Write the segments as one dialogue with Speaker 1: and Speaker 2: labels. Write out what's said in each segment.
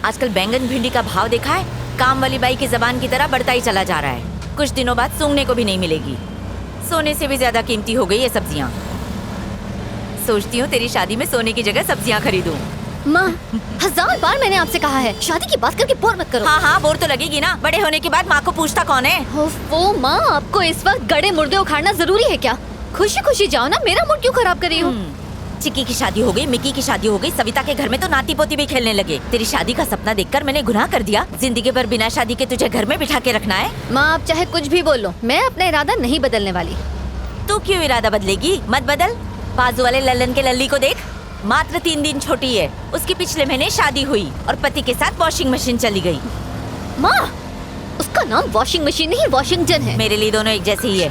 Speaker 1: आजकल बैंगन भिंडी का भाव देखा है, काम वाली बाई की जबान की तरह बढ़ता ही चला जा रहा है। कुछ दिनों बाद सूंघने को भी नहीं मिलेगी। सोने से भी ज्यादा कीमती हो गई है सब्जियाँ। सोचती हूँ तेरी शादी में सोने की जगह सब्जियाँ खरीदूं।
Speaker 2: माँ, 1000 बार मैंने आपसे कहा है शादी की बात करके बोर मत करो।
Speaker 1: हाँ हाँ, बोर तो लगेगी ना। बड़े होने के बाद माँ को पूछता कौन है?
Speaker 2: वो माँ, आपको इस वक्त गड़े मुर्दे उखाड़ना जरूरी है क्या? खुशी खुशी जाओ ना, मेरा मूड क्यों खराब कर रही हूँ?
Speaker 1: चिक्की की शादी हो गई, मिक्की की शादी हो गई, सविता के घर में तो नाती पोती भी खेलने लगे। तेरी शादी का सपना देखकर मैंने गुनाह कर दिया। जिंदगी भर बिना शादी के तुझे घर में बिठा के रखना है?
Speaker 2: माँ, आप चाहे कुछ भी बोल लो, मैं अपना इरादा नहीं बदलने वाली।
Speaker 1: तू क्यों इरादा बदलेगी? मत बदल। बाजू वाले लल्लन के लल्ली को देख, मात्र 3 दिन छोटी है। उसकी पिछले महीने शादी हुई और पति के साथ वॉशिंग मशीन चली गई।
Speaker 2: माँ, उसका नाम वॉशिंग मशीन नहीं वॉशिंगटन है।
Speaker 1: मेरे लिए दोनों एक जैसे ही है।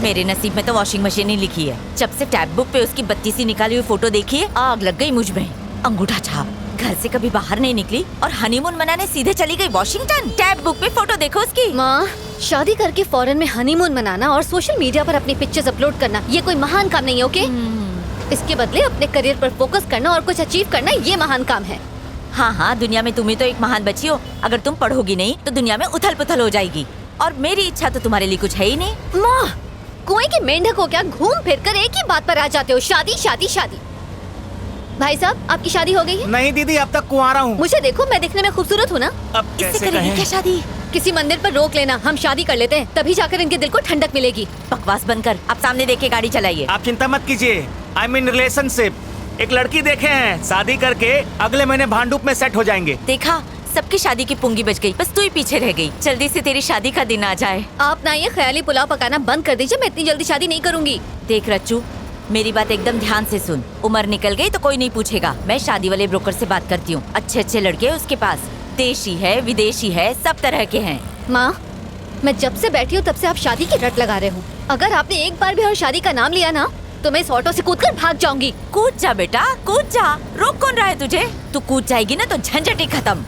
Speaker 1: मेरे नसीब में तो वॉशिंग मशीन ही लिखी है। जब से टैब बुक पे उसकी 32 निकाली हुई फोटो देखी है, आग लग गई मुझ में। अंगूठा छाप। घर से कभी बाहर नहीं निकली और हनीमून मनाने सीधे चली गई वॉशिंगटन। टैब बुक पे फोटो देखो उसकी।
Speaker 2: माँ, शादी करके फॉरेन में हनीमून मनाना और सोशल मीडिया पर अपनी पिक्चर्स अपलोड करना, ये कोई महान काम नहीं है, ओके? इसके बदले अपने करियर पर फोकस करना और कुछ अचीव करना, ये महान काम है।
Speaker 1: हाँ हाँ, दुनिया में तुम ही तो एक महान बच्ची हो। अगर तुम पढ़ोगी नहीं तो दुनिया में उथल पुथल हो जाएगी। और मेरी इच्छा तो तुम्हारे लिए कुछ है ही नहीं।
Speaker 2: माँ, कुएं की मेंढक हो क्या? घूम फिर कर एक ही बात पर आ जाते हो, शादी शादी शादी। भाई साहब, आपकी शादी हो गई है?
Speaker 3: नहीं दीदी, अब तक कुंवारा हूँ।
Speaker 2: मुझे देखो, मैं दिखने में खूबसूरत हूँ ना?
Speaker 3: अब
Speaker 1: इससे
Speaker 3: कैसे
Speaker 1: करेगी क्या
Speaker 3: कहें?
Speaker 1: शादी?
Speaker 2: किसी मंदिर पर रोक लेना, हम शादी कर लेते हैं, तभी जाकर इनके दिल को ठंडक मिलेगी।
Speaker 1: बकवास बंद कर, आप सामने देख के गाड़ी चलाइए।
Speaker 3: आप चिंता मत कीजिए, आई एम इन रिलेशनशिप। एक लड़की देखे हैं, शादी करके अगले महीने भांडुप में सेट हो जाएंगे।
Speaker 1: देखा, सबकी शादी की पुंगी बच गई, बस तू ही पीछे रह गई। जल्दी से तेरी शादी का दिन आ जाए।
Speaker 2: आप ना ये ख्याली पुलाव पकाना बंद कर दीजिए, मैं इतनी जल्दी शादी नहीं करूंगी।
Speaker 1: देख रच्चू, मेरी बात एकदम ध्यान से सुन। उम्र निकल गई तो कोई नहीं पूछेगा। मैं शादी वाले ब्रोकर से बात करती हूँ। अच्छे अच्छे लड़के उसके पास, देशी है विदेशी है, सब तरह के हैं।
Speaker 2: माँ, मैं जब से बैठी हूँ तब से आप शादी की रट लगा रहे हो। अगर आपने एक बार भी और शादी का नाम लिया ना, तो मैं इस ऑटो से कूदकर भाग जाऊंगी।
Speaker 1: कूद जा बेटा, कूद जा। रोक कौन रहा है तुझे? तू कूद जाएगी ना तो झंझट ही खत्म।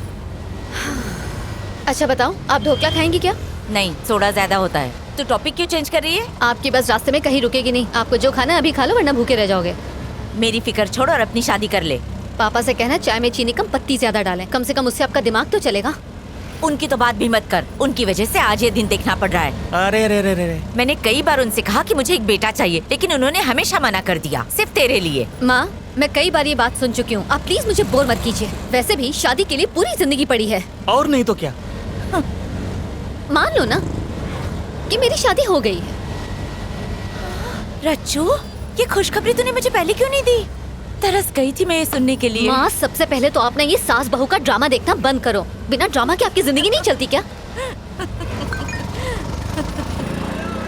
Speaker 2: अच्छा बताओ, आप ढोकला खाएंगी क्या?
Speaker 1: नहीं, सोडा ज्यादा होता है। तू टॉपिक क्यों चेंज कर रही है?
Speaker 2: आपकी बस रास्ते में कहीं रुकेगी नहीं। आपको जो खाना है अभी खा लो, वरना भूखे रह जाओगे।
Speaker 1: मेरी फिक्र छोड़ और अपनी शादी कर ले।
Speaker 2: पापा से कहना चाय में चीनी कम, पत्ती ज्यादा डालें। कम से कम उससे आपका दिमाग तो चलेगा।
Speaker 1: उनकी तो बात भी मत कर। उनकी वजह से आज ये दिन देखना पड़ रहा है।
Speaker 3: अरे रे रे रे।
Speaker 1: मैंने कई बार उनसे कहा कि मुझे एक बेटा चाहिए, लेकिन उन्होंने हमेशा मना कर दिया, सिर्फ तेरे लिए।
Speaker 2: माँ, मैं कई बार ये बात सुन चुकी हूँ, आप प्लीज मुझे बोर मत कीजिए। वैसे भी शादी के लिए पूरी जिंदगी पड़ी है।
Speaker 3: और नहीं तो क्या?
Speaker 2: मान लो ना कि मेरी शादी हो गई है।
Speaker 1: रच्चू, ये खुशखबरी तूने मुझे पहले क्यों नहीं दी? तरस गई थी मैं ये सुनने के लिए।
Speaker 2: माँ, सबसे पहले तो आपने ये सास बहू का ड्रामा देखना बंद करो। बिना ड्रामा के आपकी जिंदगी नहीं चलती क्या?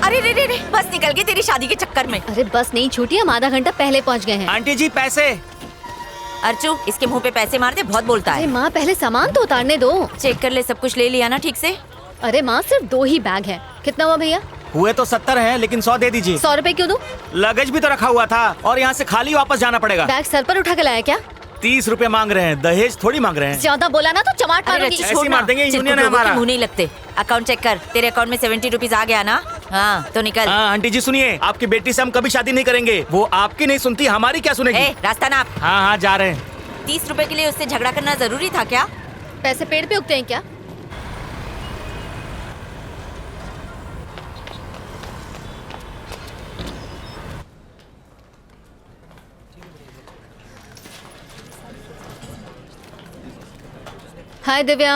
Speaker 1: अरे रे रे रे, बस निकल गई तेरी शादी के चक्कर में।
Speaker 2: अरे बस नहीं छूटी, हम आधा घंटा पहले पहुँच गए हैं।
Speaker 3: आंटी जी पैसे।
Speaker 1: अर्चू, इसके मुंह पे पैसे मारते, बहुत बोलता
Speaker 2: अरे
Speaker 1: है।
Speaker 2: माँ, पहले सामान तो उतारने दो।
Speaker 1: चेक कर ले, सब कुछ ले लिया ना ठीक से?
Speaker 2: अरे माँ, सिर्फ 2 ही बैग हैं। कितना हुआ भैया?
Speaker 3: हुए तो 70 हैं, लेकिन 100 दे दीजिए।
Speaker 2: 100 रुपए क्यों दूं?
Speaker 3: लगेज भी तो रखा हुआ था और यहाँ से खाली वापस जाना पड़ेगा।
Speaker 2: बैग सर पर उठा के लाया क्या?
Speaker 3: 30 रुपए मांग रहे हैं, दहेज थोड़ी मांग रहे हैं।
Speaker 2: ज्यादा बोला ना तो चमाट
Speaker 1: अरे
Speaker 2: मारूंगी।
Speaker 1: रच्चू,
Speaker 3: ऐसे ही
Speaker 1: छोड़ना।
Speaker 3: मार देंगे,
Speaker 1: चिरकुट
Speaker 3: यूनियन है
Speaker 1: लोगों के
Speaker 3: हमारा।
Speaker 1: मुंह नहीं लगते। अकाउंट चेक कर, तेरे अकाउंट में 70 रुपीज आ गया ना? हाँ तो निकल।
Speaker 3: हाँ आंटी जी सुनिए, आपकी बेटी से हम कभी शादी नहीं करेंगे। वो आपकी नहीं सुनती, हमारी क्या सुनेगी?
Speaker 1: ए, रास्ता नाप।
Speaker 3: हाँ हाँ जा रहे हैं।
Speaker 1: 30 रुपए के लिए उससे झगड़ा करना जरूरी था क्या?
Speaker 2: पैसे पेड़ पे उगते हैं क्या? हाय दिव्या।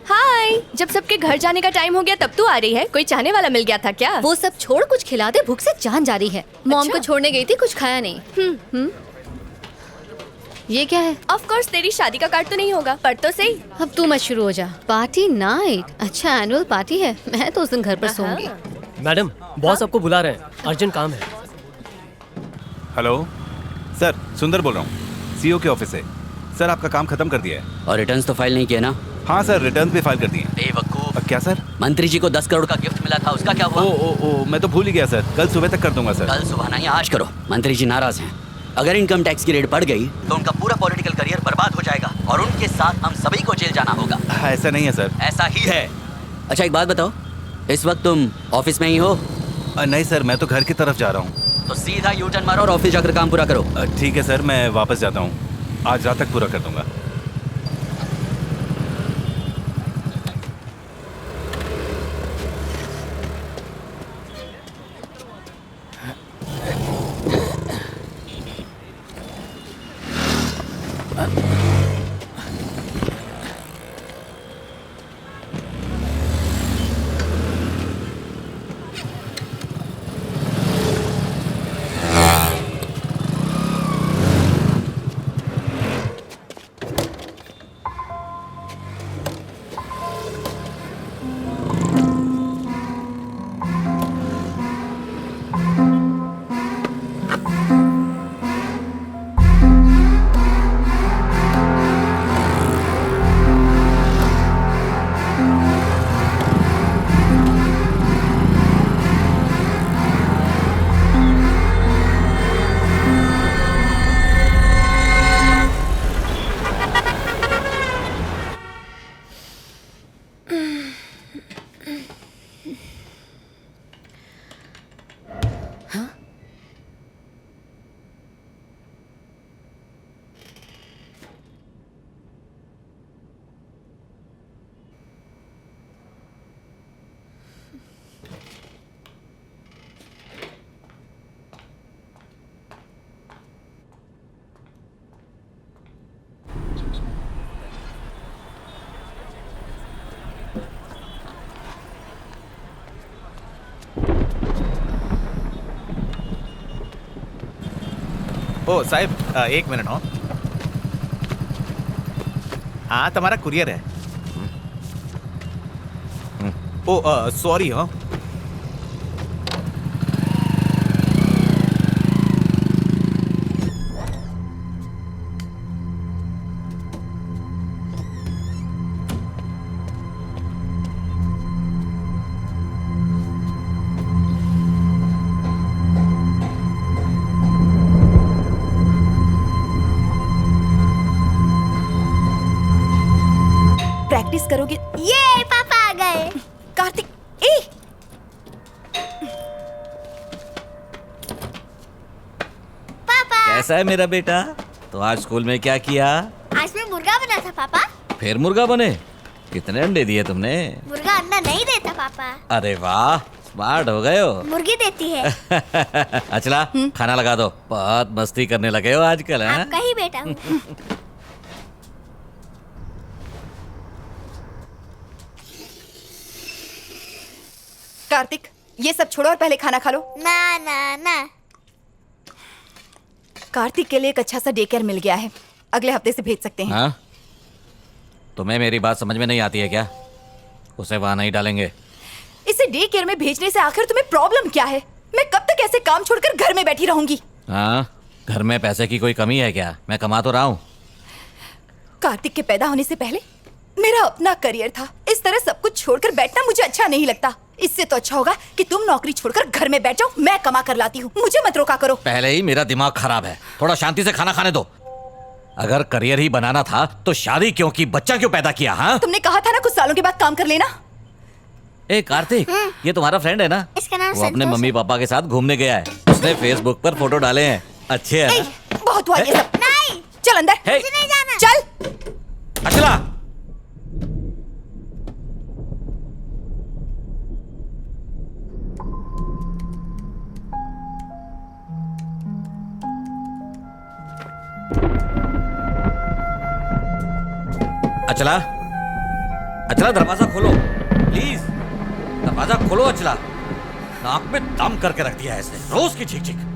Speaker 4: हाय, जब सबके घर जाने का टाइम हो गया तब तू आ रही है? कोई चाहने वाला मिल गया था क्या?
Speaker 2: वो सब छोड़, कुछ खिला दे, भूख से जान जा रही है। मॉम
Speaker 4: अच्छा?
Speaker 2: को छोड़ने गई थी, कुछ खाया नहीं। ये क्या है?
Speaker 4: ऑफ कोर्स तेरी शादी का कार्ड तो नहीं होगा, पर तो सही।
Speaker 2: अब तू मत शुरू हो जा। Party night? अच्छा, एनुअल पार्टी है। मैं तो उस दिन घर पर सोऊंगी।
Speaker 5: मैडम, बॉस आपको बुला रहे हैं, अर्जेंट काम है।
Speaker 6: हेलो सर, सुंदर बोल रहा हूँ, सीईओ के ऑफिस से। सर आपका काम खत्म कर दिया है।
Speaker 7: और रिटर्न्स तो फाइल नहीं किए ना?
Speaker 6: हाँ सर, रिटर्न भी फाइल कर दिए।
Speaker 7: बेवकूफ।
Speaker 6: क्या सर?
Speaker 7: मंत्री जी को 10 करोड़ का गिफ्ट मिला था, उसका क्या हुआ?
Speaker 6: ओ मैं तो भूल ही गया सर। कल सुबह तक कर दूंगा सर।
Speaker 7: कल सुबह नहीं, आज करो। मंत्री जी नाराज हैं। अगर इनकम टैक्स की रेट बढ़ गई तो उनका पूरा पॉलिटिकल करियर बर्बाद हो जाएगा और उनके साथ हम सभी को जेल जाना होगा।
Speaker 6: ऐसा नहीं है सर।
Speaker 7: ऐसा ही है। अच्छा एक बात बताओ, इस वक्त तुम ऑफिस में ही हो?
Speaker 6: नहीं सर, मैं तो घर की तरफ जा रहा हूँ।
Speaker 7: तो सीधा यू टर्न मारो और ऑफिस जाकर काम पूरा करो।
Speaker 6: ठीक है सर, मैं वापस जाता हूँ। आज रात तक पूरा कर दूंगा।
Speaker 3: ओ साहब, एक मिनट हो। हाँ, तुम्हारा कुरियर है। ओ सॉरी हो।
Speaker 4: प्रैक्टिस करोगे?
Speaker 8: ये पापा आ गए।
Speaker 4: कार्तिक, ए
Speaker 8: पापा,
Speaker 9: कैसा है मेरा बेटा? तो आज स्कूल में क्या किया?
Speaker 8: आज मैं मुर्गा बना था पापा।
Speaker 9: फिर मुर्गा बने? कितने अंडे दिए तुमने?
Speaker 8: मुर्गा अंडा नहीं देता पापा,
Speaker 9: अरे वाह, स्मार्ट हो गए हो।
Speaker 8: मुर्गी देती है।
Speaker 9: अचला, खाना लगा दो। बहुत मस्ती करने लगे हो आजकल, हैं?
Speaker 8: आपका ही बेटा हूँ।
Speaker 4: कार्तिक, ये सब छोड़ो और पहले खाना खा लो।
Speaker 8: ना ना ना।
Speaker 4: कार्तिक के लिए एक अच्छा सा डे केयर मिल गया है, अगले हफ्ते से भेज सकते हैं।
Speaker 9: हाँ? तुम्हें मेरी बात समझ में नहीं आती है क्या? उसे वहां नहीं डालेंगे।
Speaker 4: इसे डे केयर में भेजने से आखिर तुम्हें प्रॉब्लम क्या है? मैं कब तक ऐसे काम छोड़कर घर में बैठी रहूंगी?
Speaker 9: हाँ, घर में पैसे की कोई कमी है क्या? मैं कमा तो रहा हूँ।
Speaker 4: कार्तिक के पैदा होने से पहले मेरा अपना करियर था। इस तरह सब कुछ छोड़कर बैठना मुझे अच्छा नहीं लगता। इससे तो अच्छा होगा कि तुम नौकरी छोड़कर घर में बैठ जाओ, मैं कमा कर लाती हूँ। मुझे मत रोका करो।
Speaker 9: पहले ही मेरा दिमाग खराब है, थोड़ा शांति से खाना खाने दो। अगर करियर ही बनाना था तो शादी क्यों की, बच्चा क्यों पैदा किया? हाँ,
Speaker 4: तुमने कहा था ना कुछ सालों के बाद काम कर लेना।
Speaker 9: ए कार्तिक, ये तुम्हारा फ्रेंड है ना?
Speaker 8: इसका नाम
Speaker 9: वो अपने
Speaker 8: संतोष
Speaker 9: मम्मी पापा के साथ घूमने गया है। उसने फेसबुक पर फोटो डाले हैं, अच्छे हैं
Speaker 4: ए,
Speaker 9: ना?
Speaker 4: बहुत हुआ ये सब।
Speaker 8: नहीं,
Speaker 4: चल अंदर।
Speaker 9: हे,
Speaker 8: मुझे नहीं जाना।
Speaker 4: चल।
Speaker 9: अचला, अचला, अचला दरवाजा खोलो प्लीज। दरवाजा खोलो अचला। नाक में दम करके रख दिया है इसने, रोज की चीख चीख।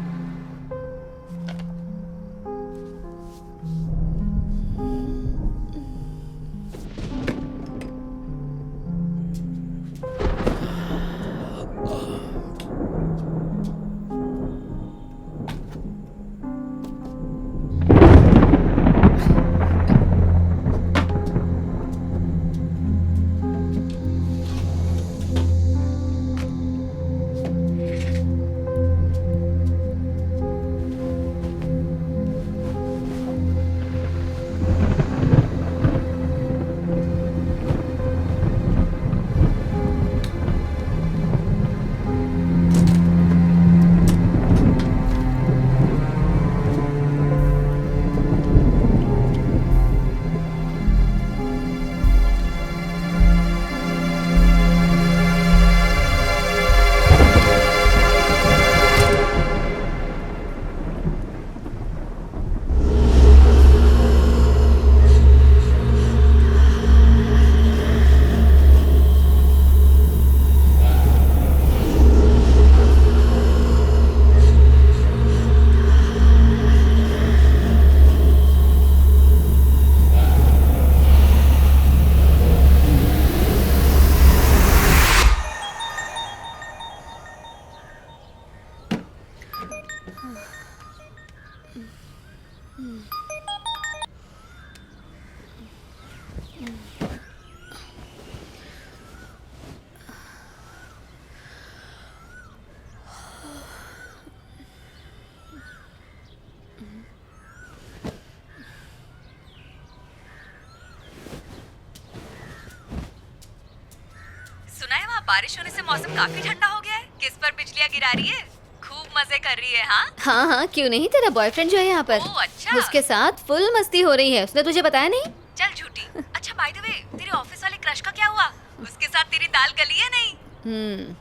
Speaker 1: सुना है वहाँ बारिश होने से मौसम काफी ठंडा हो गया है। किस पर बिजलियाँ गिरा रही है? खूब मजे कर रही है। हाँ
Speaker 2: हाँ हाँ, क्यों नहीं। तेरा बॉयफ्रेंड जो है यहाँ पर,
Speaker 1: ओह, अच्छा।
Speaker 2: उसके साथ फुल मस्ती हो रही है। उसने तुझे बताया नहीं?
Speaker 1: चल झूठी। अच्छा बाय द वे, तेरे ऑफिस वाले क्रश का क्या हुआ? उसके साथ तेरी दाल गली है नहीं?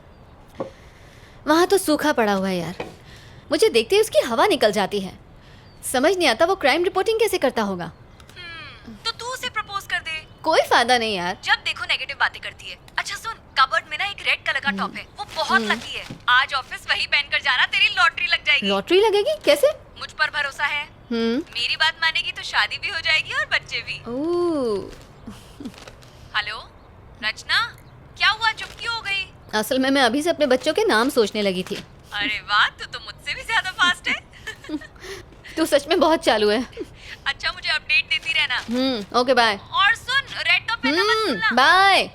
Speaker 2: वहाँ तो सूखा पड़ा हुआ है यार। मुझे देखते ही उसकी हवा निकल जाती है। समझ नहीं आता वो क्राइम रिपोर्टिंग कैसे करता होगा।
Speaker 1: तो तू उसे प्रपोज कर दे।
Speaker 2: कोई फायदा नहीं यार।
Speaker 1: जब देखो नेगेटिव बातें करती है। अच्छा सुन, कबर्ड में ना एक रेड कलर का टॉप है, वो बहुत लकी है। आज ऑफिस वही पहनकर जाना, तेरी लॉटरी लग जाएगी।
Speaker 2: लॉटरी लगेगी? कैसे?
Speaker 1: मुझ पर भरोसा है। मेरी बात मानेगी तो शादी भी हो जाएगी और बच्चे भी। हेलो रचना, क्या हुआ, चुप क्यों हो गई?
Speaker 2: असल में मैं अभी से अपने बच्चों के नाम सोचने लगी थी।
Speaker 1: अरे वाह, तू तो मुझसे भी ज्यादा फास्ट है।
Speaker 2: तू सच में बहुत चालू है।
Speaker 1: अच्छा, मुझे अपडेट देती रहना।
Speaker 2: Okay bye.
Speaker 1: और सुन, रेड टॉप पहनना मत भूलना।
Speaker 2: बाय।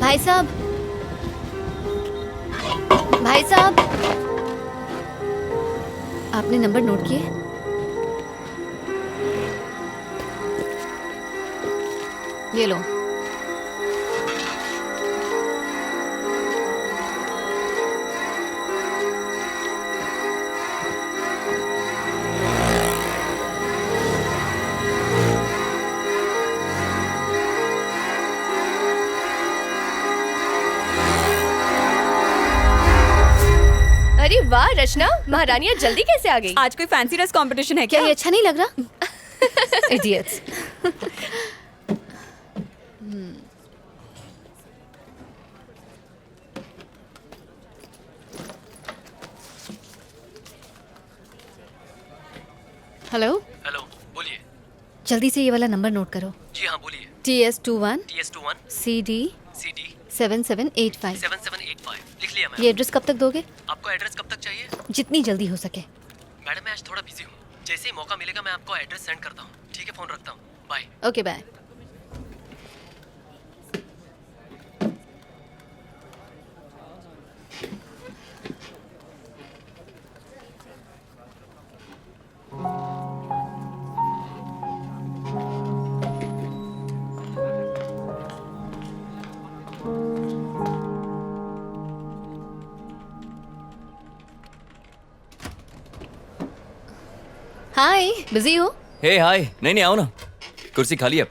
Speaker 2: भाई साहब, भाई साहब, आपने नंबर नोट किए? ये लो।
Speaker 10: अरे वाह रचना, महारानियाँ जल्दी कैसे आ गई? आज कोई फैंसी ड्रेस कंपटीशन है
Speaker 2: क्या
Speaker 10: क्या?
Speaker 2: ये अच्छा नहीं लग रहा? इडियट्स। हेलो,
Speaker 5: हेलो, बोलिए।
Speaker 2: जल्दी से ये वाला नंबर नोट करो।
Speaker 5: जी हाँ, बोलिए।
Speaker 2: TS21
Speaker 5: TS21
Speaker 2: CD
Speaker 5: CD
Speaker 2: 7785।
Speaker 5: 7785 लिख लिया मैम।
Speaker 2: ये एड्रेस कब तक दोगे?
Speaker 5: आपको एड्रेस कब तक चाहिए?
Speaker 2: जितनी जल्दी हो सके।
Speaker 5: मैडम मैं आज थोड़ा बिजी हूँ, जैसे ही मौका मिलेगा मैं आपको एड्रेस सेंड करता हूँ। ठीक है, फोन रखता हूँ, bye.
Speaker 2: Okay bye. Hi, busy हो?
Speaker 11: हे हाय, नहीं आओ ना, कुर्सी खाली है।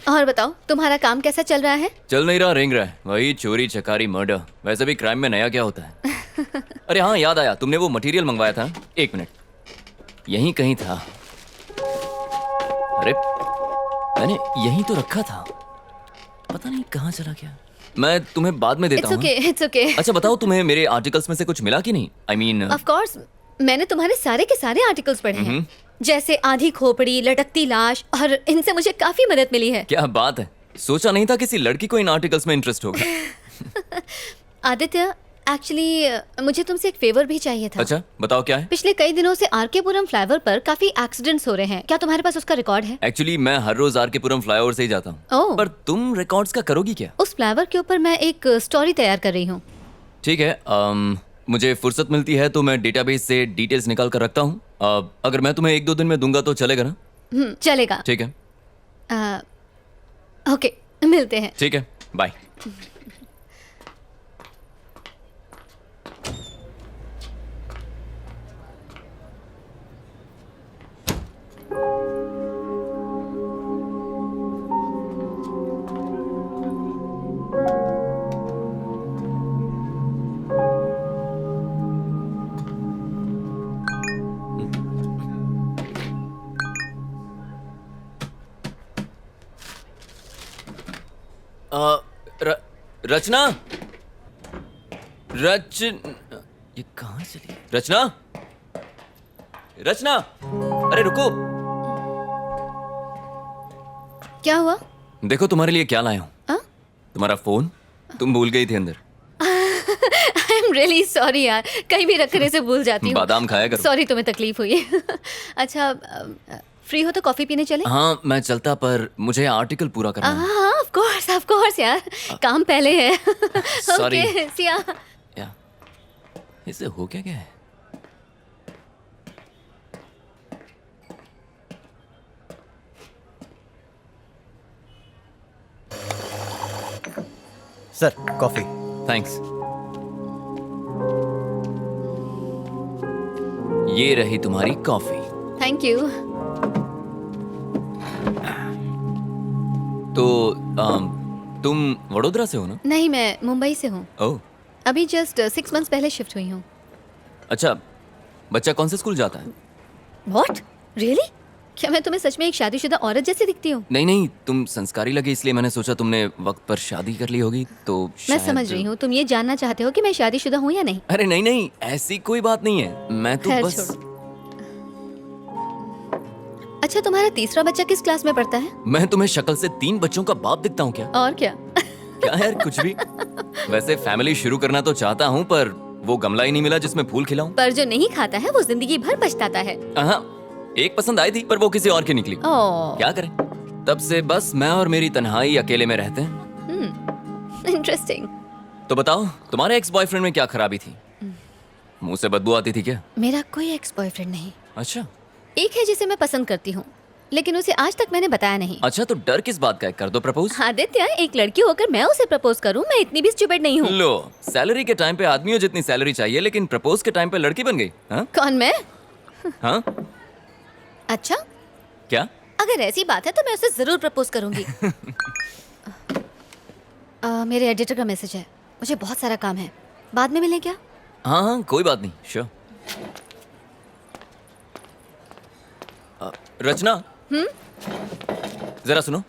Speaker 2: और बताओ, तुम्हारा काम कैसा चल रहा है?
Speaker 11: चल नहीं रहा, रेंग रहा है, वही चोरी चकारी मर्डर। वैसे भी क्राइम में नया क्या होता है? अरे हाँ, याद आया, तुमने वो मटेरियल मंगवाया था। एक मिनट, यहीं कहीं था। अरे मैंने यहीं तो रखा था, पता नहीं कहाँ चला गया। मैं तुम्हें बाद में देता हूँ।
Speaker 2: It's okay.
Speaker 11: अच्छा बताओ, तुम्हें मेरे आर्टिकल्स में से कुछ मिला कि नहीं? I mean,
Speaker 2: ऑफ कोर्स, मैंने तुम्हारे सारे के सारे आर्टिकल्स पढ़े हैं, जैसे आधी खोपड़ी, लटकती लाश, और इनसे मुझे काफी मदद मिली है।
Speaker 11: क्या बात है, सोचा नहीं था किसी लड़की को इन आर्टिकल्स में इंटरेस्ट होगा।
Speaker 2: आदित्य, एक्चुअली मुझे तुमसे एक फेवर भी चाहिए था।
Speaker 11: अच्छा बताओ, क्या है?
Speaker 2: पिछले कई दिनों से आरकेपुरम फ्लाईओवर पर काफी एक्सीडेंट्स हो रहे हैं, क्या तुम्हारे पास उसका रिकॉर्ड है?
Speaker 11: एक्चुअली मैं हर रोज आरकेपुरम फ्लाईओवर से ही जाता हूँ।
Speaker 2: ओह।
Speaker 11: पर तुम रिकॉर्ड्स का करोगी क्या?
Speaker 2: उस फ्लाईओवर के ऊपर मैं एक स्टोरी तैयार कर रही हूँ।
Speaker 11: ठीक है, मुझे फुर्सत मिलती है तो मैं डेटाबेस से डिटेल्स निकाल कर रखता हूँ। अगर मैं तुम्हें 1-2 दिन में दूंगा तो चलेगा ना?
Speaker 2: चलेगा।
Speaker 11: ठीक है,
Speaker 2: ओके, मिलते हैं।
Speaker 11: ठीक है, बाय। रचना, ये कहाँ चली? रचना, रचना, अरे रुको।
Speaker 2: क्या हुआ?
Speaker 11: देखो तुम्हारे लिए क्या लाया हूँ।
Speaker 2: हाँ?
Speaker 11: तुम्हारा फोन तुम भूल गई थी अंदर।
Speaker 2: आई एम रियली सॉरी यार, कहीं भी रखने से भूल जाती हूँ।
Speaker 11: बादाम खाया करो।
Speaker 2: सॉरी तुम्हें तकलीफ हुई। अच्छा, फ्री हो तो कॉफी पीने चले?
Speaker 11: हाँ मैं चलता, पर मुझे आर्टिकल पूरा करना है।
Speaker 2: हाँ ऑफ कोर्स यार, काम पहले है।
Speaker 11: Sorry.
Speaker 2: ओके सिया।
Speaker 11: या इसे हो क्या है?
Speaker 3: Sir coffee.
Speaker 11: थैंक्स। ये रही तुम्हारी कॉफी।
Speaker 2: Thank you.
Speaker 11: तो तुम वडोदरा से हो ना?
Speaker 2: नहीं, मैं मुंबई से हूँ।
Speaker 11: ओह
Speaker 2: अभी जस्ट 6 months पहले शिफ्ट हुई हूँ।
Speaker 11: अच्छा, बच्चा कौन से स्कूल जाता है?
Speaker 2: व्हाट? रियली? क्या मैं तुम्हें सच में एक शादीशुदा औरत जैसी दिखती हूँ?
Speaker 11: नहीं नहीं, तुम संस्कारी लगे इसलिए मैंने सोचा तुमने वक्त पर शादी कर ली होगी तो
Speaker 2: मैं
Speaker 11: शायद...
Speaker 2: समझ रही हूँ, तुम ये जानना चाहते हो कि मैं शादीशुदा हूँ या नहीं?
Speaker 11: अरे नहीं नहीं, ऐसी कोई बात नहीं है। मैं तो
Speaker 2: खैर
Speaker 11: बस...
Speaker 2: छोड़ो। अच्छा, तुम्हारा तीसरा बच्चा किस क्लास में पढ़ता है?
Speaker 11: मैं तुम्हें शक्ल से 3 बच्चों का बाप दिखता हूँ क्या?
Speaker 2: और क्या?
Speaker 11: क्या यार, कुछ भी। वैसे फैमिली शुरू करना तो चाहता हूँ, पर वो गमला ही नहीं मिला जिसमें फूल खिलाऊं।
Speaker 2: पर जो नहीं खाता है वो जिंदगी भर पछताता है।
Speaker 11: हाँ, एक पसंद आई थी पर वो किसी और की निकली।
Speaker 2: ओह,
Speaker 11: क्या करें, तब से बस मैं और मेरी तन्हाई अकेले में रहते हैं।
Speaker 2: इंटरेस्टिंग।
Speaker 11: तो बताओ, तुम्हारे एक्स बॉयफ्रेंड में क्या खराबी थी? मुंह से बदबू आती थी क्या?
Speaker 2: मेरा कोई एक्स बॉयफ्रेंड नहीं।
Speaker 11: अच्छा
Speaker 2: एक है जिसे मैं पसंद करती हूँ, लेकिन उसे आज तक मैंने बताया नहीं।
Speaker 11: अच्छा, तो डर किस बात का है? कर दो प्रपोज।
Speaker 2: आदित्य, एक लड़की होकर मैं उसे प्रपोज करूं? मैं इतनी भी स्टूपिड नहीं हूँ।
Speaker 11: लो, सैलरी के टाइम पे आदमियों जितनी सैलरी चाहिए, लेकिन प्रपोज के टाइम पे लड़की बन गई। हाँ
Speaker 2: कौन, मैं?
Speaker 11: हाँ,
Speaker 2: अच्छा,
Speaker 11: क्या?
Speaker 2: अगर ऐसी बात है तो मैं उसे जरूर प्रपोज करूंगी। मेरे एडिटर का मैसेज है, मुझे बहुत सारा काम है, बाद में मिलें क्या?
Speaker 11: हाँ हाँ, कोई बात नहीं, श्योर। रचना, जरा सुनो।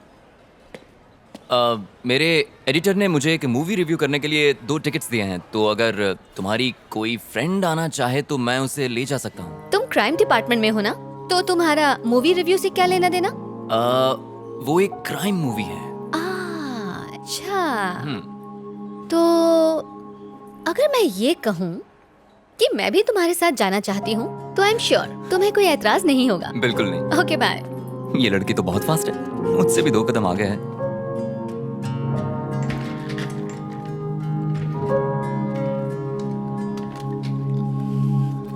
Speaker 11: मेरे एडिटर ने मुझे एक मूवी रिव्यू करने के लिए 2 टिकट्स दिए हैं, तो अगर तुम्हारी कोई फ्रेंड आना चाहे तो मैं उसे ले जा सकता हूँ।
Speaker 2: तुम क्राइम डिपार्टमेंट में हो ना, तो तुम्हारा मूवी रिव्यू से क्या लेना देना?
Speaker 11: वो एक क्राइम मूवी है।
Speaker 2: अच्छा, तो अगर मैं ये कहूँ कि मैं भी तुम्हारे साथ जाना चाहती हूँ तो आई एम श्योर तुम्हें कोई एतराज नहीं होगा।
Speaker 11: बिल्कुल नहीं।
Speaker 2: Okay bye.
Speaker 11: ये लड़की तो बहुत फास्ट है, मुझसे भी 2 कदम आगे है।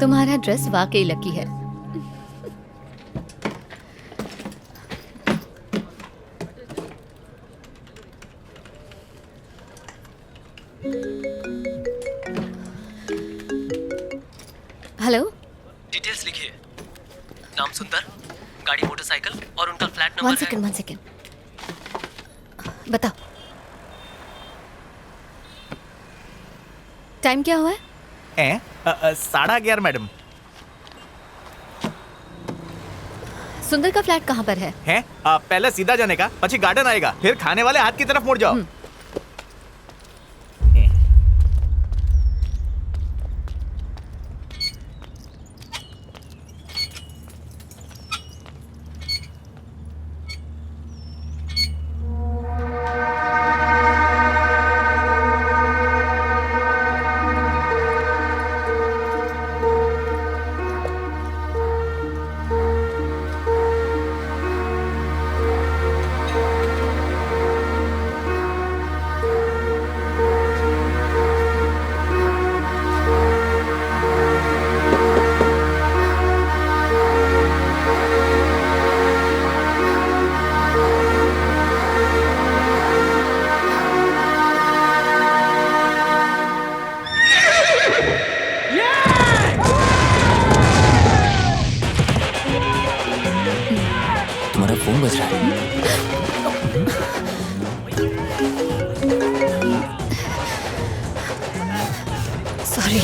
Speaker 2: तुम्हारा ड्रेस वाकई लकी है। हेलो,
Speaker 5: डिटेल्स लिखिए। नाम सुंदर, गाड़ी मोटरसाइकिल और उनका फ्लैट नंबर है।
Speaker 2: 1 सेकंड। बताओ, टाइम क्या हुआ है?
Speaker 3: 11:30 मैडम।
Speaker 2: सुंदर का फ्लैट कहाँ पर है?
Speaker 3: पहले सीधा जाने का, પછી गार्डन आएगा, फिर खाने वाले हाथ की तरफ मुड़ जाओ।
Speaker 11: तुम्हारा फोन बज रहा है।
Speaker 2: Sorry.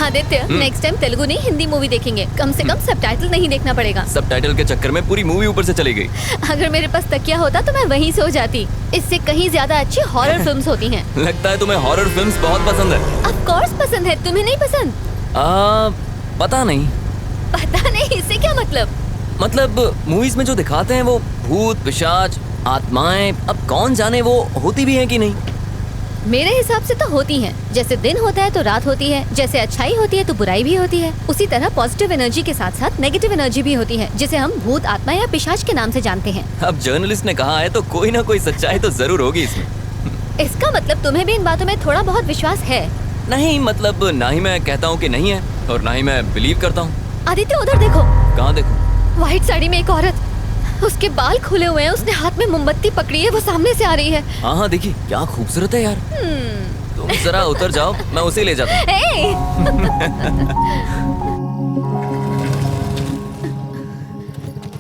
Speaker 2: Aditya, next time Telugu नहीं हिंदी मूवी देखेंगे। कम से कम सबटाइटल नहीं देखना पड़ेगा।
Speaker 11: सबटाइटल के चक्कर में पूरी मूवी ऊपर से चली गई।
Speaker 2: अगर मेरे पास तकिया होता तो मैं वहीं सो जाती। इससे कहीं ज्यादा अच्छी हॉरर फिल्म्स होती हैं।
Speaker 11: लगता है तुम्हें हॉरर फिल्म्स बहुत पसंद है।
Speaker 2: ऑफ कोर्स पसंद है, तुम्हें नहीं पसंद?
Speaker 11: पता नहीं।
Speaker 2: पता नहीं, इससे क्या मतलब?
Speaker 11: मतलब मूवीज में जो दिखाते हैं वो भूत, पिशाच, आत्माएं, अब कौन जाने वो होती भी हैं कि नहीं।
Speaker 2: मेरे हिसाब से तो होती हैं। जैसे दिन होता है तो रात होती है, जैसे अच्छाई होती है तो बुराई भी होती है, उसी तरह पॉजिटिव एनर्जी के साथ साथ नेगेटिव एनर्जी भी होती है, जिसे हम भूत, आत्मा या पिशाच के नाम से जानते हैं।
Speaker 11: अब जर्नलिस्ट ने कहा है तो कोई ना कोई सच्चाई तो जरूर होगी इसमें।
Speaker 2: इसका मतलब तुम्हें भी इन बातों में थोड़ा बहुत विश्वास है?
Speaker 11: नहीं, मतलब ना ही मैं कहता हूँ कि नहीं है और ना ही मैं बिलीव करता हूँ।
Speaker 2: आदित्य, उधर देखो।
Speaker 11: कहाँ देखो?
Speaker 2: व्हाइट साड़ी में एक औरत, उसके बाल खुले हुए हैं, उसने हाथ में मोमबत्ती पकड़ी है, वो सामने से आ रही है।
Speaker 11: हाँ हाँ, देखिए क्या खूबसूरत है यार। तुम जरा उतर जाओ, मैं उसे ले जाता हूँ।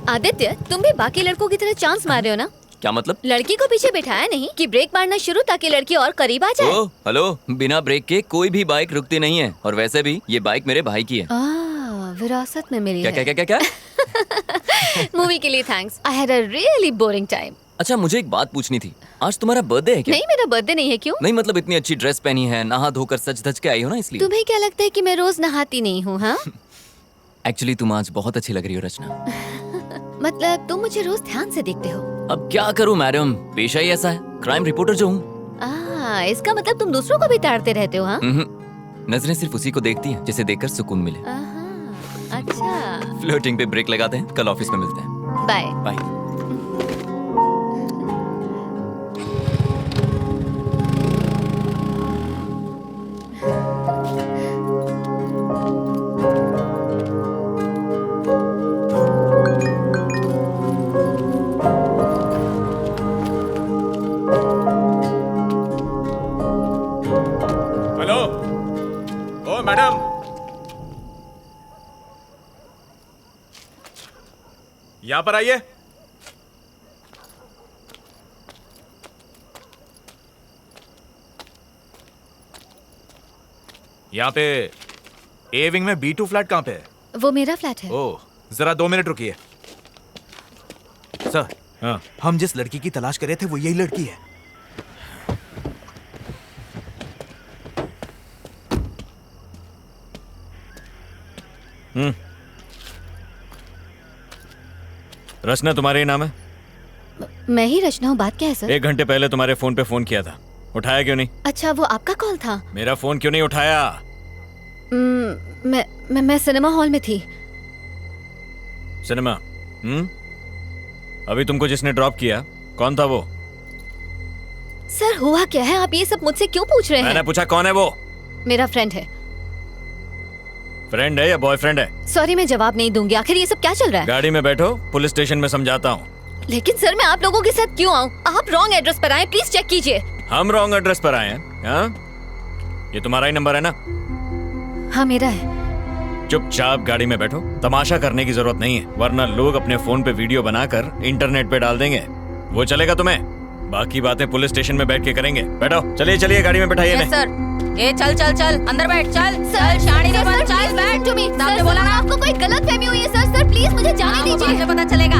Speaker 2: आदित्य, तुम भी बाकी लड़कों की तरह चांस मार रहे हो ना?
Speaker 11: क्या मतलब?
Speaker 2: लड़की को पीछे बिठाया नहीं कि ब्रेक मारना शुरू ताकि लड़की और करीब आ जाए।
Speaker 11: ओ, हेलो, बिना ब्रेक के कोई भी बाइक रुकती नहीं है, और वैसे भी ये बाइक मेरे भाई की है।
Speaker 2: विरासत में मिली
Speaker 11: क्या
Speaker 2: है।
Speaker 11: क्या क्या क्या क्या?
Speaker 2: मूवी के लिए thanks. I had a really boring time.
Speaker 11: अच्छा, मुझे एक बात पूछनी थी। आज तुम्हारा बर्थडे है क्या?
Speaker 2: नहीं, मेरा बर्थडे नहीं है। क्यों?
Speaker 11: नहीं, मतलब इतनी अच्छी ड्रेस पहनी है, नहा धोकर सज धज के आई हो ना, इसलिए।
Speaker 2: तुम्हें क्या लगता है कि मैं रोज नहाती नहीं हूँ? हाँ।
Speaker 11: एक्चुअली तुम आज बहुत अच्छी लग रही हो रचना।
Speaker 2: मतलब तुम मुझे रोज ध्यान से देखते हो?
Speaker 11: अब क्या करूं मैडम, पेशा ही ऐसा है, क्राइम रिपोर्टर जो हूँ।
Speaker 2: इसका मतलब तुम दूसरों को भी ताड़ते रहते हो? हाँ।
Speaker 11: नजरें सिर्फ उसी को देखती हैं जिसे देखकर सुकून मिले।
Speaker 2: अच्छा।
Speaker 11: फ्लर्टिंग पे ब्रेक लगाते हैं, कल ऑफिस में मिलते हैं।
Speaker 2: Bye
Speaker 11: bye.
Speaker 3: हेलो, ओ मैडम, यहाँ पर आइए। यहाँ पे ए विंग में B2 फ्लैट कहाँ पे है?
Speaker 2: वो मेरा फ्लैट है।
Speaker 3: ओह, जरा 2 मिनट रुकिए। सर, हाँ, हम जिस लड़की की तलाश कर रहे थे वो यही लड़की है।
Speaker 12: रचना तुम्हारे ही नाम है?
Speaker 2: मैं ही रचना हूँ। बात क्या है सर?
Speaker 12: 1 घंटे पहले तुम्हारे फोन पे फोन किया था, उठाया क्यों नहीं?
Speaker 2: अच्छा, वो आपका कॉल था?
Speaker 12: मेरा फोन क्यों नहीं उठाया?
Speaker 2: मैं सिनेमा हॉल में थी।
Speaker 12: सिनेमा? अभी तुमको जिसने ड्रॉप किया कौन था वो?
Speaker 2: सर, हुआ क्या है? आप ये सब मुझसे क्यों पूछ रहे हैं?
Speaker 12: मैंने पूछा कौन है वो?
Speaker 2: मेरा फ्रेंड है।
Speaker 12: फ्रेंड है या बॉयफ्रेंड है?
Speaker 2: सॉरी, मैं जवाब नहीं दूंगी। आखिर ये सब क्या चल रहा है?
Speaker 12: गाड़ी में बैठो, पुलिस स्टेशन में समझाता हूँ।
Speaker 2: लेकिन सर, मैं आप लोगों के साथ क्यों आऊँ? आप रॉन्ग एड्रेस पर आए, प्लीज चेक कीजिए।
Speaker 12: हम रॉन्ग एड्रेस पर आए हैं? हाँ? ये तुम्हारा ही नंबर है ना?
Speaker 2: हाँ, मेरा है।
Speaker 12: चुपचाप गाड़ी में बैठो, तमाशा करने की जरूरत नहीं है, वरना लोग अपने फोन पे वीडियो बनाकर इंटरनेट पे डाल देंगे। वो चलेगा तुम्हें? बाकी बातें पुलिस स्टेशन में बैठ के करेंगे। बैठो, चलिए चलिए, गाड़ी में बैठाइए।
Speaker 1: Yes sir. ए चल चल चल, अंदर बैठ, चल चल, शानी ने बोला चल बैठ।
Speaker 2: आपने बोला ना, आपको कोई गलतफहमी हुई है सर। सर प्लीज मुझे जाने दीजिए।
Speaker 1: मुझे पता चलेगा।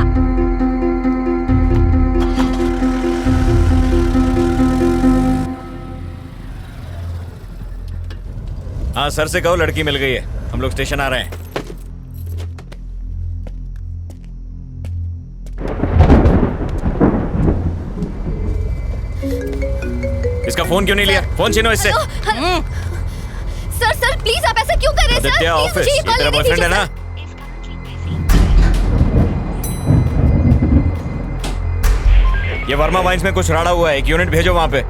Speaker 12: हाँ, सर से कहो लड़की मिल गई है, हम लोग स्टेशन आ रहे हैं। इसका फोन क्यों नहीं लिया? फोन छीनो इससे।
Speaker 2: सर प्लीज, आप ऐसा क्यों कर रहे हैं?
Speaker 12: आदित्य ऑफिस, ये तेरा बॉयफ्रेंड है ना? ये वर्मा वाइन्स में कुछ राड़ा हुआ है, एक यूनिट भेजो वहां पे।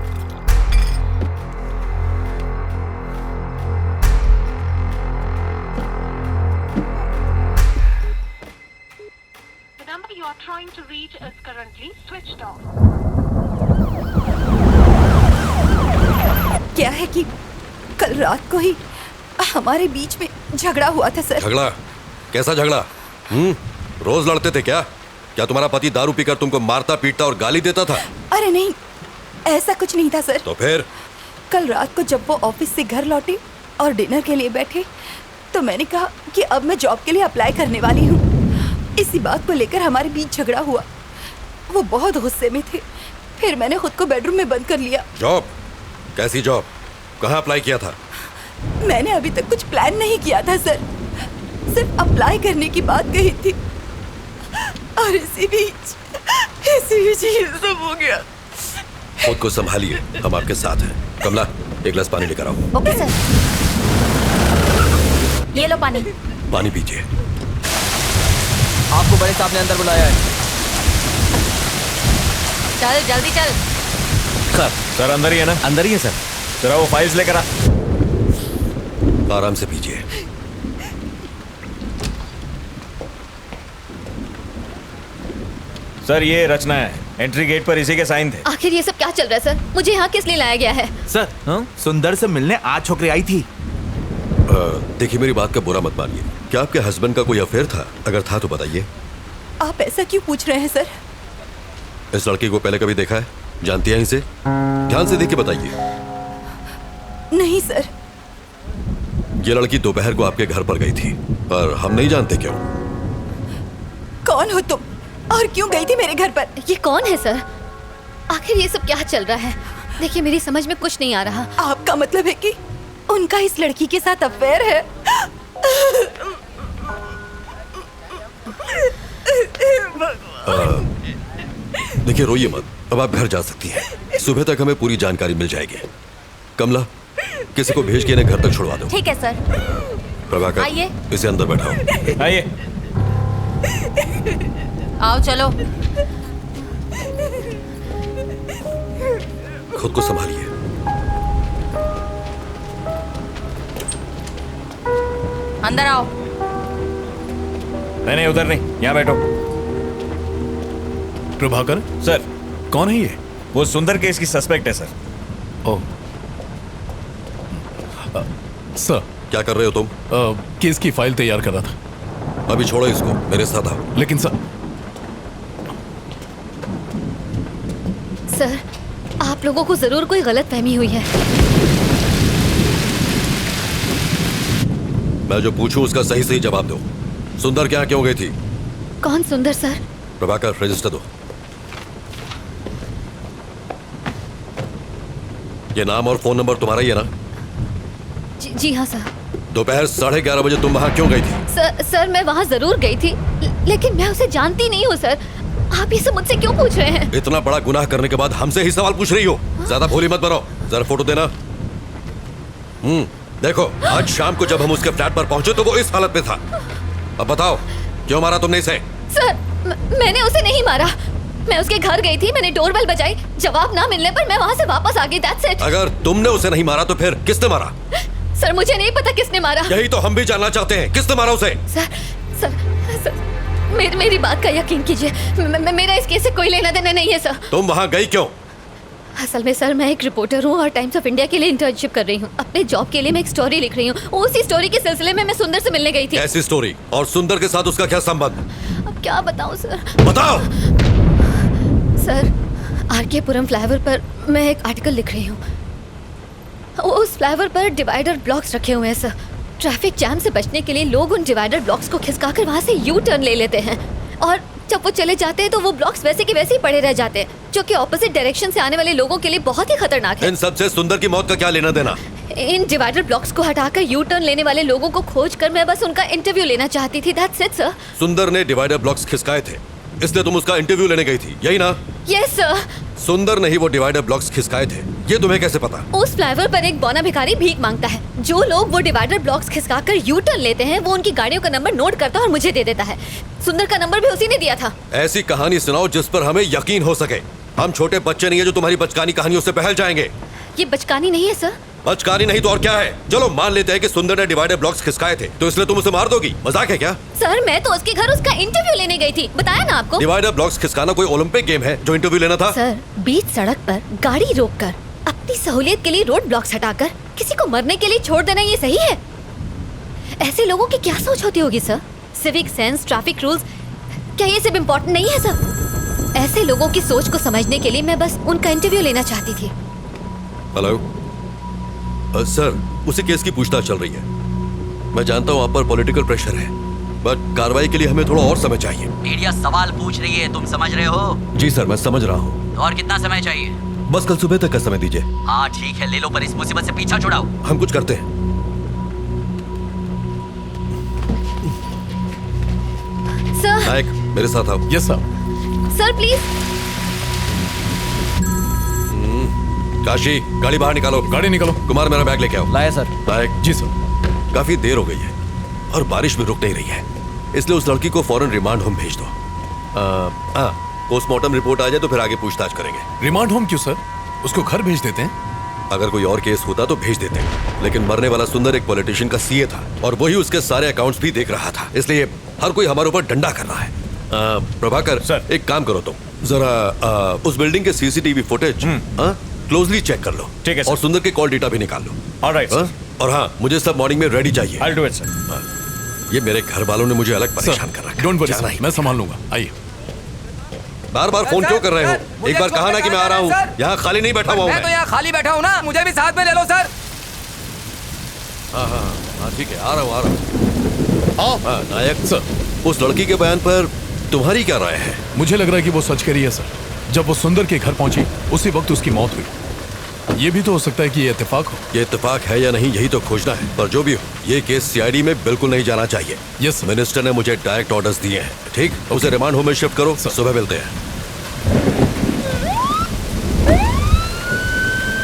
Speaker 4: क्या है कि कल रात को ही हमारे बीच में झगड़ा हुआ था सर।
Speaker 13: झगड़ा? कैसा झगड़ा? रोज लड़ते थे क्या? क्या तुम्हारा पति दारू पीकर तुमको मारता पीटता और गाली देता था?
Speaker 4: अरे नहीं, ऐसा कुछ नहीं था सर।
Speaker 13: तो फिर?
Speaker 4: कल रात को जब वो ऑफिस से घर लौटे और डिनर के लिए बैठे तो मैंने कहा कि अब मैं जॉब के लिए अप्लाई करने वाली हूँ। इसी बात को लेकर हमारे बीच झगड़ा हुआ। वो बहुत गुस्से में थे। फिर मैंने खुद को बेडरूम में बंद कर लिया।
Speaker 13: जॉब? कैसी जॉब? कहाँ अप्लाई किया था?
Speaker 4: मैंने अभी तक कुछ प्लान नहीं किया था सर, सिर्फ अप्लाई करने की बात कही थी और इसी बीच ये सब हो गया।
Speaker 13: खुद को संभालिए, हम आपके साथ हैं। कमला, एक गिलास पानी लेकर आओ।
Speaker 1: Okay sir. ये लो पानी।
Speaker 13: पानी पीजिए।
Speaker 11: आपको बड़े साहब ने अंदर बुलाया है।
Speaker 1: चल जल्दी चल।
Speaker 12: सर अंदर ही है ना?
Speaker 9: अंदर ही है सर।
Speaker 12: जरा वो फाइल्स लेकर आ।
Speaker 13: आराम से पीजिए।
Speaker 12: सर ये रचना है, एंट्री गेट पर इसी के साइन थे।
Speaker 2: आखिर ये सब क्या चल रहा है सर? मुझे यहाँ किस लिए लाया गया है?
Speaker 3: सर सुंदर से मिलने आज छोकरी आई थी।
Speaker 13: देखिए, मेरी बात का बुरा मत मानिए। क्या आपके हस्बैंड का कोई अफेयर था? अगर था तो बताइए।
Speaker 4: आप ऐसा क्यों पूछ रहे हैं सर?
Speaker 13: इस लड़की को पहले कभी देखा है? जानती हैं इसे? ध्यान से देखिए, बताइए।
Speaker 4: नहीं सर।
Speaker 13: ये लड़की दोपहर को आपके घर पर गई थी और हम नहीं जानते क्यों।
Speaker 4: कौन हो तुम और क्यों गई थी मेरे घर पर?
Speaker 2: ये कौन है सर? आखिर ये सब क्या चल रहा है? देखिए, मेरी समझ में कुछ नहीं आ रहा।
Speaker 4: आपका मतलब है कि उनका इस लड़की के साथ अफेयर है?
Speaker 13: देखिए, रोइए मत। अब आप घर जा सकती हैं। सुबह तक हमें पूरी जानकारी मिल जाएगी। कमला, किसी को भेज के इन्हें घर तक छुड़वा दो।
Speaker 1: ठीक है सर।
Speaker 13: प्रभाकर,
Speaker 1: आइए।
Speaker 13: इसे अंदर बैठाओ।
Speaker 12: आइए।
Speaker 1: आओ चलो।
Speaker 13: खुद को संभालिए।
Speaker 1: अंदर आओ।
Speaker 12: नहीं उधर नहीं, यहाँ बैठो।
Speaker 14: प्रभाकर
Speaker 12: सर।
Speaker 14: कौन है ये?
Speaker 12: वो सुंदर केस की सस्पेक्ट है सर।
Speaker 14: Oh sir.
Speaker 13: क्या कर रहे हो तुम?
Speaker 14: केस की फाइल तैयार कर रहा था।
Speaker 13: अभी छोड़ो इसको, मेरे साथ आओ।
Speaker 14: लेकिन सर
Speaker 2: आप लोगों को जरूर कोई गलत फहमी हुई है।
Speaker 13: मैं जो पूछूं उसका सही सही जवाब दो। सुंदर क्या क्यों गई थी?
Speaker 2: कौन सुंदर सर?
Speaker 13: प्रभाकर, रजिस्टर दो। ये नाम और फोन नंबर तुम्हारा ही है ना?
Speaker 2: जी हाँ सर।
Speaker 13: दोपहर 11:30 बजे तुम वहाँ क्यों गई थी?
Speaker 2: सर मैं वहाँ जरूर गई थी, लेकिन मैं उसे जानती नहीं हूँ सर। आप ये सब मुझसे क्यों पूछ रहे हैं?
Speaker 13: इतना बड़ा गुनाह करने के बाद हमसे ही सवाल पूछ रही हो? ज्यादा भोली मत बनो। जरा फोटो देना। देखो, आज शाम को जब हम उसके फ्लैट पर पहुंचे तो वो इस हालत में था। अब बताओ, क्यों मारा तुमने इसे?
Speaker 2: सर मैंने उसे नहीं मारा। मैं उसके घर गई थी, मैंने डोरबेल बजाई, जवाब ना मिलने पर मैं वहाँ से वापस आ गई। That's it.
Speaker 13: अगर तुमने उसे नहीं मारा तो फिर किसने मारा?
Speaker 2: सर मुझे नहीं पता किसने मारा।
Speaker 13: यही तो हम भी जानना चाहते हैं, किसने मारा उसे?
Speaker 2: सर मेरी बात का यकीन कीजिए, मेरा इस केस से कोई लेना देना नहीं है सर।
Speaker 13: तुम वहाँ गई क्यों?
Speaker 2: असल में सर मैं एक रिपोर्टर हूँ और टाइम्स ऑफ इंडिया के लिए इंटर्नशिप कर रही हूँ। अपने जॉब के लिए मैं एक स्टोरी लिख रही हूँ। उसी स्टोरी के सिलसिले में मैं सुंदर से मिलने गई थी।
Speaker 13: ऐसी स्टोरी? और सुंदर के साथ उसका क्या संबंध?
Speaker 2: अब क्या बताऊँ सर?
Speaker 13: बताओ।
Speaker 2: सर आरके पुरम फ्लाईओवर पर मैं एक आर्टिकल लिख रही हूँ। उस फ्लाईओवर पर डिवाइडर ब्लॉक्स रखे हुए हैं सर। ट्रैफिक जैम से बचने के लिए लोग उन डिवाइडर ब्लॉक्स को खिसकाकर वहाँ से यू टर्न ले लेते हैं और जब वो चले जाते हैं तो वो ब्लॉक्स वैसे के वैसे ही पड़े रह जाते हैं, जो कि ऑपोजिट डायरेक्शन से आने वाले लोगों के लिए बहुत ही खतरनाक है।
Speaker 13: इन सब से सुंदर की मौत का क्या लेना देना?
Speaker 2: इन डिवाइडर ब्लॉक्स को हटाकर यू टर्न लेने वाले लोगों को खोजकर मैं बस उनका इंटरव्यू लेना चाहती थी। That's it sir.
Speaker 13: सुंदर ने डिवाइडर ब्लॉक्स खिसकाए थे, इसलिए तुम उसका इंटरव्यू लेने गई थी, यही ना?
Speaker 2: Yes sir.
Speaker 13: सुंदर ने ही वो डिवाइडर ब्लॉक्स खिसकाए थे, ये तुम्हें कैसे पता?
Speaker 2: उस फ्लाईओवर पर एक बौना भिखारी भीख मांगता है। जो लोग वो डिवाइडर ब्लॉक्स खिसकाकर यू टर्न लेते हैं वो उनकी गाड़ियों का नंबर नोट करता है और मुझे दे देता है। सुंदर का नंबर भी उसी ने दिया था।
Speaker 13: ऐसी कहानी सुनाओ जिस पर हमें यकीन हो सके। हम छोटे बच्चे नहीं है जो तुम्हारी बचकानी कहानियों से बहल जाएंगे।
Speaker 2: ये बचकानी नहीं है सर।
Speaker 13: बचकानी नहीं तो और क्या है? चलो मान लेते हैं कि सुंदर ने डिवाइडर ब्लॉक्स खिसकाए थे, तो इसलिए तुम उसे मार दोगी? मजाक है क्या?
Speaker 2: सर मैं तो उसके घर उसका इंटरव्यू लेने गई थी, बताया ना आपको।
Speaker 13: डिवाइडर ब्लॉक्स खिसकाना कोई ओलंपिक गेम है जो इंटरव्यू लेना था?
Speaker 2: सर बीच सड़क पर गाड़ी रोककर अपनी सहूलियत के लिए रोड ब्लॉक्स हटाकर किसी को मरने के लिए छोड़ देना ये सही है? ऐसे लोगों की क्या सोच होती होगी sir? Civic sense, traffic rules, क्या ये सब इम्पोर्टेंट नहीं है सर? ऐसे लोगों की सोच को समझने के लिए मैं बस उनका इंटरव्यू लेना चाहती थी।
Speaker 13: हेलो सर, उसी केस की पूछताछ चल रही है। मैं जानता हूँ आप पर पॉलिटिकल प्रेशर है, बट कार्रवाई के लिए हमें थोड़ा और समय चाहिए।
Speaker 7: मीडिया सवाल पूछ रही है, तुम समझ रहे हो?
Speaker 13: जी सर, मैं समझ रहा हूँ।
Speaker 7: तो और कितना समय चाहिए?
Speaker 13: बस कल सुबह तक का समय दीजिए।
Speaker 7: हाँ ठीक है, ले लो, पर इस मुसीबत से पीछा छुड़ाओ।
Speaker 13: हम कुछ करते हैं।
Speaker 2: सर।
Speaker 13: नायक, मेरे साथ आओ।
Speaker 14: Yes sir.
Speaker 2: Sir please.
Speaker 13: Kashi, गाड़ी बाहर निकालो।
Speaker 14: गाड़ी निकालो।
Speaker 13: कुमार, मेरा बैग लेके आओ।
Speaker 5: लाया सर।
Speaker 13: नायक।
Speaker 14: जी सर।
Speaker 13: काफी देर हो गई है और बारिश भी रुक नहीं रही है, इसलिए उस लड़की को फौरन रिमांड होम भेज दो। पोस्टमार्टम रिपोर्ट आ जाए तो फिर आगे पूछताछ करेंगे।
Speaker 14: रिमांड होम क्यों सर? उसको घर भेज देते हैं।
Speaker 13: अगर कोई और केस होता तो भेज देते, लेकिन मरने वाला सुंदर एक पॉलिटिशियन का सीए था और वही उसके सारे अकाउंट्स भी देख रहा था, इसलिए हर कोई हमारे ऊपर डंडा कर रहा है। प्रभाकर सर, एक काम करो तुम जरा उस बिल्डिंग के सीसीटीवी फुटेज क्लोजली चेक कर लो।
Speaker 12: ठीक है
Speaker 13: और सुंदर के कॉल डेटा भी निकाल लो।
Speaker 12: Alright sir.
Speaker 13: और हाँ, मुझे सब मॉर्निंग में रेडी चाहिए।
Speaker 12: I'll do it, sir.
Speaker 13: ये मेरे घर वालों ने मुझे अलग परेशान कर रखा है।
Speaker 14: डोंट वरी
Speaker 13: जाना
Speaker 14: सर,
Speaker 13: ही।
Speaker 14: मैं संभाल लूंगा। आइए।
Speaker 13: बार बार फोन क्यों कर रहे हो? एक बार कहा ना कि मैं आ रहा हूँ। यहाँ खाली नहीं बैठा हुआ हूँ
Speaker 5: मैं तो यहाँ खाली बैठा हूँ ना, मुझे भी साथ में ले लो सर।
Speaker 13: हाँ हाँ हाँ, ठीक है, आ रहा हूँ। हाँ, नायक सर, उस लड़की के बयान पर तुम्हारी क्या राय है?
Speaker 14: मुझे लग रहा है कि वो सच कह रही है सर। जब वो सुंदर के घर पहुंची उसी वक्त उसकी मौत हुई। ये भी तो हो सकता है कि ये इत्तेफाक हो।
Speaker 13: ये इत्तेफाक है या नहीं, यही तो खोजना है। पर जो भी हो, ये केस सीआईडी में बिल्कुल नहीं जाना चाहिए।
Speaker 14: Yes sir.
Speaker 13: मिनिस्टर ने मुझे डायरेक्ट ऑर्डर्स दिए हैं। ठीक, उसे रिमांड होम में शिफ्ट करो। सुबह मिलते हैं।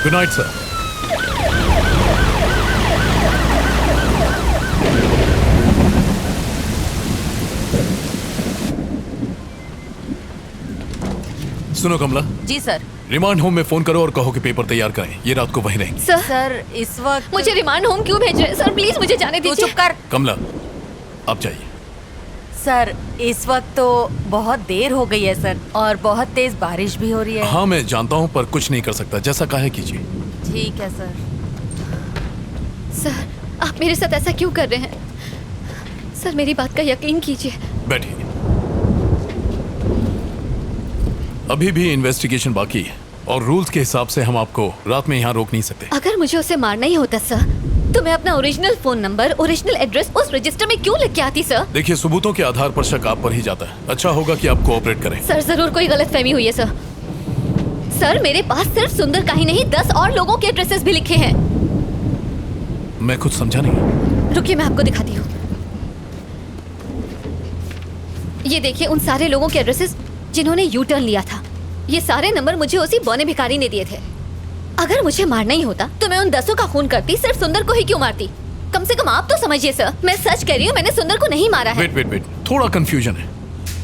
Speaker 14: Good night sir. सुनो कमला।
Speaker 1: जी सर।
Speaker 14: रिमांड होम में फोन करो और कहो कि पेपर तैयार करें। ये रात को वहीं रहेंगे।
Speaker 1: सर इस वक्त
Speaker 2: मुझे रिमांड होम क्यों भेज रहे हैं? सर प्लीज मुझे जाने दीजिए।
Speaker 1: चुप कर।
Speaker 14: कमला, आप जाइए।
Speaker 1: सर इस वक्त तो बहुत देर हो गई है सर, और बहुत तेज बारिश भी हो रही है।
Speaker 14: हाँ मैं जानता हूँ, पर कुछ नहीं कर सकता। जैसा कहा कीजिए।
Speaker 1: ठीक है सर।
Speaker 2: सर आप मेरे साथ ऐसा क्यों कर रहे हैं? सर मेरी बात का यकीन कीजिए।
Speaker 14: बैठिए। अभी भी इन्वेस्टिगेशन बाकी है और रूल्स के हिसाब से हम आपको रात में यहाँ रोक नहीं सकते।
Speaker 2: अगर मुझे उसे मारना ही होता सर, तो मैं अपना original phone number, original address उस रजिस्टर में क्यों लिख के आती सर?
Speaker 14: देखिए, सबूतों के आधार पर शक आप पर ही जाता है। अच्छा होगा कि आप कोऑपरेट करें।
Speaker 2: सर जरूर कोई गलतफहमी हुई है सर। सर मेरे पास सिर्फ सुंदर का ही नहीं 10 और लोगों के एड्रेसेस भी लिखे हैं।
Speaker 14: मैं कुछ समझा नहीं।
Speaker 2: रुकिए मैं आपको दिखाती हूँ। ये देखिए उन सारे लोगों के एड्रेसेस जिन्होंने यू टर्न लिया था। ये सारे नंबर मुझे उसी बौने भिखारी ने दिए थे। अगर मुझे मारना ही होता तो मैं उन 10 का खून करती, सिर्फ सुंदर को ही क्यों मारती? कम से कम आप तो समझिए सर, मैं सच कह रही हूँ, मैंने सुंदर को नहीं मारा है।
Speaker 14: वेट, थोड़ा कंफ्यूजन है।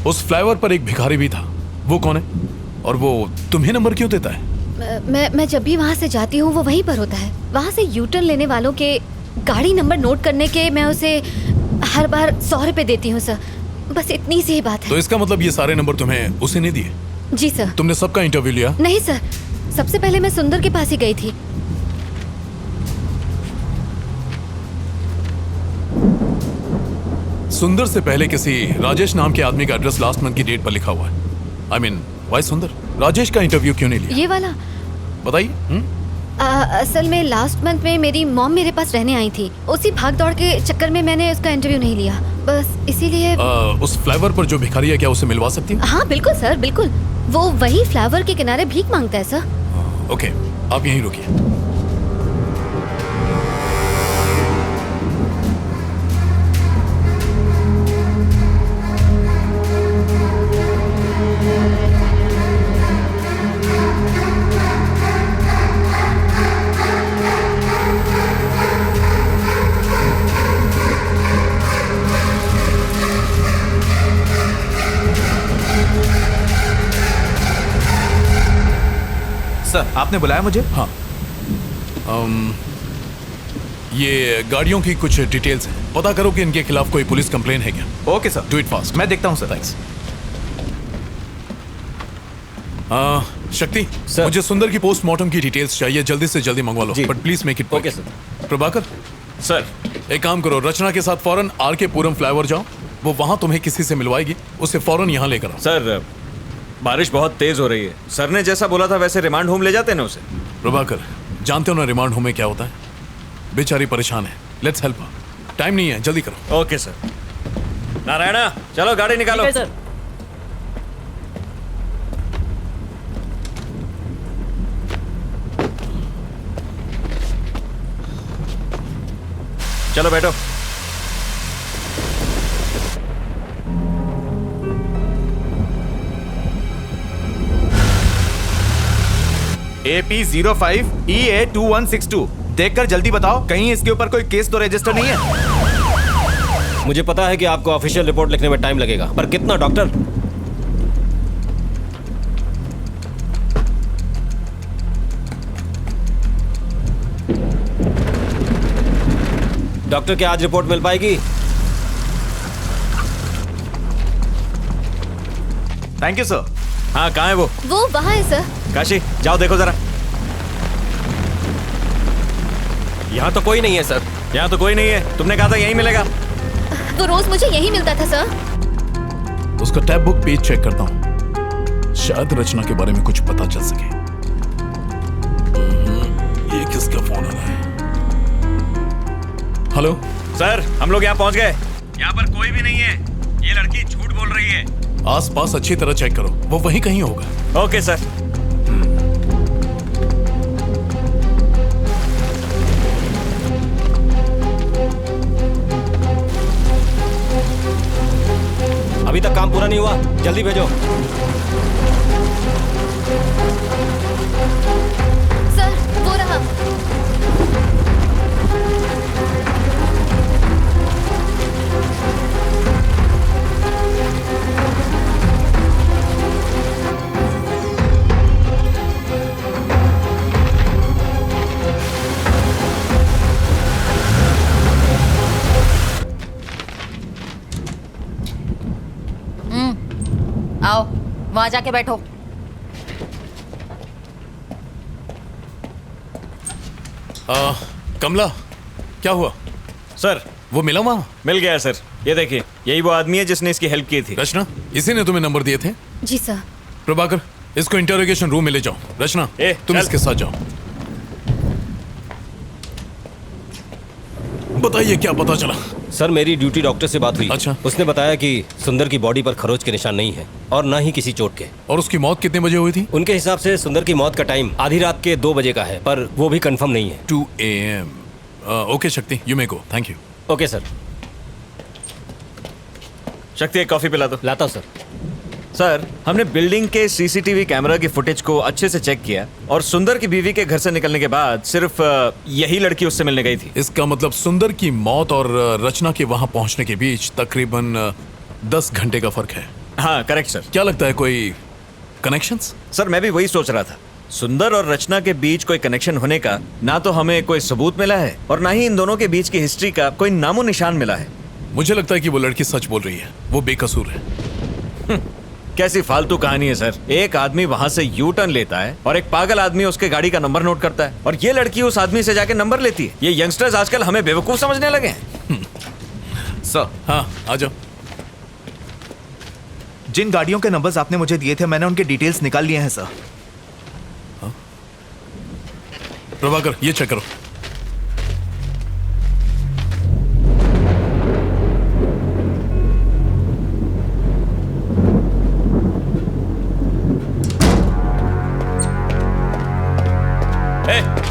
Speaker 14: उस फ्लाईओवर पर एक भिखारी भी था, वो कौन है? और वो तुम्हें नंबर क्यों देता है?
Speaker 2: मैं जब भी वहाँ से जाती हूँ वो वहीं पर होता है। वहाँ से यू टर्न लेने वालों के गाड़ी नंबर नोट करने के मैं उसे हर बार 100 रुपए देती हूँ सर। बस इतनी सी ही बात है।
Speaker 14: तो इसका मतलब ये सारे नंबर तुम्हें उसे नहीं दिए?
Speaker 2: जी सर।
Speaker 14: तुमने सबका इंटरव्यू लिया?
Speaker 2: नहीं सर, सबसे पहले मैं सुंदर के पास ही गई थी।
Speaker 14: सुंदर से पहले किसी राजेश नाम के आदमी का एड्रेस लास्ट मंथ की डेट पर लिखा हुआ है। I mean, why सुंदर? राजेश का इंटरव्यू क्यों नहीं लिया?
Speaker 2: ये वाला
Speaker 14: बताइए।
Speaker 2: असल में लास्ट मंथ में मेरी मॉम मेरे पास रहने आई थी। उसी भाग दौड़ के चक्कर में मैंने उसका इंटरव्यू नहीं लिया, बस इसीलिए।
Speaker 14: उस फ्लाईओवर पर जो भिखारी है, क्या उसे मिलवा सकती हूँ?
Speaker 2: हाँ बिल्कुल सर, बिल्कुल। वो वही फ्लाईओवर के किनारे भीख मांगता है सर।
Speaker 14: ओके, आप यहीं रुकिए।
Speaker 3: सर, आपने बुलाया मुझे?
Speaker 14: हाँ। ये गाड़ियों की कुछ डिटेल्स हैं। पता करो कि इनके खिलाफ कोई पुलिस कंप्लेन है क्या?
Speaker 3: Okay sir.
Speaker 14: Do it fast.
Speaker 3: मैं देखता हूँ सर।
Speaker 14: थैंक्स। शक्ति सर, मुझे सुंदर की पोस्टमार्टम की डिटेल्स चाहिए। जल्दी से जल्दी मंगवा लो, but please make it. Okay sir. Prabhakar
Speaker 12: sir,
Speaker 14: एक काम करो, रचना के साथ फौरन आर के पुरम फ्लाईओवर जाओ। वो वहां तुम्हें किसी से मिलवाएगी, उसे फौरन यहाँ लेकर आओ।
Speaker 12: सर बारिश बहुत तेज हो रही है। सर ने जैसा बोला था वैसे रिमांड होम ले जाते ना उसे।
Speaker 14: प्रभाकर, जानते हो ना रिमांड होम में क्या होता है? बेचारी परेशान है। Let's help her. टाइम नहीं है, जल्दी करो।
Speaker 12: Okay sir. नारायणा चलो गाड़ी निकालो।
Speaker 5: ठीक है सर।
Speaker 12: चलो बैठो।
Speaker 3: AP05EA2162 देखकर जल्दी बताओ, कहीं इसके ऊपर कोई केस तो रजिस्टर नहीं है?
Speaker 15: मुझे पता है कि आपको ऑफिशियल रिपोर्ट लिखने में टाइम लगेगा, पर कितना डॉक्टर? डॉक्टर क्या आज रिपोर्ट मिल पाएगी?
Speaker 3: Thank you sir.
Speaker 12: हाँ कहाँ है वो?
Speaker 2: वो वहाँ है सर।
Speaker 12: काशी जाओ देखो जरा।
Speaker 15: यहाँ तो कोई नहीं है सर।
Speaker 12: यहाँ तो कोई नहीं है, तुमने कहा था यहीं मिलेगा।
Speaker 2: वो रोज मुझे यही मिलता था सर।
Speaker 14: उसका टैब बुक पेज चेक करता हूँ, शायद रचना के बारे में कुछ पता चल सके। ये किसका फोन आ रहा है? हेलो
Speaker 12: सर, हम लोग यहाँ पहुँच गए। यहाँ पर कोई भी नहीं है, ये लड़की झूठ बोल रही है।
Speaker 14: आसपास अच्छी तरह चेक करो, वो वहीं कहीं होगा।
Speaker 12: Okay sir.
Speaker 15: अभी तक काम पूरा नहीं हुआ, जल्दी भेजो।
Speaker 2: सर वो रहा।
Speaker 1: आओ वहां जाके बैठो।
Speaker 14: कमला क्या हुआ?
Speaker 12: सर
Speaker 14: वो मिला वहां?
Speaker 12: मिल गया सर, ये देखिए यही वो आदमी है जिसने इसकी हेल्प की थी।
Speaker 14: रचना, इसी ने तुम्हें नंबर दिए थे?
Speaker 2: जी सर।
Speaker 14: प्रभाकर, इसको इंटरोगेशन रूम में ले जाओ। रचना तुम इसके साथ जाओ। बताइए क्या पता चला?
Speaker 15: सर मेरी ड्यूटी डॉक्टर से बात हुई।
Speaker 14: अच्छा।
Speaker 15: उसने बताया कि सुंदर की बॉडी पर खरोच के निशान नहीं है और ना ही किसी चोट के।
Speaker 14: और उसकी मौत कितने बजे हुई थी?
Speaker 15: उनके हिसाब से सुंदर की मौत का टाइम आधी रात के 2 बजे का है, पर वो भी कंफर्म नहीं है।
Speaker 14: 2 AM। ओके शक्ति, you may go. Thank you.
Speaker 15: Okay sir.
Speaker 12: शक्ति एक कॉफी पिला दो।
Speaker 15: लाता हूं सर।
Speaker 12: सर हमने बिल्डिंग के सीसीटीवी कैमरा की फुटेज को अच्छे से चेक किया और सुंदर की बीवी के घर से निकलने के बाद सिर्फ यही लड़की उससे मिलने गई थी।
Speaker 14: इसका मतलब सुंदर की मौत और रचना के वहां पहुंचने के बीच तकरीबन 10 घंटे का फर्क है।
Speaker 12: हाँ करेक्ट सर।
Speaker 14: क्या लगता है कोई कनेक्शंस?
Speaker 12: सर मैं भी वही सोच रहा था, सुंदर और रचना के बीच कोई कनेक्शन होने का ना तो हमें कोई सबूत मिला है और ना ही इन दोनों के बीच की हिस्ट्री का कोई नामो निशान मिला है।
Speaker 14: मुझे लगता है कि वो लड़की सच बोल रही है, वो बेकसूर है।
Speaker 12: कैसी फालतू कहानी है सर। एक आदमी वहां से यू टर्न लेता है और एक पागल आदमी उसके गाड़ी का नंबर नोट करता है और ये लड़की उस आदमी से जाके नंबर लेती है। ये यंगस्टर्स आजकल हमें बेवकूफ समझने लगे हैं।
Speaker 3: सर
Speaker 14: हाँ आ जाओ।
Speaker 3: जिन गाड़ियों के नंबर्स आपने मुझे दिए थे मैंने उनके डिटेल्स निकाल लिए हैं सर।
Speaker 14: प्रभाकर ये चेक करो।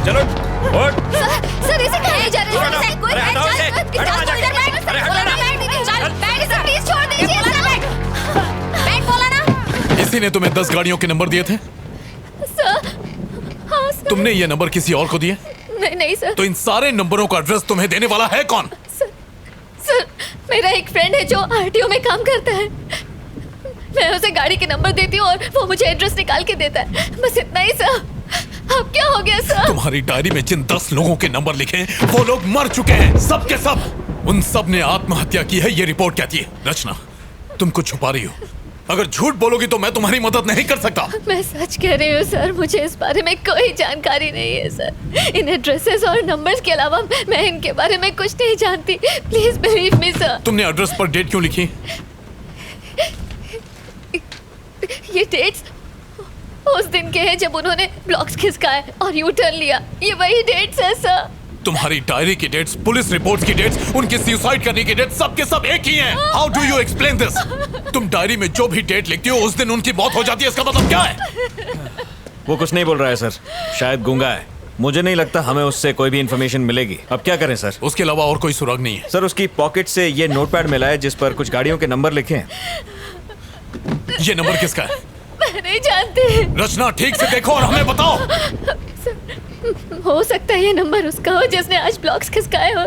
Speaker 12: चलो
Speaker 2: सर इसे कहाँ ले जा रहे हैं? सर कोई बैठ जा, प्लीज छोड़ दीजिए। बैठ बोला ना।
Speaker 14: इसी ने तुम्हें 10 गाड़ियों के नंबर दिए थे?
Speaker 2: सर हाँ सर।
Speaker 14: तुमने ये नंबर किसी और को दिए?
Speaker 2: नहीं सर।
Speaker 14: तो इन सारे नंबरों का एड्रेस तुम्हें देने वाला है कौन?
Speaker 2: सर मेरा एक फ्रेंड है जो आरटीओ में काम करता है। मैं उसे गाड़ी के नंबर देती हूँ और वो मुझे एड्रेस निकाल के देता है, बस इतना ही सर। अब क्या हो गया सर?
Speaker 14: तुम्हारी डायरी में जिन 10 लोगों के नंबर लिखे हैं वो लोग मर चुके हैं, सब के सब। उन सब ने आत्महत्या की है, ये रिपोर्ट कहती है। रचना तुम कुछ छुपा रही हो, अगर झूठ बोलोगी तो मैं तुम्हारी मदद नहीं कर सकता।
Speaker 2: मैं सच कह रही हूँ सर, मुझे इस बारे में कोई जानकारी नहीं है सर। इन एड्रेसेस और नंबर्स के अलावा मैं इनके बारे में कुछ नहीं जानती। Please believe me sir.
Speaker 14: तुमने एड्रेस पर डेट क्यों लिखी?
Speaker 2: ये डेट्स उस दिन के हैं जब उन्होंने ब्लॉक्स खिसकाए और यू टर्न लिया। ये वही डेट्स है सर।
Speaker 14: तुम्हारी डायरी की डेट्स, पुलिस रिपोर्ट्स की डेट्स, उनके सुसाइड करने की डेट्स, सब के सब एक ही हैं। How do you explain this? तुम डायरी में जो भी डेट लिखती हो उस दिन उनकी मौत हो जाती है, इसका मतलब क्या है?
Speaker 12: वो कुछ नहीं बोल रहा है सर, शायद गूंगा है। मुझे नहीं लगता हमें उससे कोई भी इंफॉर्मेशन मिलेगी। अब क्या करें सर?
Speaker 14: उसके अलावा और कोई सुराग नहीं है।
Speaker 12: सर उसकी पॉकेट से ये नोटपैड मिला है जिस पर कुछ गाड़ियों के नंबर लिखे हैं।
Speaker 14: ये नंबर किसका है?
Speaker 2: मैं नहीं जानती।
Speaker 14: रचना ठीक से देखो और हमें बताओ।
Speaker 2: हो सकता है ये नंबर उसका हो जिसने आज ब्लॉक्स खिसकाए हो,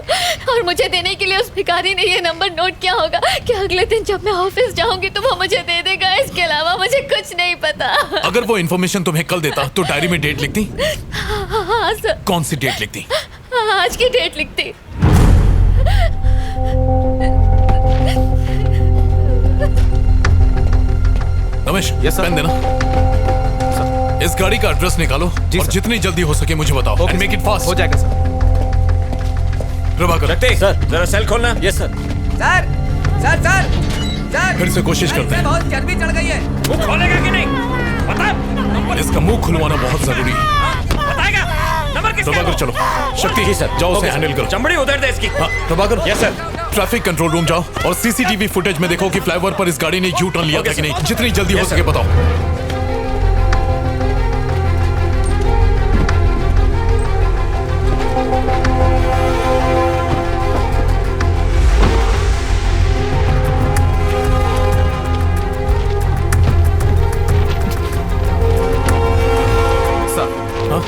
Speaker 2: और मुझे देने के लिए उस भिखारी ने ये नंबर नोट किया होगा कि अगले दिन जब मैं ऑफिस जाऊंगी तो वो मुझे दे देगा। इसके अलावा मुझे कुछ नहीं पता।
Speaker 14: अगर वो इन्फॉर्मेशन तुम्हें कल देता तो डायरी में डेट लिखती?
Speaker 2: हाँ सर।
Speaker 14: कौन सी डेट लिखती?
Speaker 2: आज की डेट लिखती।
Speaker 14: रमेश, पेन देना। इस गाड़ी का एड्रेस निकालो और जितनी जल्दी हो सके मुझे बताओ। And make it fast.
Speaker 3: हो जाएगा सर।
Speaker 14: प्रभाकर,
Speaker 12: सर जरा सेल खोलना।
Speaker 15: Yes sir.
Speaker 16: Sir sir sir sir
Speaker 14: फिर से कोशिश करते हैं।
Speaker 16: बहुत चर्बी चढ़ गई है।
Speaker 12: वो खोलेगा कि नहीं? बता।
Speaker 14: इसका मुंह खुलवाना बहुत जरूरी है।
Speaker 12: बताएगा नंबर किसका?
Speaker 14: प्रभाकर चलो। शक्ति
Speaker 15: जी सर।
Speaker 14: जाओ, उसे हैंडल करो।
Speaker 12: चमड़ी उधर दे इसकी।
Speaker 14: हाँ Prabhakar.
Speaker 12: Yes sir.
Speaker 14: Traffic control room जाओ और सीसीटीवी फुटेज में देखो कि फ्लाईओवर पर इस गाड़ी ने यू टर्न लिया था कि नहीं। जितनी जल्दी हो सके बताओ।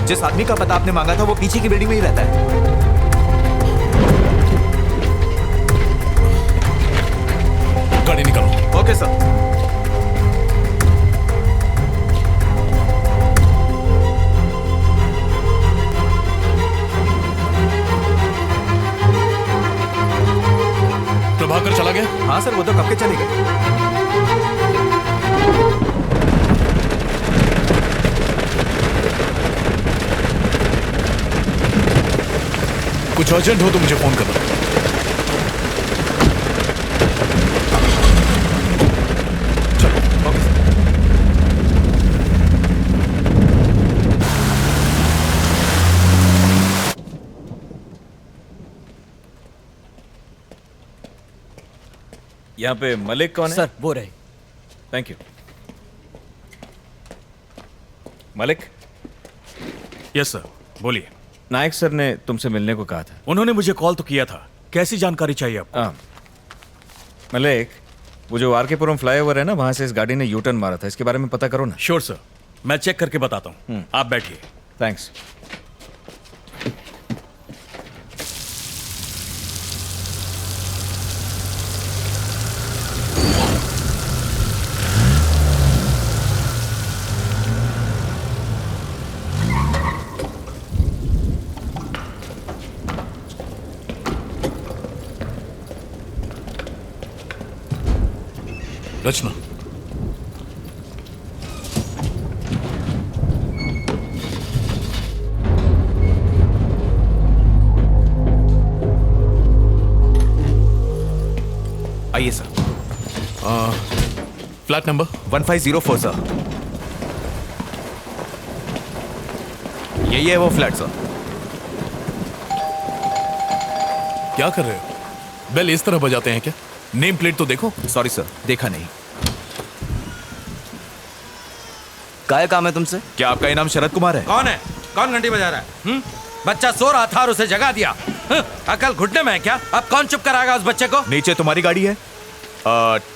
Speaker 3: जिस आदमी का पता आपने मांगा था वो पीछे की बिल्डिंग में ही रहता है।
Speaker 14: गाड़ी निकालो।
Speaker 3: Okay sir.
Speaker 14: प्रभाकर चला गया?
Speaker 3: हाँ सर, वो तो कब के चले गए।
Speaker 14: कुछ अर्जेंट हो तो मुझे फोन करना। चलो। Okay sir.
Speaker 12: यहाँ पे मलिक कौन है?
Speaker 5: सर वो रहे।
Speaker 12: Thank you. Malik.
Speaker 17: Yes sir, बोलिए।
Speaker 12: नायक सर ने तुमसे मिलने को कहा था।
Speaker 17: उन्होंने मुझे कॉल तो किया था। कैसी जानकारी चाहिए आपको?
Speaker 12: मलिक, वो जो आरकेपुरम फ्लाईओवर है ना, वहां से इस गाड़ी ने यू टर्न मारा था, इसके बारे में पता करो ना।
Speaker 17: श्योर सर, मैं चेक करके बताता हूँ। आप बैठिए।
Speaker 12: थैंक्स।
Speaker 14: रचना,
Speaker 3: आइए सर।
Speaker 14: Flat number
Speaker 3: 1504 sir. यही है वो फ्लैट सर।
Speaker 14: क्या कर रहे हो? बेल इस तरह बजाते हैं क्या? नेम प्लेट तो देखो।
Speaker 3: सॉरी सर, देखा नहीं।
Speaker 7: क्या काम है तुमसे?
Speaker 3: क्या आपका इनाम शरद कुमार है?
Speaker 9: कौन है? कौन घंटी बजा रहा है? बच्चा सो रहा था और उसे जगा दिया। अकल घुटने में है क्या? अब कौन चुप कराएगा उस बच्चे को?
Speaker 3: नीचे तुम्हारी गाड़ी है,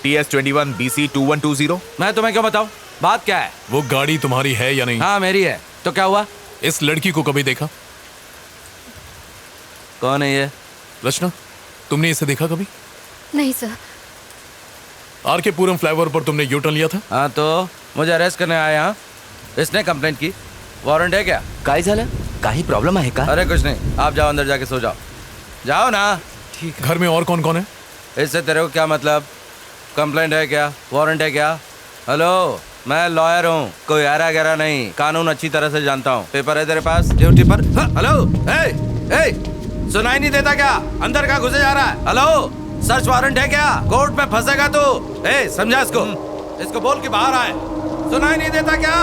Speaker 3: TS21 BC 2120।
Speaker 9: मैं तुम्हें क्यों बताऊं? बात क्या है?
Speaker 14: वो गाड़ी तुम्हारी है या नहीं?
Speaker 9: हाँ मेरी है। तो क्या हुआ?
Speaker 14: इस लड़की को कभी देखा?
Speaker 9: कौन है ये?
Speaker 14: रचना, तुमने इसे देखा कभी?
Speaker 2: नहीं सर।
Speaker 14: आरकेपुरम फ्लाईओवर पर तुमने यू टर्न लिया था?
Speaker 9: हाँ तो मुझे अरेस्ट करने आया। हाँ, इसने कंप्लेंट की। वारंट है क्या?
Speaker 7: काय झालं? काही प्रॉब्लम आहे का?
Speaker 9: अरे कुछ नहीं, आप जाओ अंदर जाके सो जाओ। जाओ ना।
Speaker 14: ठीक। घर में और कौन कौन है?
Speaker 9: इससे तेरे को क्या मतलब? कंप्लेंट है क्या? वारंट है क्या? हेलो, मैं लॉयर हूँ, कोई आरा गहरा नहीं, कानून अच्छी तरह से जानता हूँ। पेपर है तेरे पास? ड्यूटी पर? हेलो, सुनाई नहीं देता क्या? अंदर का घुसे जा रहा है? हेलो, सर्च वारंट है क्या? कोर्ट में फंसेगा तू। समझा इसको बोल के बाहर आए। सुनाई नहीं देता क्या?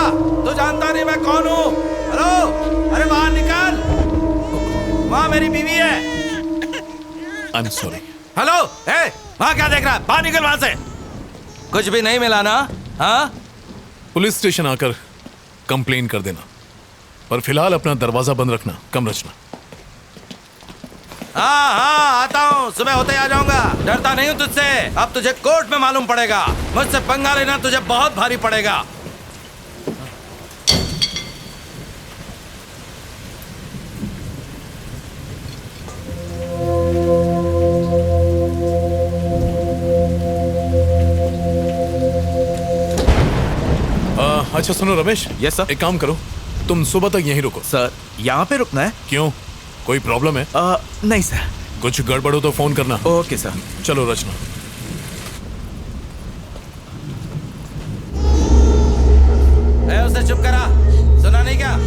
Speaker 9: तू जानता नहीं मैं कौन हूँ? हेलो, अरे बाहर निकल। वहाँ मेरी बीवी है।
Speaker 14: I am sorry.
Speaker 9: हेलो, ए, वहाँ क्या देख रहा है? बाहर निकल वहाँ से। कुछ भी नहीं मिला ना? हाँ?
Speaker 14: पुलिस स्टेशन आकर कंप्लेन कर देना, पर फिलहाल अपना दरवाजा बंद रखना। कम रचना।
Speaker 9: हाँ हाँ, आता हूँ, सुबह होते आ जाऊंगा। डरता नहीं हूँ तुझसे। अब तुझे कोर्ट में मालूम पड़ेगा। मुझसे पंगा लेना तुझे बहुत भारी पड़ेगा।
Speaker 14: अच्छा सुनो रमेश।
Speaker 6: Yes sir.
Speaker 14: एक काम करो, तुम सुबह तक यहीं रुको।
Speaker 6: सर, यहाँ पे रुकना है?
Speaker 14: क्यों, कोई प्रॉब्लम है?
Speaker 6: नहीं सर।
Speaker 14: कुछ गड़बड़ हो तो फोन करना।
Speaker 6: Okay sir.
Speaker 14: चलो रचना।
Speaker 9: उसे चुप करा, सुना नहीं क्या?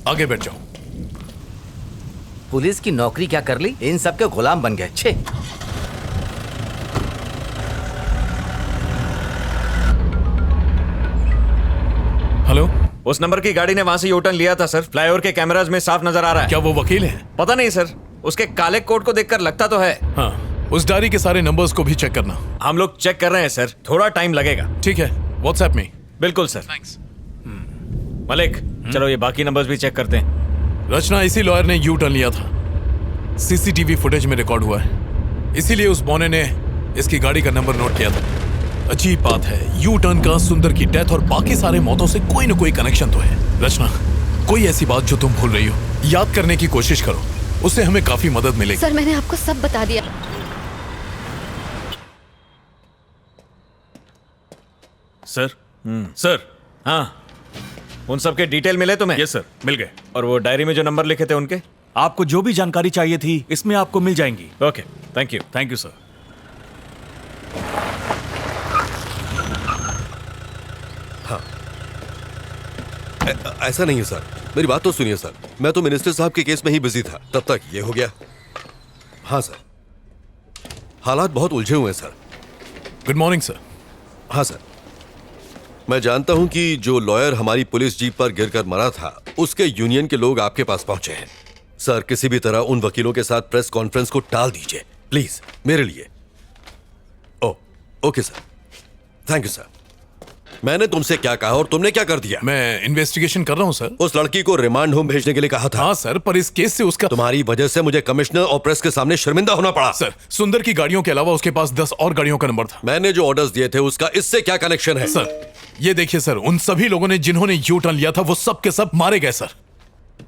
Speaker 14: आगे बैठ जाओ।
Speaker 3: पुलिस की नौकरी क्या कर ली, इन सब के गुलाम बन गए। छे।
Speaker 14: हेलो,
Speaker 12: उस नंबर की गाड़ी ने वहां से यूटर्न लिया था सर। फ्लाईओवर के कैमराज में साफ नजर आ रहा है।
Speaker 14: क्या वो वकील है?
Speaker 12: पता नहीं सर, उसके काले कोट को देखकर लगता तो है।
Speaker 14: हाँ, उस डायरी के सारे नंबर्स को भी चेक करना।
Speaker 12: हम लोग चेक कर रहे हैं सर, थोड़ा टाइम लगेगा।
Speaker 14: ठीक है, व्हाट्सएप में।
Speaker 12: बिल्कुल सर।
Speaker 14: थैंक्स।
Speaker 12: मलिक, चलो ये बाकी नंबर्स भी चेक करते हैं।
Speaker 14: रचना, इसी लॉयर ने यू टर्न लिया था। सीसीटीवी फुटेज में रिकॉर्ड हुआ है, इसीलिए उस बौने ने इसकी गाड़ी का नंबर नोट किया था। अजीब बात है, यू टर्न का सुंदर की डेथ और बाकी सारे मौतों से कोई न कोई कनेक्शन तो है। रचना, कोई ऐसी बात जो तुम भूल रही हो, याद करने की कोशिश करो, उससे हमें काफी मदद मिलेगी।
Speaker 2: सर, मैंने आपको सब बता दिया।
Speaker 17: सर। सर।
Speaker 12: हाँ, उन सब के डिटेल मिले तुम्हें?
Speaker 17: यस सर, मिल गए।
Speaker 12: और वो डायरी में जो नंबर लिखे थे उनके?
Speaker 17: आपको जो भी जानकारी चाहिए थी इसमें आपको मिल जाएंगी।
Speaker 12: Okay, thank you.
Speaker 17: Thank you sir.
Speaker 13: हाँ, ऐसा नहीं है सर, मेरी बात तो सुनिए सर। मैं तो मिनिस्टर साहब के केस में ही बिजी था, तब तक ये हो गया। हाँ सर, हालात बहुत उलझे हुए हैं सर।
Speaker 14: Good morning sir.
Speaker 13: हाँ सर, मैं जानता हूं कि जो लॉयर हमारी पुलिस जीप पर गिरकर मरा था, उसके यूनियन के लोग आपके पास पहुंचे हैं। सर, किसी भी तरह उन वकीलों के साथ प्रेस कॉन्फ्रेंस को टाल दीजिए प्लीज, मेरे लिए। Okay sir, thank you sir. मैंने तुमसे क्या कहा और तुमने क्या कर दिया?
Speaker 14: मैं इन्वेस्टिगेशन कर रहा हूं सर।
Speaker 13: उस लड़की को रिमांड होम भेजने के लिए कहा था।
Speaker 14: हाँ सर, पर इस केस से उसका,
Speaker 13: तुम्हारी वजह से मुझे कमिश्नर और प्रेस के सामने शर्मिंदा होना पड़ा।
Speaker 14: सर, सुंदर की गाड़ियों के अलावा उसके पास 10 और गाड़ियों का नंबर था।
Speaker 13: मैंने जो ऑर्डर्स दिए थे उसका इससे क्या कनेक्शन है?
Speaker 14: सर, ये देखिए सर, उन सभी लोगों ने जिन्होंने यू टर्न लिया था वो सब के सब मारे गए सर।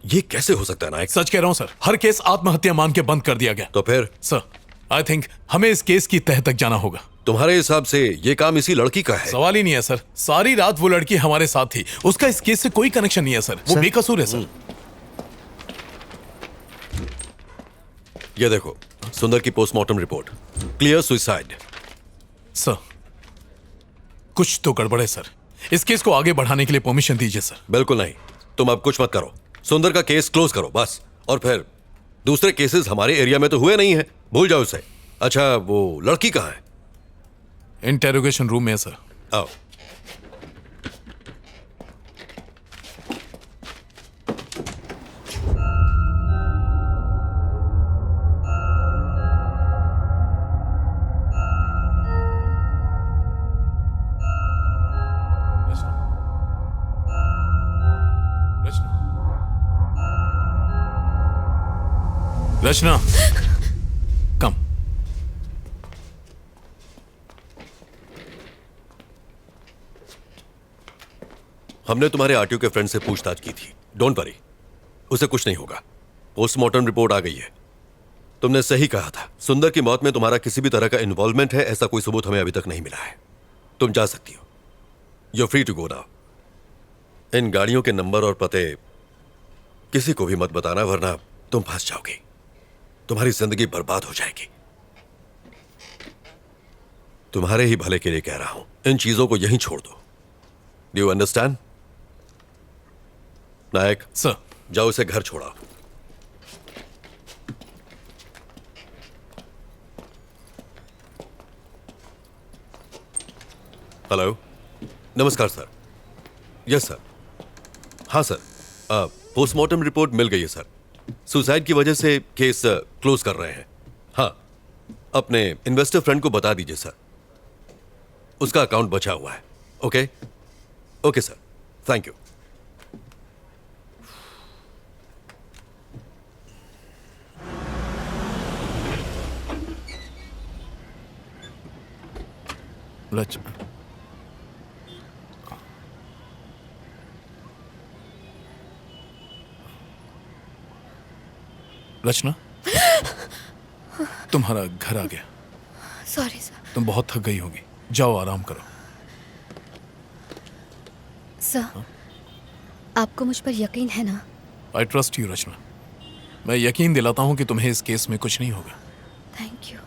Speaker 13: ये कैसे हो सकता है नायक?
Speaker 14: सच कह रहा हूं सर, हर केस आत्महत्या मान के बंद कर दिया गया।
Speaker 13: तो फिर?
Speaker 14: सर, आई थिंक हमें इस केस की तह तक जाना होगा।
Speaker 13: तुम्हारे हिसाब से ये काम इसी लड़की का है?
Speaker 14: सवाल ही नहीं है सर, सारी रात वो लड़की हमारे साथ थी, उसका इस केस से कोई कनेक्शन नहीं है सर, वो बेकसूर है सर।
Speaker 13: ये देखो, सुंदर की postmortem report, clear suicide.
Speaker 14: Sir, कुछ तो गड़बड़ है सर, इस केस को आगे बढ़ाने के लिए परमिशन दीजिए सर।
Speaker 13: बिल्कुल नहीं, तुम अब कुछ मत करो, सुंदर का केस क्लोज करो बस। और फिर दूसरे केसेस हमारे एरिया में तो हुए नहीं है, भूल जाओ उसे। अच्छा, वो लड़की कहाँ है?
Speaker 14: इंटेरोगेशन रूम में है सर।
Speaker 13: आओ।
Speaker 14: रचना, कम।
Speaker 13: हमने तुम्हारे आरटीओ के फ्रेंड से पूछताछ की थी, डोंट वरी, उसे कुछ नहीं होगा। पोस्टमार्टम रिपोर्ट आ गई है। तुमने सही कहा था, सुंदर की मौत में तुम्हारा किसी भी तरह का इन्वॉल्वमेंट है, ऐसा कोई सबूत हमें अभी तक नहीं मिला है। तुम जा सकती हो, you free to go now. इन गाड़ियों के नंबर और पते किसी को भी मत बताना, वरना तुम फंस जाओगी, तुम्हारी जिंदगी बर्बाद हो जाएगी। तुम्हारे ही भले के लिए कह रहा हूं, इन चीजों को यहीं छोड़ दो। Do you understand? Nayak
Speaker 14: sir,
Speaker 13: जाओ इसे घर छोड़ाओ। हेलो, नमस्कार सर। Yes sir. हाँ सर, पोस्टमार्टम रिपोर्ट मिल गई है सर। सुसाइड की वजह से केस क्लोज कर रहे हैं। हाँ, अपने इन्वेस्टर फ्रेंड को बता दीजिए सर, उसका अकाउंट बचा हुआ है। Okay okay sir, thank you.
Speaker 14: Rachna, तुम्हारा घर आ गया।
Speaker 2: Sorry sir.
Speaker 14: तुम बहुत थक गई होगी, जाओ आराम करो।
Speaker 2: सर, आपको मुझ पर यकीन है ना?
Speaker 14: आई ट्रस्ट यू रचना। मैं यकीन दिलाता हूं कि तुम्हें इस केस में कुछ नहीं होगा।
Speaker 2: Thank you.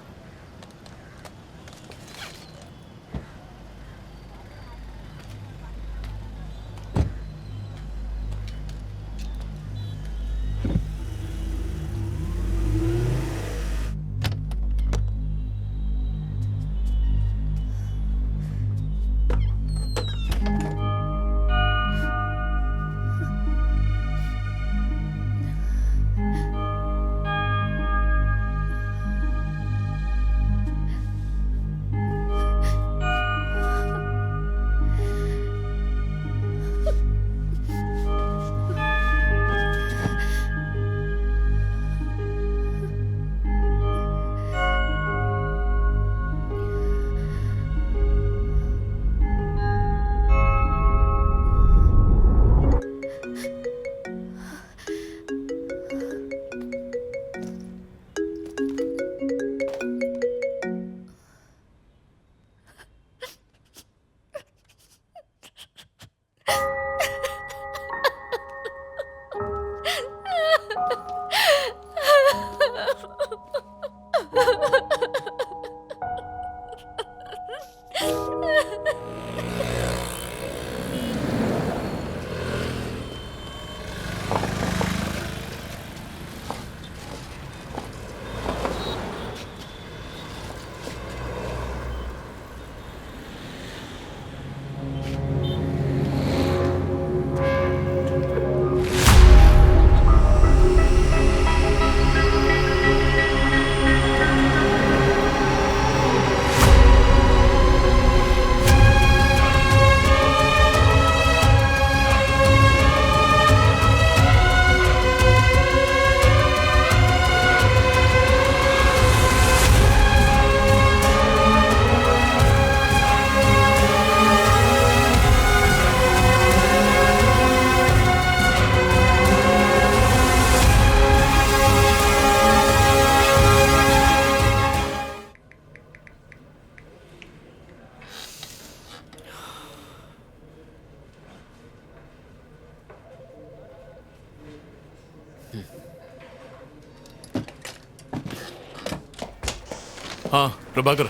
Speaker 14: हाँ प्रभाकर,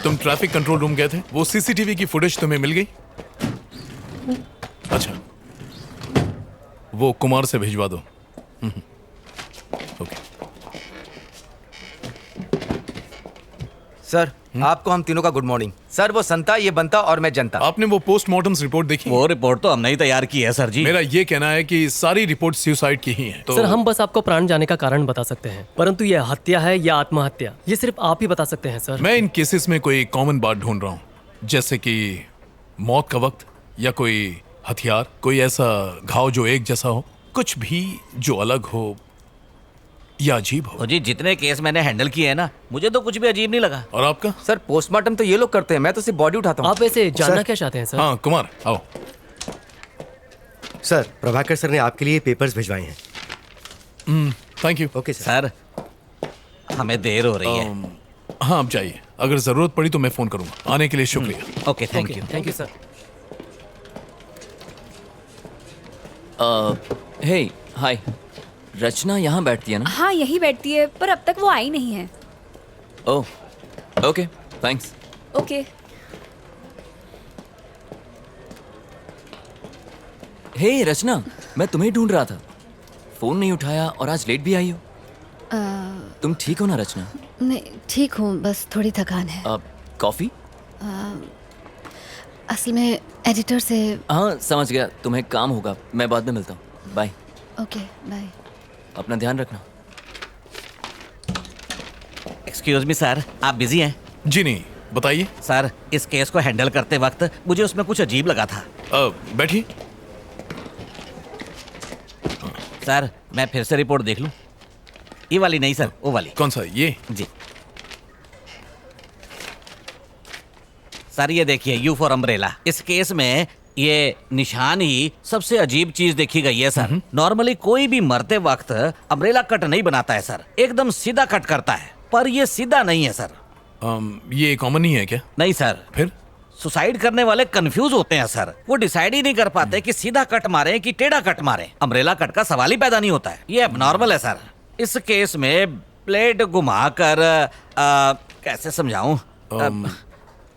Speaker 14: तुम ट्रैफिक कंट्रोल रूम गए थे, वो सीसीटीवी की फुटेज तुम्हें मिल गई? अच्छा, वो कुमार से भिजवा दो। ओके।
Speaker 16: सर, आपको हम तीनों का गुड मॉर्निंग। सर, वो संता, ये बनता और मैं जनता।
Speaker 14: आपने वो पोस्टमार्टम रिपोर्ट देखी?
Speaker 18: वो रिपोर्ट तो हमने ही तैयार की है सर जी।
Speaker 14: मेरा ये कहना है कि सारी रिपोर्ट सुसाइड की ही है। तो
Speaker 5: सर, हम बस आपको प्राण जाने का कारण बता सकते हैं, परंतु यह हत्या है या आत्महत्या, ये सिर्फ आप ही बता सकते हैं सर।
Speaker 14: मैं इन केसेस में कोई कॉमन बात ढूंढ रहा हूँ, जैसे कि मौत का वक्त या कोई हथियार, कोई ऐसा घाव जो एक जैसा हो, कुछ भी जो अलग हो या अजीब हो।
Speaker 18: जी, जितने केस मैंने हैंडल किए हैं ना, मुझे तो कुछ भी अजीब नहीं लगा।
Speaker 14: और आपका?
Speaker 16: सर, पोस्टमार्टम तो ये लोग करते हैं, मैं तो सिर्फ बॉडी उठाता हूँ।
Speaker 5: आप ऐसे जानना क्या चाहते हैं सर?
Speaker 14: हाँ कुमार, आओ।
Speaker 19: सर, प्रभाकर सर ने आपके लिए पेपर्स भिजवाए हैं।
Speaker 14: Thank you.
Speaker 19: Okay sir.
Speaker 18: हमें देर हो रही है।
Speaker 14: हाँ, आप जाइए, अगर जरूरत पड़ी तो मैं फोन करूंगा। आने के लिए शुक्रिया।
Speaker 18: Okay, thank you.
Speaker 5: Thank you sir.
Speaker 11: Hey, hi. Rachna यहाँ बैठती है ना?
Speaker 10: हाँ, यही बैठती है, पर अब तक वो आई नहीं है।
Speaker 11: ओह, ओके, थैंक्स।
Speaker 10: ओके।
Speaker 11: हे रचना, मैं तुम्हें ढूंढ रहा था। फोन नहीं उठाया और आज लेट भी आई हो। तुम ठीक हो ना रचना?
Speaker 2: नहीं, ठीक हूँ, बस थोड़ी थकान है।
Speaker 11: कॉफी?
Speaker 2: असल में एडिटर से।
Speaker 11: हाँ समझ गया, तुम्हें काम होगा, मैं बाद में मिलता हूँ। बाय।
Speaker 2: Okay bye.
Speaker 11: अपना ध्यान रखना।
Speaker 18: एक्सक्यूज मी सर, आप बिजी हैं?
Speaker 14: जी नहीं, बताइए।
Speaker 18: सर, इस केस को हैंडल करते वक्त मुझे उसमें कुछ अजीब लगा था।
Speaker 14: बैठिए।
Speaker 18: सर, मैं फिर से रिपोर्ट देख लूं? ये वाली नहीं सर, वो वाली।
Speaker 14: कौन सा? ये?
Speaker 18: जी सर, ये देखिए, यू फॉर अम्ब्रेला। इस केस में ये निशान ही सबसे अजीब चीज देखी गई है सर। नॉर्मली कोई भी मरते वक्त अम्ब्रेला कट नहीं बनाता है सर, एकदम सीधा कट करता है, पर ये सीधा नहीं है सर।
Speaker 14: ये कॉमन नहीं है क्या?
Speaker 18: नहीं सर।
Speaker 14: फिर
Speaker 18: सुसाइड करने वाले कंफ्यूज होते हैं सर, वो डिसाइड ही नहीं कर पाते कि सीधा कट मारे कि टेढ़ा कट मारे। अम्ब्रेला कट का सवाल ही पैदा नहीं होता है, ये एबनॉर्मल है सर। इस केस में ब्लेड घुमाकर कैसे समझाऊं?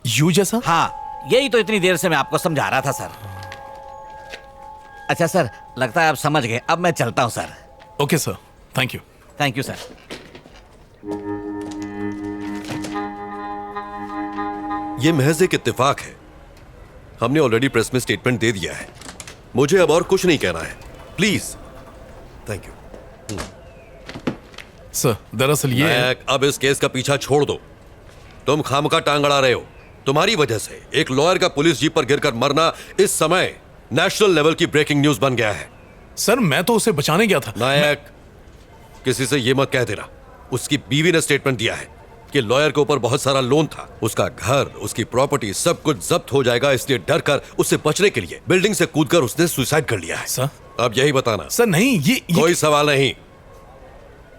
Speaker 14: यू जैसा?
Speaker 18: हाँ, यही तो इतनी देर से मैं आपको समझा रहा था सर। अच्छा सर, लगता है आप समझ गए, अब मैं चलता हूँ sir.
Speaker 14: Okay sir, thank you.
Speaker 18: Thank you sir.
Speaker 13: ये महज एक इत्तेफाक है। हमने ऑलरेडी प्रेस में स्टेटमेंट दे दिया है, मुझे अब और कुछ नहीं कहना है, प्लीज। Thank you
Speaker 14: sir. दरअसल ये
Speaker 13: अब इस केस का पीछा छोड़ दो। तुम खामखा टांग अड़ा रहे हो। तुम्हारी वजह से एक लॉयर का पुलिस जीप पर गिरकर मरना इस समय नेशनल लेवल की ब्रेकिंग न्यूज बन गया है।
Speaker 14: सर, मैं तो उसे बचाने गया था।
Speaker 13: नायक, किसी से ये मत कह देना। उसकी बीवी ने स्टेटमेंट दिया है कि लॉयर के ऊपर बहुत सारा लोन था, उसका घर, उसकी प्रॉपर्टी सब कुछ जब्त हो जाएगा, इसलिए डर कर उससे बचने के लिए बिल्डिंग से कूदकर उसने सुसाइड कर लिया है।
Speaker 14: सर,
Speaker 13: अब यही बताना।
Speaker 14: सर नहीं, ये
Speaker 13: कोई सवाल नहीं।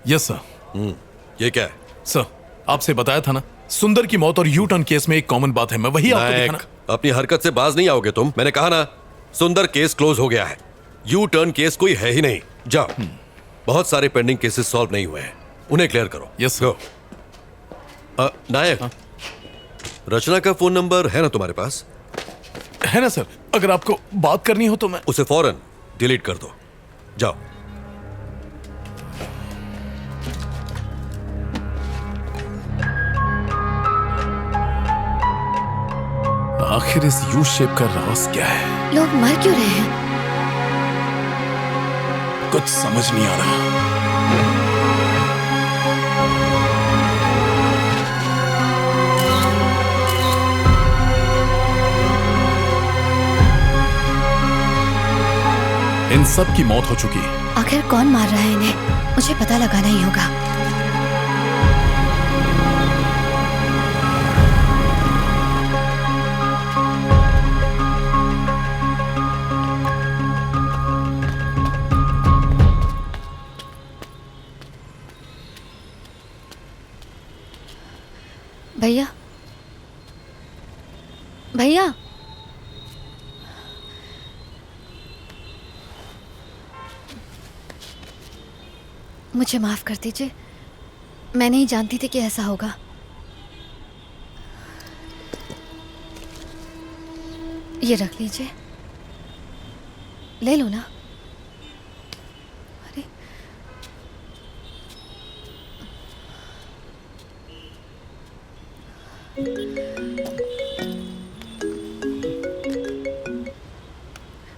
Speaker 14: Yes sir.
Speaker 13: ये क्या है?
Speaker 14: सर, आपसे बताया था ना, सुंदर की मौत और यू टर्न केस में एक कॉमन बात है, मैं वही आपको दिखाना।
Speaker 13: अपनी हरकत से बाज नहीं आओगे तुम। मैंने कहा ना, सुंदर केस क्लोज हो गया है, यू टर्न केस कोई है ही नहीं। जाओ, बहुत सारे पेंडिंग केसेस सॉल्व नहीं हुए हैं, उन्हें क्लियर करो।
Speaker 14: Yes
Speaker 13: go. नायक, रचना का फोन नंबर है ना तुम्हारे पास?
Speaker 14: है ना सर, अगर आपको बात करनी हो तो मैं
Speaker 13: उसे फौरन डिलीट कर दो। जाओ।
Speaker 14: आखिर इस यू शेप का राज क्या है?
Speaker 2: लोग मर क्यों रहे हैं?
Speaker 14: कुछ समझ नहीं आ रहा। इन सब की मौत हो चुकी है।
Speaker 2: आखिर कौन मार रहा है इन्हें? मुझे पता लगाना ही होगा। भैया, भैया, मुझे माफ कर दीजिए, मैं नहीं जानती थी कि ऐसा होगा। ये रख लीजिए, ले लो ना। अरे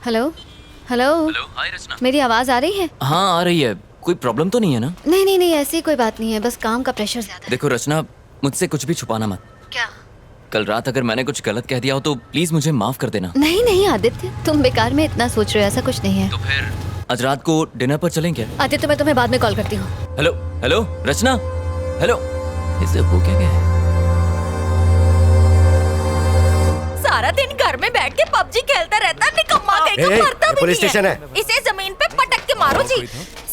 Speaker 2: हेलो हेलो।
Speaker 11: हेलो, हाय रचना।
Speaker 2: मेरी आवाज आ रही है?
Speaker 11: हाँ आ रही है। कोई प्रॉब्लम तो नहीं है ना?
Speaker 2: नहीं नहीं नहीं, ऐसी कोई बात नहीं है, बस काम का प्रेशर ज्यादा है।
Speaker 11: देखो रचना, मुझसे कुछ भी छुपाना मत।
Speaker 2: क्या?
Speaker 11: कल रात अगर मैंने कुछ गलत कह दिया हो तो प्लीज मुझे माफ कर देना।
Speaker 2: नहीं नहीं आदित्य, तुम बेकार में इतना सोच रहे हो, ऐसा कुछ नहीं है।
Speaker 11: तो फिर आज रात को डिनर पर चलें क्या?
Speaker 2: आदित्य, मैं तुम्हें बाद में कॉल करती हूँ।
Speaker 11: हेलो हेलो रचना, हेलो। इसे हो क्या गया?
Speaker 1: सारा दिन घर में बैठ के पबजी खेलता रहता, निकम्मा कहीं का मरता भी
Speaker 19: पुलिस
Speaker 1: नहीं
Speaker 19: स्टेशन
Speaker 1: है।
Speaker 19: है।
Speaker 1: इसे जमीन पे पटक के मारो जी।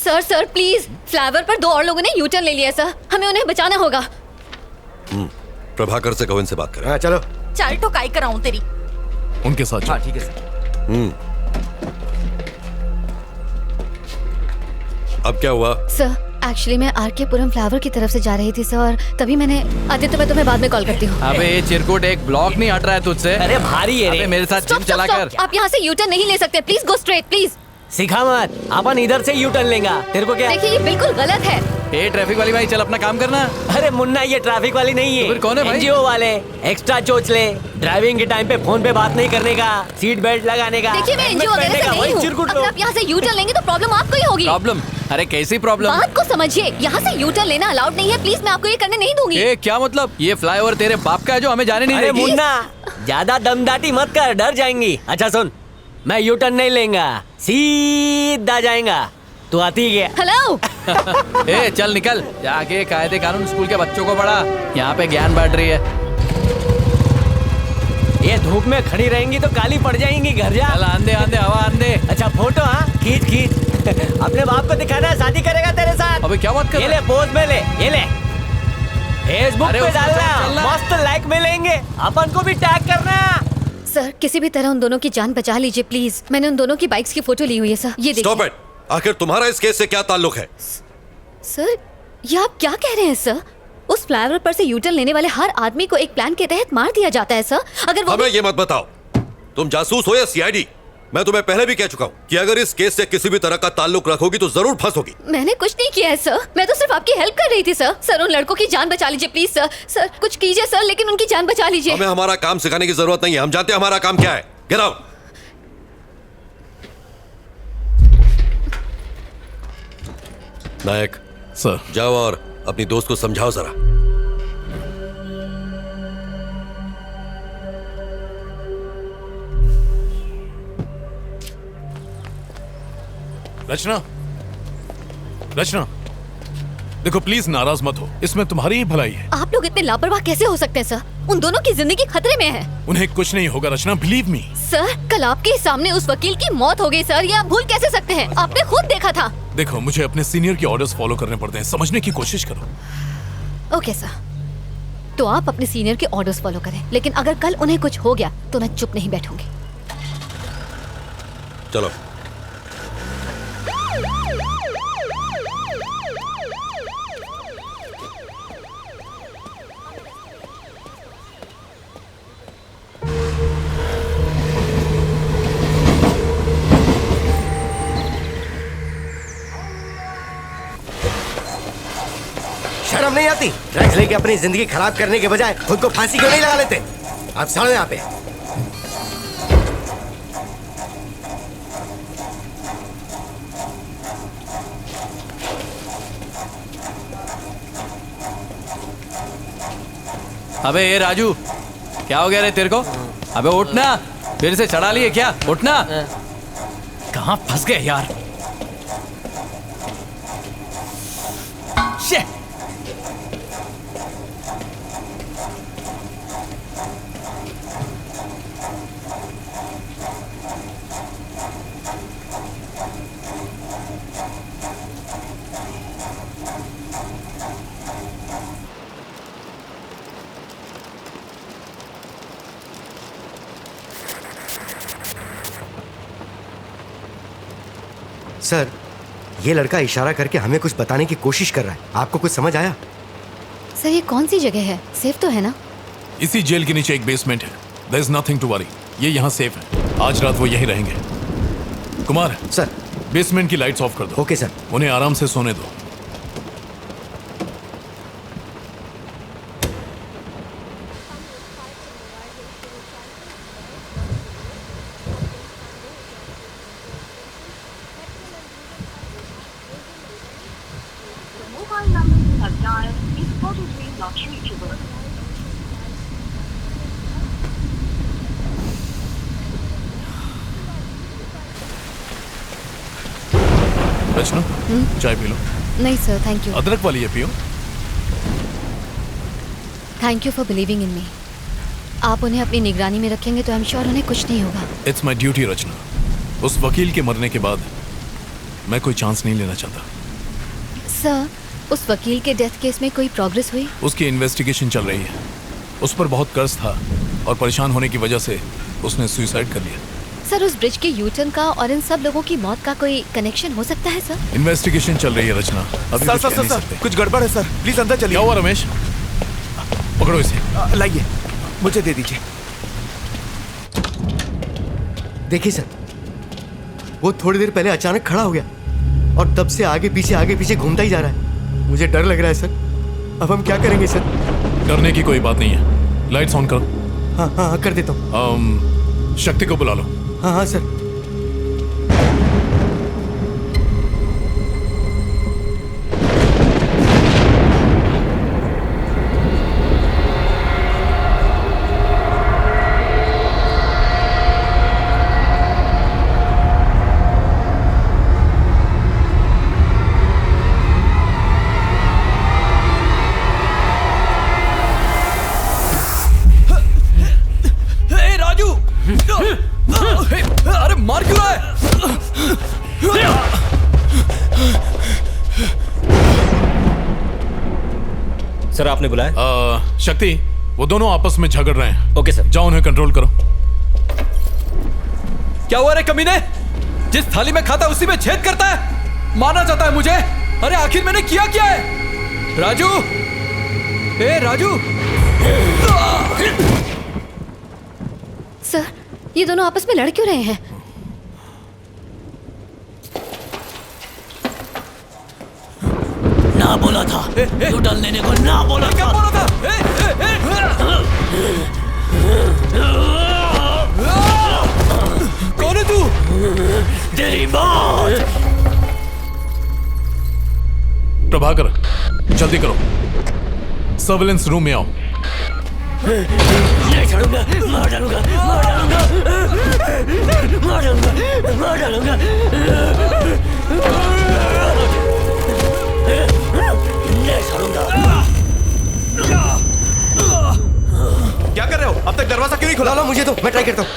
Speaker 2: सर सर प्लीज, फ्लावर पर 2 और लोगों ने यू टर्न ले लिया सर, हमें उन्हें बचाना होगा।
Speaker 13: प्रभाकर से कहो इनसे बात करें।
Speaker 19: हाँ चलो।
Speaker 1: चल ठोकाई कराऊं तेरी।
Speaker 14: उनके साथ।
Speaker 11: हाँ ठीक है सर।
Speaker 13: अब क्या हुआ?
Speaker 2: सर एक्चुअली मैं आरकेपुरम फ्लावर की तरफ से जा रही थी सर, और तभी मैंने आदित्य, मैं तुम्हें बाद में कॉल करती हूँ।
Speaker 16: अबे ये चिरकुट एक ब्लॉक नहीं हट रहा है तुझसे।
Speaker 7: अरे भारी है रे।
Speaker 16: अबे मेरे साथ जिम चला कर।
Speaker 2: आप यहाँ से यू टर्न नहीं ले सकते, प्लीज गो स्ट्रेट प्लीज।
Speaker 7: सिखा मत, अपन इधर से यू टर्न लेंगा। तेरे को क्या?
Speaker 2: देखिए ये बिल्कुल गलत है।
Speaker 16: ए ट्रैफिक वाली भाई, चल अपना काम करना।
Speaker 7: अरे मुन्ना, ये ट्रैफिक वाली नहीं है।
Speaker 16: तो फिर कौन है भाई?
Speaker 7: एनजीओ वाले। एक्स्ट्रा चोचले, ड्राइविंग के टाइम पे फोन पे बात नहीं करने का, सीट बेल्ट लगाने का।
Speaker 2: देखिए मैं एनजीओ वगैरह से नहीं हूँ। अगर आप यहाँ से यू टर्न लेंगे तो प्रॉब्लम आपको ही होगी।
Speaker 16: प्रॉब्लम? अरे कैसी प्रॉब्लम?
Speaker 2: बात को समझिए, यहाँ से यू टर्न लेना अलाउड नहीं है, प्लीज मैं आपको ये करने नहीं दूंगी।
Speaker 16: ए क्या मतलब? ये फ्लाईओवर तेरे बाप का है जो हमें जाने नहीं
Speaker 7: अरे
Speaker 16: देगी?
Speaker 7: मुन्ना, ज्यादा दमदाटी मत कर, डर जाएंगी। अच्छा सुन, मैं यू टर्न नहीं लेंगा, सीधा जाएगा। तू आती है?
Speaker 2: हेलो।
Speaker 16: ए चल निकल, जाके कायदे कानून स्कूल के बच्चों को पढ़ा। यहाँ पे ज्ञान बांट रही है।
Speaker 7: ये धूप में खड़ी रहेंगी तो काली पड़ जाएंगी। घर जा।
Speaker 16: चल आंदे आंदे हवा आंदे।
Speaker 7: अच्छा फोटो, हाँ खींच खींच। अपने बाप को दिखाना है, शादी करेगा तेरे साथ।
Speaker 16: अबे क्या बात कर
Speaker 7: ये ले पोज में ले, ये ले फेसबुक पे डालना, मस्त लाइक मिलेंगे। अपन को भी टैग करना।
Speaker 2: सर किसी भी तरह उन दोनों की जान बचा लीजिए प्लीज। मैंने उन दोनों की बाइक्स की फोटो ली हुई है सर, ये देखिए।
Speaker 13: Stop it. आखिर तुम्हारा इस केस से क्या ताल्लुक है?
Speaker 2: सर ये आप क्या कह रहे हैं सर? उस फ्लाईओवर पर से यू टर्न लेने वाले हर आदमी को एक प्लान के तहत मार दिया जाता है सर। अगर वो
Speaker 13: हमें ये मत बताओ तुम जासूस हो या सीआईडी। मैं तुम्हें पहले भी कह चुका हूँ कि अगर इस केस से किसी भी तरह का ताल्लुक रखोगी तो जरूर फंसोगी।
Speaker 2: मैंने कुछ नहीं किया है सर, मैं तो सिर्फ आपकी हेल्प कर रही थी सर। सर उन लड़कों की जान बचा लीजिए प्लीज सर। सर कुछ कीजिए सर, लेकिन उनकी जान बचा लीजिए।
Speaker 13: हमें हमारा काम सिखाने की जरूरत नहीं है, हम जानते हैं हमारा काम क्या है। Get out. नायक
Speaker 14: सर,
Speaker 13: जाओ और अपनी दोस्त को समझाओ जरा।
Speaker 14: रचना, रचना देखो प्लीज नाराज मत हो, इसमें तुम्हारी ही भलाई है।
Speaker 2: आप लोग इतने लापरवाह कैसे हो सकते हैं सर? उन दोनों की जिंदगी खतरे में है।
Speaker 14: उन्हें कुछ नहीं होगा रचना, बिलीव मी।
Speaker 2: सर कल आपके सामने उस वकील की मौत हो गई सर, ये आप भूल कैसे सकते हैं? आपने खुद देखा था।
Speaker 14: देखो मुझे अपने सीनियर के ऑर्डर्स फॉलो करने पड़ते हैं, समझने की कोशिश करो।
Speaker 2: ओके सर, तो आप अपने सीनियर के ऑर्डर्स फॉलो करें, लेकिन अगर कल उन्हें कुछ हो गया तो मैं चुप नहीं बैठूंगी।
Speaker 13: चलो।
Speaker 19: शर्म नहीं आती? ड्रग्स लेके अपनी जिंदगी खराब करने के बजाय खुद को फांसी क्यों नहीं लगा लेते? आप चलो यहाँ पे।
Speaker 16: अबे ये राजू, क्या हो गया रे तेरे को? अबे उठना, फिर से चढ़ा लिए क्या? उठना। कहाँ फंस गए यार? शिट।
Speaker 19: सर ये लड़का इशारा करके हमें कुछ बताने की कोशिश कर रहा है, आपको कुछ समझ आया?
Speaker 2: सर ये कौन सी जगह है? सेफ तो है ना?
Speaker 14: इसी जेल के नीचे एक बेसमेंट है। There is nothing to worry, ये यहाँ सेफ है। आज रात वो यहीं रहेंगे। कुमार
Speaker 19: सर,
Speaker 14: बेसमेंट की लाइट्स ऑफ कर दो।
Speaker 19: Okay sir.
Speaker 14: उन्हें आराम से सोने दो। रचना, चाय पी लो।
Speaker 2: नहीं सर थैंक यू।
Speaker 14: अदरक वाली है, पियो।
Speaker 2: Thank you for believing in me. आप उन्हें अपनी निगरानी में रखेंगे तो आई एम श्योर उन्हें कुछ नहीं होगा।
Speaker 14: इट्स माई ड्यूटी रचना। उस वकील के मरने के बाद मैं कोई चांस नहीं लेना चाहता।
Speaker 2: सर उस वकील के डेथ केस में कोई प्रोग्रेस हुई?
Speaker 14: उसकी इन्वेस्टिगेशन चल रही है। उस पर बहुत कर्ज था और परेशान होने की वजह से उसने सुसाइड कर लिया।
Speaker 2: सर उस ब्रिज के यूटर्न का और इन सब लोगों की मौत का कोई कनेक्शन हो सकता है सर?
Speaker 14: इन्वेस्टिगेशन चल रही है रचना, अभी
Speaker 3: सर
Speaker 14: कुछ
Speaker 3: सर
Speaker 14: कह
Speaker 3: सर
Speaker 14: नहीं
Speaker 3: सर
Speaker 14: सकते।
Speaker 3: कुछ गड़बड़ है सर, प्लीज अंदर चलिए।
Speaker 14: क्या हुआ रमेश? पकड़ो इसे।
Speaker 3: लाइए, मुझे दे दीजिए।
Speaker 19: देखिए सर, वो थोड़ी देर पहले अचानक खड़ा हो गया और तब से आगे पीछे घूमता ही जा रहा है। मुझे डर लग रहा है सर। अब हम क्या करेंगे सर?
Speaker 14: डरने की कोई बात नहीं है। लाइट्स ऑन करो।
Speaker 19: हाँ हाँ कर देता हूँ।
Speaker 14: शक्ति को बुला लो।
Speaker 19: हाँ हाँ सर।
Speaker 16: राजू, अरे मार क्यों रहा है?
Speaker 15: सर आपने बुलाया?
Speaker 14: शक्ति, वो दोनों आपस में झगड़ रहे हैं।
Speaker 15: Okay sir.
Speaker 14: जाओ उन्हें कंट्रोल करो।
Speaker 16: क्या हुआ रे कमीने? जिस थाली में खाता उसी में छेद करता है, मारना चाहता है मुझे। अरे आखिर मैंने किया क्या है? राजू, ए राजू।
Speaker 2: सर ये दोनों आपस में लड़ क्यों रहे हैं?
Speaker 7: ना बोला था तू डल लेने को, ना बोला
Speaker 16: क्या बोला था? कौन है तू?
Speaker 7: तेरी मौत।
Speaker 14: प्रभाकर, जल्दी करो, सर्विलेंस रूम में आओ।
Speaker 7: नहीं छोड़ूंगा, मार डालूंगा, मार डालूंगा, मार डालूंगा, मार डालूंगा। नहीं छोड़ूंगा।
Speaker 3: क्या कर रहे हो? अब तक दरवाजा क्यों नहीं खुला?
Speaker 19: ला मुझे तो, मैं ट्राई करता हूँ।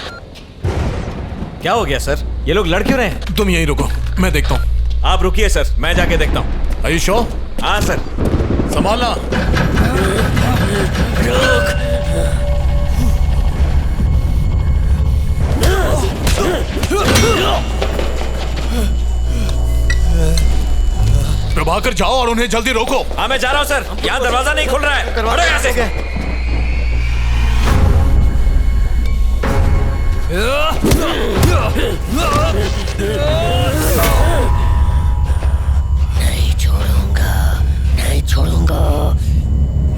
Speaker 15: क्या हो गया सर? ये लोग लड़ क्यों रहे हैं?
Speaker 14: तुम यहीं रुको, मैं देखता हूँ।
Speaker 15: आप रुकिए सर, मैं जाके देखता हूँ।
Speaker 14: Are you sure?
Speaker 15: हाँ सर।
Speaker 14: संभालना। प्रभाकर जाओ और उन्हें जल्दी रोको।
Speaker 15: हाँ मैं जा रहा हूँ सर, यहाँ दरवाजा नहीं खुल रहा है। हटो यहाँ से।
Speaker 7: नहीं छोड़ूंगा, नहीं छोड़ूंगा,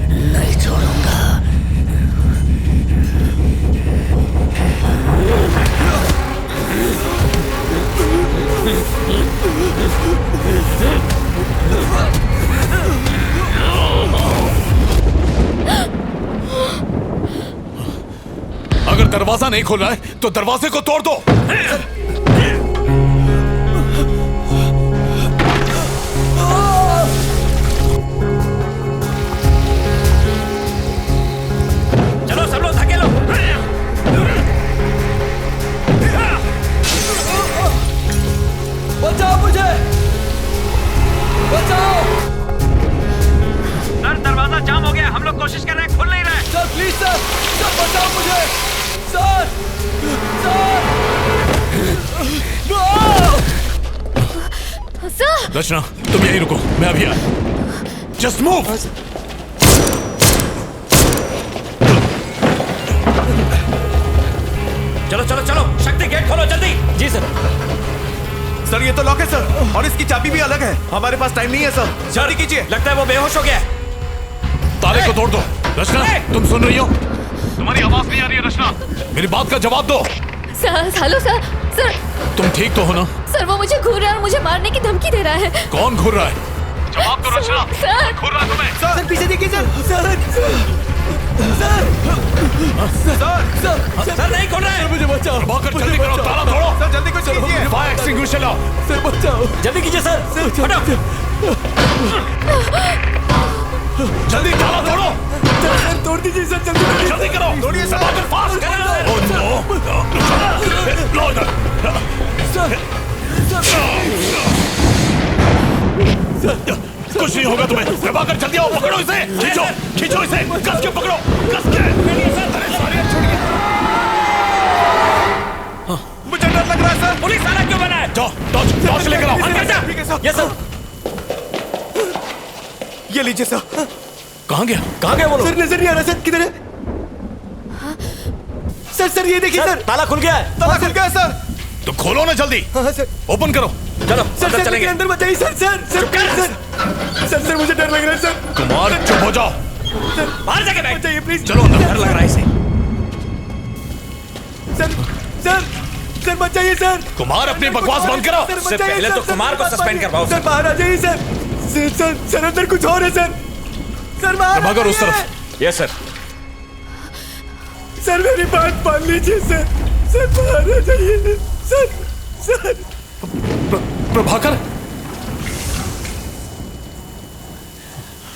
Speaker 7: नहीं छोड़ूंगा।
Speaker 14: अगर दरवाजा नहीं खुल रहा है तो दरवाजे को तोड़ दो।
Speaker 15: चलो सब लोग धकेलो।
Speaker 16: बचाओ मुझे, बचाओ।
Speaker 15: सर दरवाजा जाम हो गया, हम लोग कोशिश कर रहे हैं, खुल नहीं रहा है।
Speaker 16: सर प्लीज सर, सर बचाओ मुझे, सर,
Speaker 2: सर।
Speaker 14: रचना तुम यहीं रुको, मैं अभी आया। Just move.
Speaker 15: चलो चलो चलो, शक्ति गेट खोलो जल्दी।
Speaker 16: जी सर।
Speaker 3: सर ये तो लॉक है सर, और इसकी चाबी भी अलग है। हमारे पास टाइम नहीं है सर, जल्दी कीजिए।
Speaker 15: लगता है वो बेहोश हो गया।
Speaker 14: ताले को तोड़ दो। रचना तुम सुन रही हो? तुम्हारी आवाज नहीं आ रही है रचना, मेरी बात का जवाब दो।
Speaker 2: Sir hello sir. सर
Speaker 14: तुम ठीक तो हो ना?
Speaker 2: सर वो मुझे घूर रहा है और मुझे मारने की धमकी दे रहा है।
Speaker 14: कौन घूर रहा है? जवाब दो रचना।
Speaker 2: सर
Speaker 14: घूर रहा है तुम्हें?
Speaker 19: सर पीछे देखिए सर।
Speaker 15: सर नहीं खोल रहा है।
Speaker 16: मुझे बचाओ,
Speaker 14: प्रभाकर जल्दी करो, ताला तोड़ो।
Speaker 3: सर जल्दी कुछ कीजिए।
Speaker 14: फायर एक्सटिंग्विशर लाओ।
Speaker 16: सर बचाओ,
Speaker 15: जल्दी कीजिए सर।
Speaker 14: हटो। जल्दी ताला तोड़ो।
Speaker 16: सर तोड़ दीजिए सर, जल्दी
Speaker 14: जल्दी करो, तोड़िए सर। प्रभाकर फास्ट करो। ओह नो, लो इधर। कुछ नहीं होगा तुम्हें। प्रभाकर जल्दी आओ, पकड़ो इसे। खींचो खींचो इसे, कस के पकड़ो, कस के। अरे सारे छोड़िए। मुझे
Speaker 17: यस सर।
Speaker 19: ये लीजिए सर।
Speaker 14: कहाँ गया वो लोग?
Speaker 19: सर नजर नहीं आ रहा सर, किधर है? सर ये देखिए सर,
Speaker 17: ताला खुल गया है।
Speaker 19: ताला खुल गया है सर।
Speaker 14: तो खोलो ना जल्दी।
Speaker 19: हाँ सर।
Speaker 14: ओपन करो।
Speaker 17: चलो
Speaker 19: सर चलेंगे। अंदर बताइए सर। सर मुझे डर लग रहा है सर।
Speaker 14: कुमार चुप हो जाओ।
Speaker 17: बाहर जाके बैठ
Speaker 19: जाइए प्लीज।
Speaker 14: चलो अंदर। डर लग रहा है इसे।
Speaker 19: सर बचाइए सर।
Speaker 14: कुमार अपनी बकवास बंद करो।
Speaker 17: इससे पहले तो कुमार को सस्पेंड करवाओ।
Speaker 19: सर बाहर आ जाइए सर। सर अंदर कुछ और है सर। सर बाहर
Speaker 14: मगर उस तरफ।
Speaker 17: Yes sir.
Speaker 19: सर मेरी बात मान लीजिए सर। सर बाहर आ जाइए sir.
Speaker 14: Prabhakar.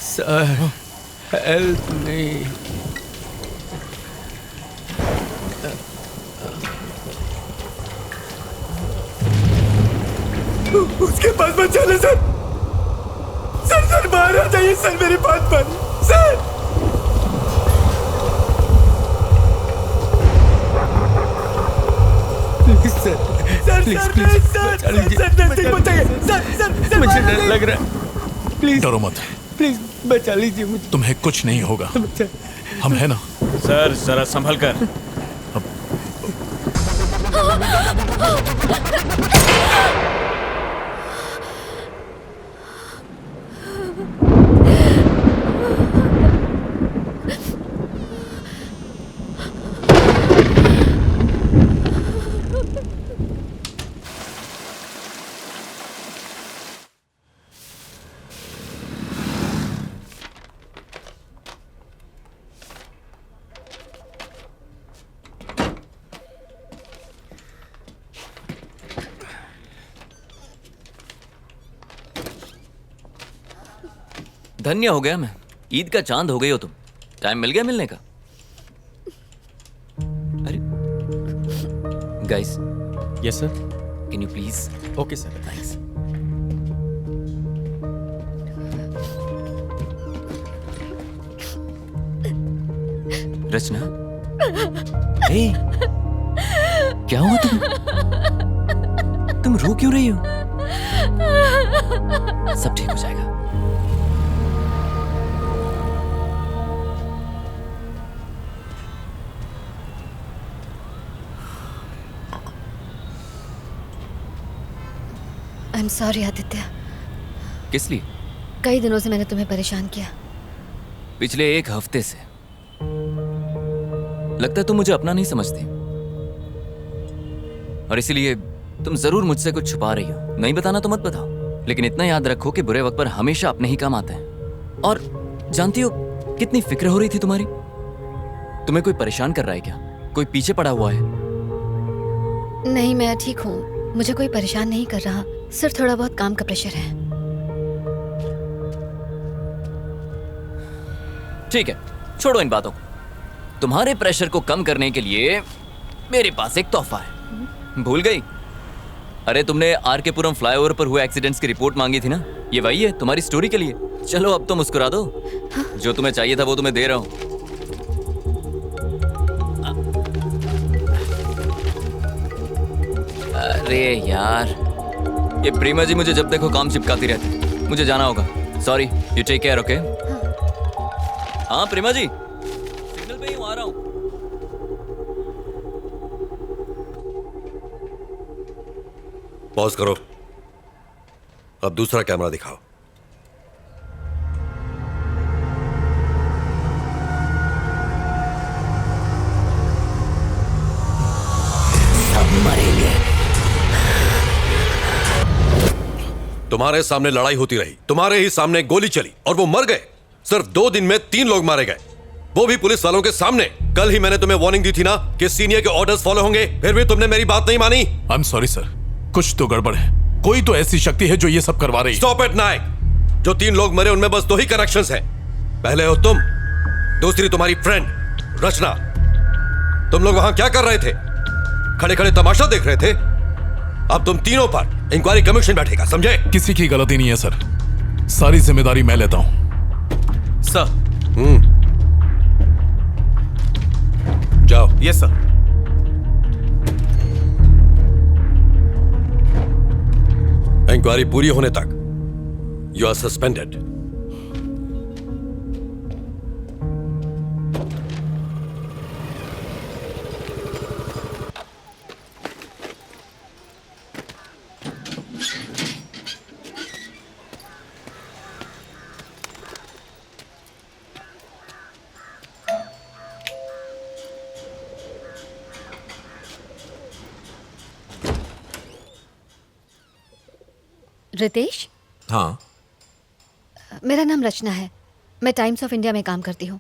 Speaker 19: Sir help me. उसके पास बचा ले सर। सर बाहर आ जाइए सर, मेरी बात मानिए सर। सर मुझे डर लग रहा है। प्लीज
Speaker 14: डरो मत।
Speaker 19: प्लीज बचा लीजिए मुझे।
Speaker 14: तुम्हें कुछ नहीं होगा। हम है ना।
Speaker 17: सर जरा संभल कर।
Speaker 11: धन्य हो गया मैं। ईद का चांद हो गई हो तुम। टाइम मिल गया मिलने का। अरे guys.
Speaker 15: Yes sir.
Speaker 11: Can you please?
Speaker 15: Okay sir,
Speaker 11: thanks. Rachna. Hey, क्या हुआ तुम रो क्यों रही हो? सब ठीक हो जाएगा।
Speaker 2: I am sorry Aditya.
Speaker 11: किस लिए?
Speaker 2: कई दिनों से मैंने तुम्हें परेशान किया।
Speaker 11: पिछले एक हफ्ते से। लगता है तुम मुझे अपना नहीं समझती और इसीलिए तुम जरूर मुझसे कुछ छुपा रही हो। नहीं बताना तो मत बताओ, लेकिन इतना याद रखो कि बुरे वक्त पर हमेशा अपने ही काम आते हैं। और जानती हो कितनी फिक्र हो रही थी तुम्हारी। तुम्हें कोई परेशान कर रहा है क्या? कोई पीछे पड़ा हुआ है?
Speaker 2: नहीं, मैं ठीक हूँ। मुझे कोई परेशान नहीं कर रहा, सिर्फ थोड़ा बहुत काम का प्रेशर है।
Speaker 11: ठीक है, छोड़ो इन बातों को। तुम्हारे प्रेशर को कम करने के लिए मेरे पास एक तोहफा है। भूल गई? अरे तुमने आर.के. पुरम फ्लाईओवर पर हुए एक्सीडेंट्स की रिपोर्ट मांगी थी ना, ये वही है तुम्हारी स्टोरी के लिए। चलो अब तो मुस्कुरा दो। जो तुम्हें चाहिए था वो तुम्हें दे रहा हूं। अरे यार, ये प्रेमा जी मुझे जब देखो काम चिपकाती रहती। मुझे जाना होगा। Sorry, you take care. Okay? हाँ प्रेमा जी, सिग्नल पे ही हूँ, आ रहा हूँ।
Speaker 13: पॉज करो। अब दूसरा कैमरा दिखाओ।
Speaker 18: सब मरेंगे।
Speaker 13: तुम्हारे सामने लड़ाई होती रही, तुम्हारे ही सामने गोली चली और वो मर गए। सिर्फ 2 दिन में 3 लोग मारे गए, वो भी पुलिस वालों के सामने। कल ही मैंने तुम्हें वार्निंग दी थी ना कि सीनियर के ऑर्डर्स फॉलो होंगे, फिर भी तुमने मेरी बात नहीं मानी।
Speaker 14: आई एम सॉरी सर, कुछ तो गड़बड़ है। कोई तो ऐसी शक्ति है जो ये सब करवा रही है।
Speaker 13: स्टॉप इट नायक। जो 3 लोग मरे उनमें बस 2 ही कनेक्शंस हैं। पहले हो तुम, दूसरी तुम्हारी फ्रेंड रचना। तुम लोग वहां क्या कर रहे थे? खड़े खड़े तमाशा देख रहे थे। अब तुम तीनों पर इंक्वायरी कमीशन बैठेगा, समझे?
Speaker 14: किसी की गलती नहीं है सर, सारी जिम्मेदारी मैं लेता हूं।
Speaker 3: सर।
Speaker 13: जाओ।
Speaker 3: Yes sir.
Speaker 13: इंक्वायरी पूरी होने तक यू आर सस्पेंडेड।
Speaker 2: रितेश,
Speaker 14: हाँ,
Speaker 2: मेरा नाम रचना है। मैं टाइम्स ऑफ इंडिया में काम करती हूँ।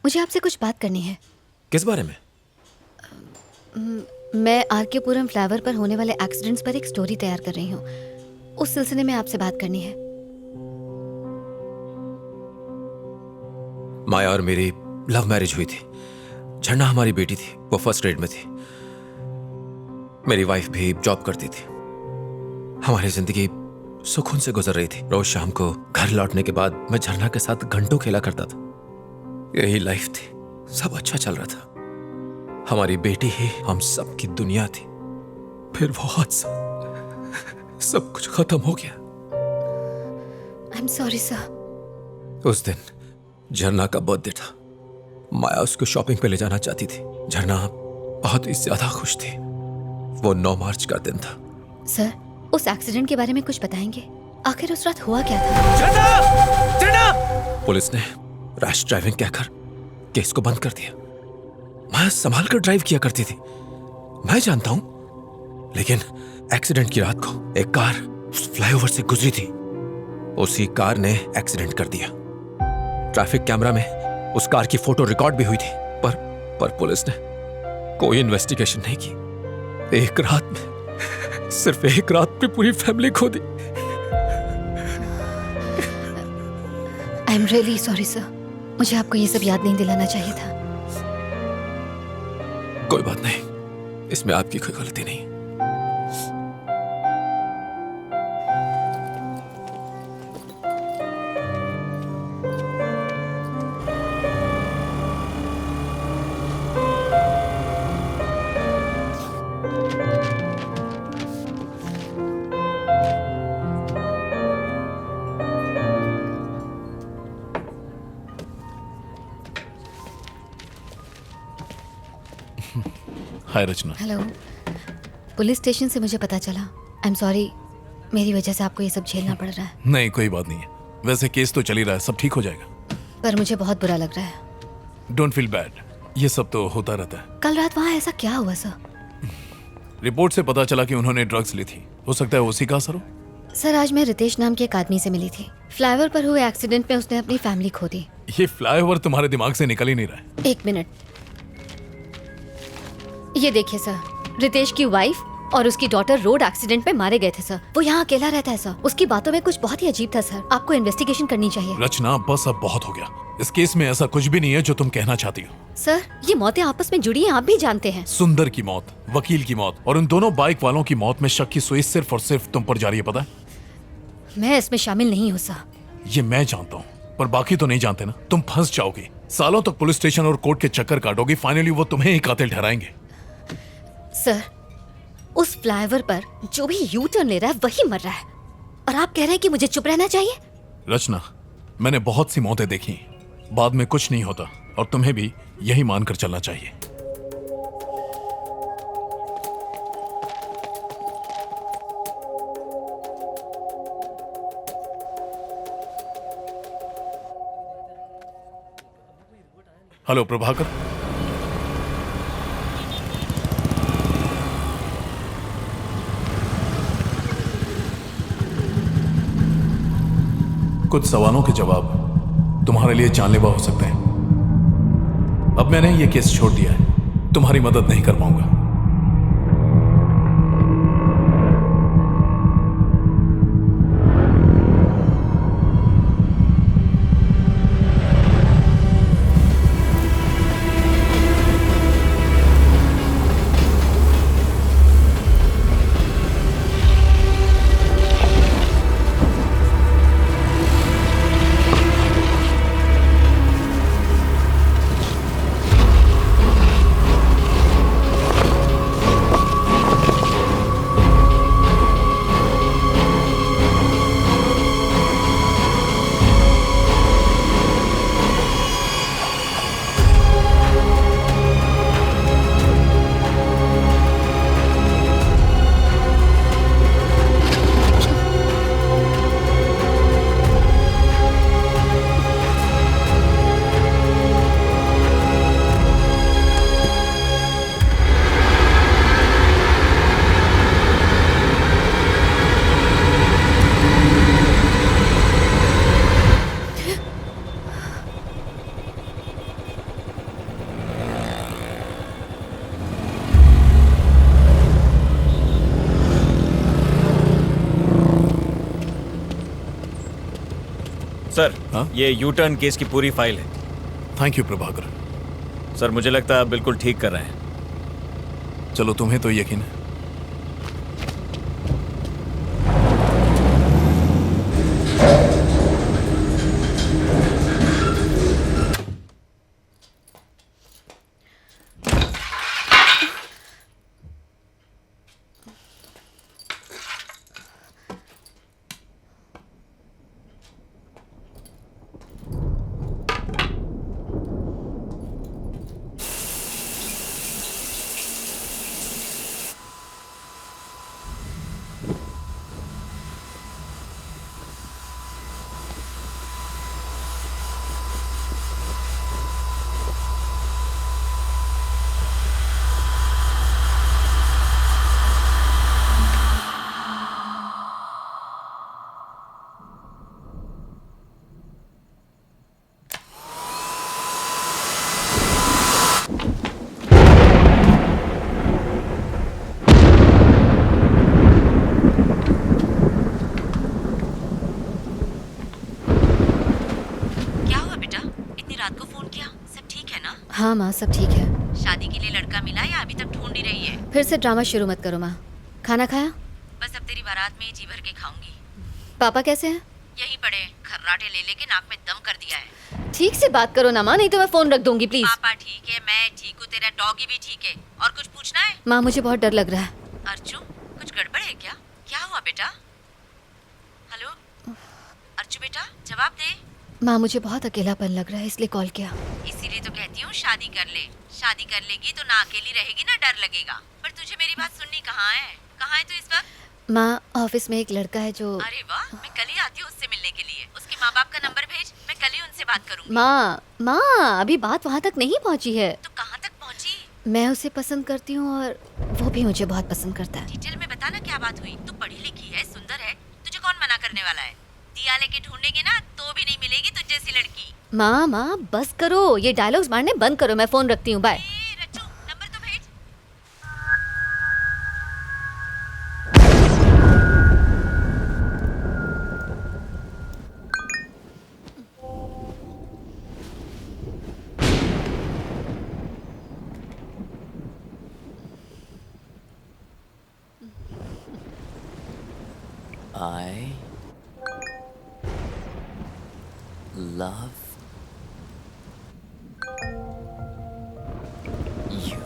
Speaker 2: मुझे आपसे कुछ बात करनी है।
Speaker 14: किस बारे में?
Speaker 2: मैं आरकेपुरम फ्लाईओवर पर होने वाले एक्सीडेंट्स पर एक स्टोरी तैयार कर रही हूँ। उस सिलसिले में आपसे बात करनी है।
Speaker 14: माया और मेरी लव मैरिज हुई थी। झरना हमारी बेटी थी, वो फर्स्ट ग्रेड में थी। मेरी वाइफ भी जॉब करती थी। हमारी जिंदगी सुकून से गुजर रही थी। रोज शाम को घर लौटने के बाद मैं झरना के साथ घंटों खेला करता था। यही लाइफ थी, सब अच्छा चल रहा था। हमारी बेटी ही हम सब की दुनिया थी। फिर वो हादसा, सब कुछ खत्म हो गया।
Speaker 2: I am sorry sir.
Speaker 14: उस दिन झरना का बर्थडे था। माया उसको शॉपिंग पे ले जाना चाहती थी। झरना बहुत ही ज्यादा खुश थी। वो 9 मार्च का दिन था।
Speaker 2: सर, उस एक्सीडेंट के बारे में कुछ बताएंगे? आखिर उस रात हुआ क्या था?
Speaker 14: पुलिस ने रैश ड्राइविंग कहकर केस को बंद कर दिया। मैं संभाल कर ड्राइव किया करती थी, मैं जानता हूं। लेकिन एक्सीडेंट की रात को एक कार फ्लाईओवर से गुजरी थी। उसी कार ने एक्सीडेंट कर दिया। ट्रैफिक कैमरा में उस कार की फोटो रिकॉर्ड भी हुई थी। पर पुलिस ने कोई इन्वेस्टिगेशन नहीं की। एक रात में, सिर्फ एक रात में पूरी फैमिली खो दी।
Speaker 2: I am really sorry sir. मुझे आपको ये सब याद नहीं दिलाना चाहिए था।
Speaker 14: कोई बात नहीं, इसमें आपकी कोई गलती नहीं। हाय रचना।
Speaker 2: हेलो। पुलिस स्टेशन से मुझे पता चला। आई एम सॉरी, मेरी वजह से आपको ये सब झेलना पड़ रहा है।
Speaker 14: नहीं, कोई बात नहीं है। वैसे केस तो चल ही रहा है, सब ठीक हो जाएगा।
Speaker 2: पर मुझे बहुत बुरा लग रहा है।
Speaker 14: डोंट फील बैड, ये सब तो होता रहता है।
Speaker 2: कल रात वहाँ ऐसा क्या हुआ सर?
Speaker 14: रिपोर्ट से पता चला कि उन्होंने ड्रग्स ली थी। हो सकता है उसी का असर हो।
Speaker 2: सर, आज मैं रितेश नाम के एक आदमी से मिली थी। फ्लाईओवर पर हुए एक्सीडेंट में उसने अपनी फैमिली खो दी।
Speaker 14: ये फ्लाईओवर तुम्हारे दिमाग से निकल ही नहीं रहा है।
Speaker 2: एक मिनट, ये देखिए सर, रितेश की वाइफ और उसकी डॉटर रोड एक्सीडेंट में मारे गए थे सर। वो यहाँ अकेला रहता है सर। उसकी बातों में कुछ बहुत ही अजीब था सर। आपको इन्वेस्टिगेशन करनी चाहिए।
Speaker 14: रचना, बस अब बहुत हो गया। इस केस में ऐसा कुछ भी नहीं है जो तुम कहना चाहती हो।
Speaker 2: सर, ये मौतें आपस में जुड़ी हैं, आप भी जानते हैं।
Speaker 14: सुंदर की मौत, वकील की मौत और उन दोनों बाइक वालों की मौत में शक की सुई सिर्फ और सिर्फ तुम पर जा रही है, पता है?
Speaker 2: मैं इसमें शामिल नहीं हूँ सर।
Speaker 14: ये मैं जानता हूँ, पर बाकी तो नहीं जानते ना। तुम फंस जाओगी, सालों तक पुलिस स्टेशन और कोर्ट के चक्कर काटोगी। फाइनली वो तुम्हें ही कातिल ठहराएंगे।
Speaker 2: सर, उस फ्लाईओवर पर जो भी यू टर्न ले रहा है वही मर रहा है, और आप कह रहे हैं कि मुझे चुप रहना चाहिए?
Speaker 14: रचना, मैंने बहुत सी मौतें देखी, बाद में कुछ नहीं होता, और तुम्हें भी यही मानकर चलना चाहिए। हेलो प्रभाकर। कुछ सवालों के जवाब तुम्हारे लिए जानलेवा हो सकते हैं। अब मैंने ये केस छोड़ दिया है, तुम्हारी मदद नहीं कर पाऊंगा।
Speaker 12: सर ये यू टर्न केस की पूरी फाइल है।
Speaker 14: Thank you Prabhakar.
Speaker 12: सर मुझे लगता है आप बिल्कुल ठीक कर रहे हैं।
Speaker 14: चलो तुम्हें तो यकीन है।
Speaker 2: हाँ माँ सब ठीक है।
Speaker 1: शादी के लिए लड़का मिला या अभी तक ढूंढ ही रही है?
Speaker 2: फिर से ड्रामा शुरू मत करो माँ। खाना खाया?
Speaker 1: बस अब तेरी बारात में ही जी भर के खाऊंगी।
Speaker 2: पापा कैसे हैं?
Speaker 1: यही पड़े, खर्राटे ले लेके नाक में दम कर दिया है।
Speaker 2: ठीक से बात करो ना माँ, नहीं तो मैं फोन रख दूंगी प्लीज।
Speaker 1: पापा ठीक है, मैं ठीक हूँ, तेरा डॉगी भी ठीक है। और कुछ पूछना है?
Speaker 2: माँ मुझे बहुत डर लग रहा है।
Speaker 1: अर्जु कुछ गड़बड़ है क्या? क्या हुआ बेटा? हेलो अर्जु बेटा जवाब दे।
Speaker 2: माँ मुझे बहुत अकेलापन लग रहा है इसलिए कॉल किया।
Speaker 1: इसीलिए तो कहती हूँ शादी कर ले। शादी कर लेगी तो ना अकेली रहेगी ना डर लगेगा। पर तुझे मेरी बात सुननी कहाँ है? कहाँ है तू इस वक्त?
Speaker 2: माँ ऑफिस में एक लड़का है जो।
Speaker 1: अरे वाह, मैं कल ही आती हूँ उससे मिलने के लिए। उसके माँ बाप का नंबर भेज, मैं कल ही उनसे बात करूँगी।
Speaker 2: माँ अभी बात वहाँ तक नहीं पहुँची है।
Speaker 1: तो कहाँ तक पहुँची?
Speaker 2: मैं उसे पसंद करती हूँ और वो भी मुझे बहुत पसंद करता है।
Speaker 1: डिटेल में बता ना क्या बात हुई। तू पढ़ी लिखी है, सुंदर है, तुझे कौन मना करने वाला है? दिया लेके ढूंढेंगे ना तो भी नहीं मिलेगी तुझ जैसी लड़की।
Speaker 2: माँ बस करो, ये डायलॉग्स मारने बंद करो। मैं फोन रखती हूँ, बाय।
Speaker 1: नंबर तो भेज।
Speaker 11: I love you.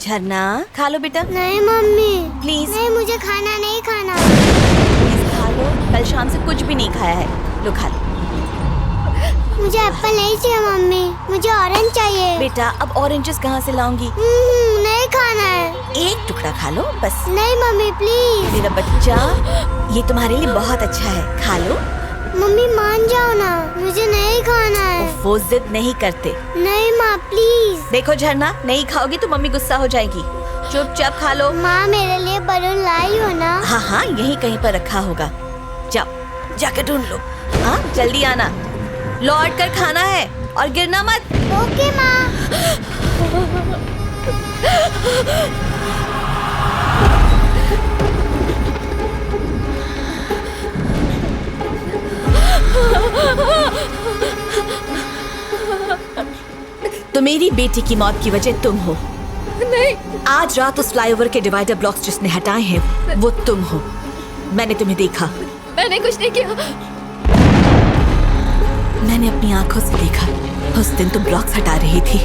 Speaker 1: झरना खा लो बेटा।
Speaker 8: नहीं मम्मी
Speaker 1: प्लीज।
Speaker 8: नहीं, मुझे खाना नहीं खाना।
Speaker 1: प्लीज खा लो, कल शाम से कुछ भी नहीं खाया है। लो खा लो।
Speaker 8: मुझे एप्पल नहीं चाहिए मम्मी, मुझे ऑरेंज चाहिए।
Speaker 1: बेटा अब ऑरेंजेस कहाँ से लाऊंगी?
Speaker 8: नहीं खाना है।
Speaker 1: एक टुकड़ा खा लो बस।
Speaker 8: नहीं मम्मी प्लीज।
Speaker 1: मेरा बच्चा, ये तुम्हारे लिए बहुत अच्छा है, खा लो।
Speaker 8: मम्मी मान जाओ ना, मुझे नहीं खाना है।
Speaker 1: वो जिद नहीं करते।
Speaker 8: नहीं माँ प्लीज।
Speaker 1: देखो झरना, नहीं खाओगी तो मम्मी गुस्सा हो जाएगी। चुपचाप खा लो।
Speaker 8: माँ मेरे लिए बलून लाई हो ना?
Speaker 1: हाँ हाँ, यहीं कहीं पर रखा होगा। जाओ जाकर ढूंढ लो। हाँ जल्दी आना, लौट कर खाना है और गिरना मत।
Speaker 8: ओके माँ।
Speaker 1: तो मेरी बेटी की मौत की वजह तुम हो।
Speaker 2: नहीं।
Speaker 1: आज रात उस फ्लाईओवर के डिवाइडर ब्लॉक्स जिसने हटाए हैं वो तुम हो। मैंने तुम्हें देखा।
Speaker 2: मैंने कुछ नहीं किया।
Speaker 1: मैंने अपनी आंखों से देखा। उस दिन तुम ब्लॉक्स हटा रही थी।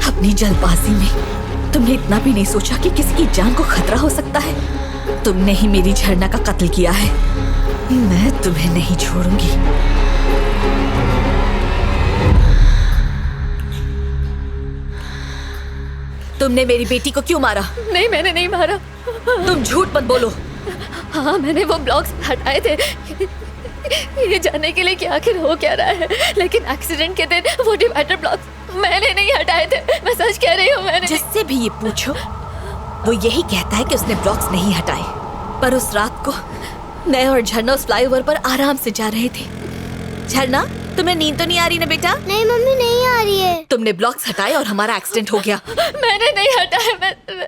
Speaker 1: अपनी जल्दबाजी में तुमने इतना भी नहीं सोचा कि किसी की जान को खतरा हो सकता है। तुमने ही मेरी झरना का कत्ल किया है। मैं तुम्हें नहीं छोड़ूंगी। तुमने मेरी बेटी को क्यों मारा?
Speaker 2: नहीं मैंने नहीं मारा।
Speaker 1: तुम झूठ मत बोलो।
Speaker 2: हाँ मैंने वो ब्लॉक्स हटाए थे ये जानने के लिए कि आखिर हो क्या रहा है, लेकिन एक्सीडेंट के दिन वो डिवाइडर ब्लॉक्स मैंने नहीं हटाए थे। मैं सच कह रही हूँ। मैंने
Speaker 1: जिससे भी ये पूछो वो यही कहता है कि उसने ब्लॉक्स नहीं हटाए। पर उस रात को मैं और झरना उस फ्लाईओवर पर आराम से जा रहे थे। झरना तुम्हें नींद तो नहीं आ रही ना बेटा?
Speaker 8: नहीं मम्मी नहीं आ रही है।
Speaker 1: तुमने ब्लॉक्स हटाए और हमारा एक्सीडेंट हो गया।
Speaker 2: मैंने नहीं हटाया।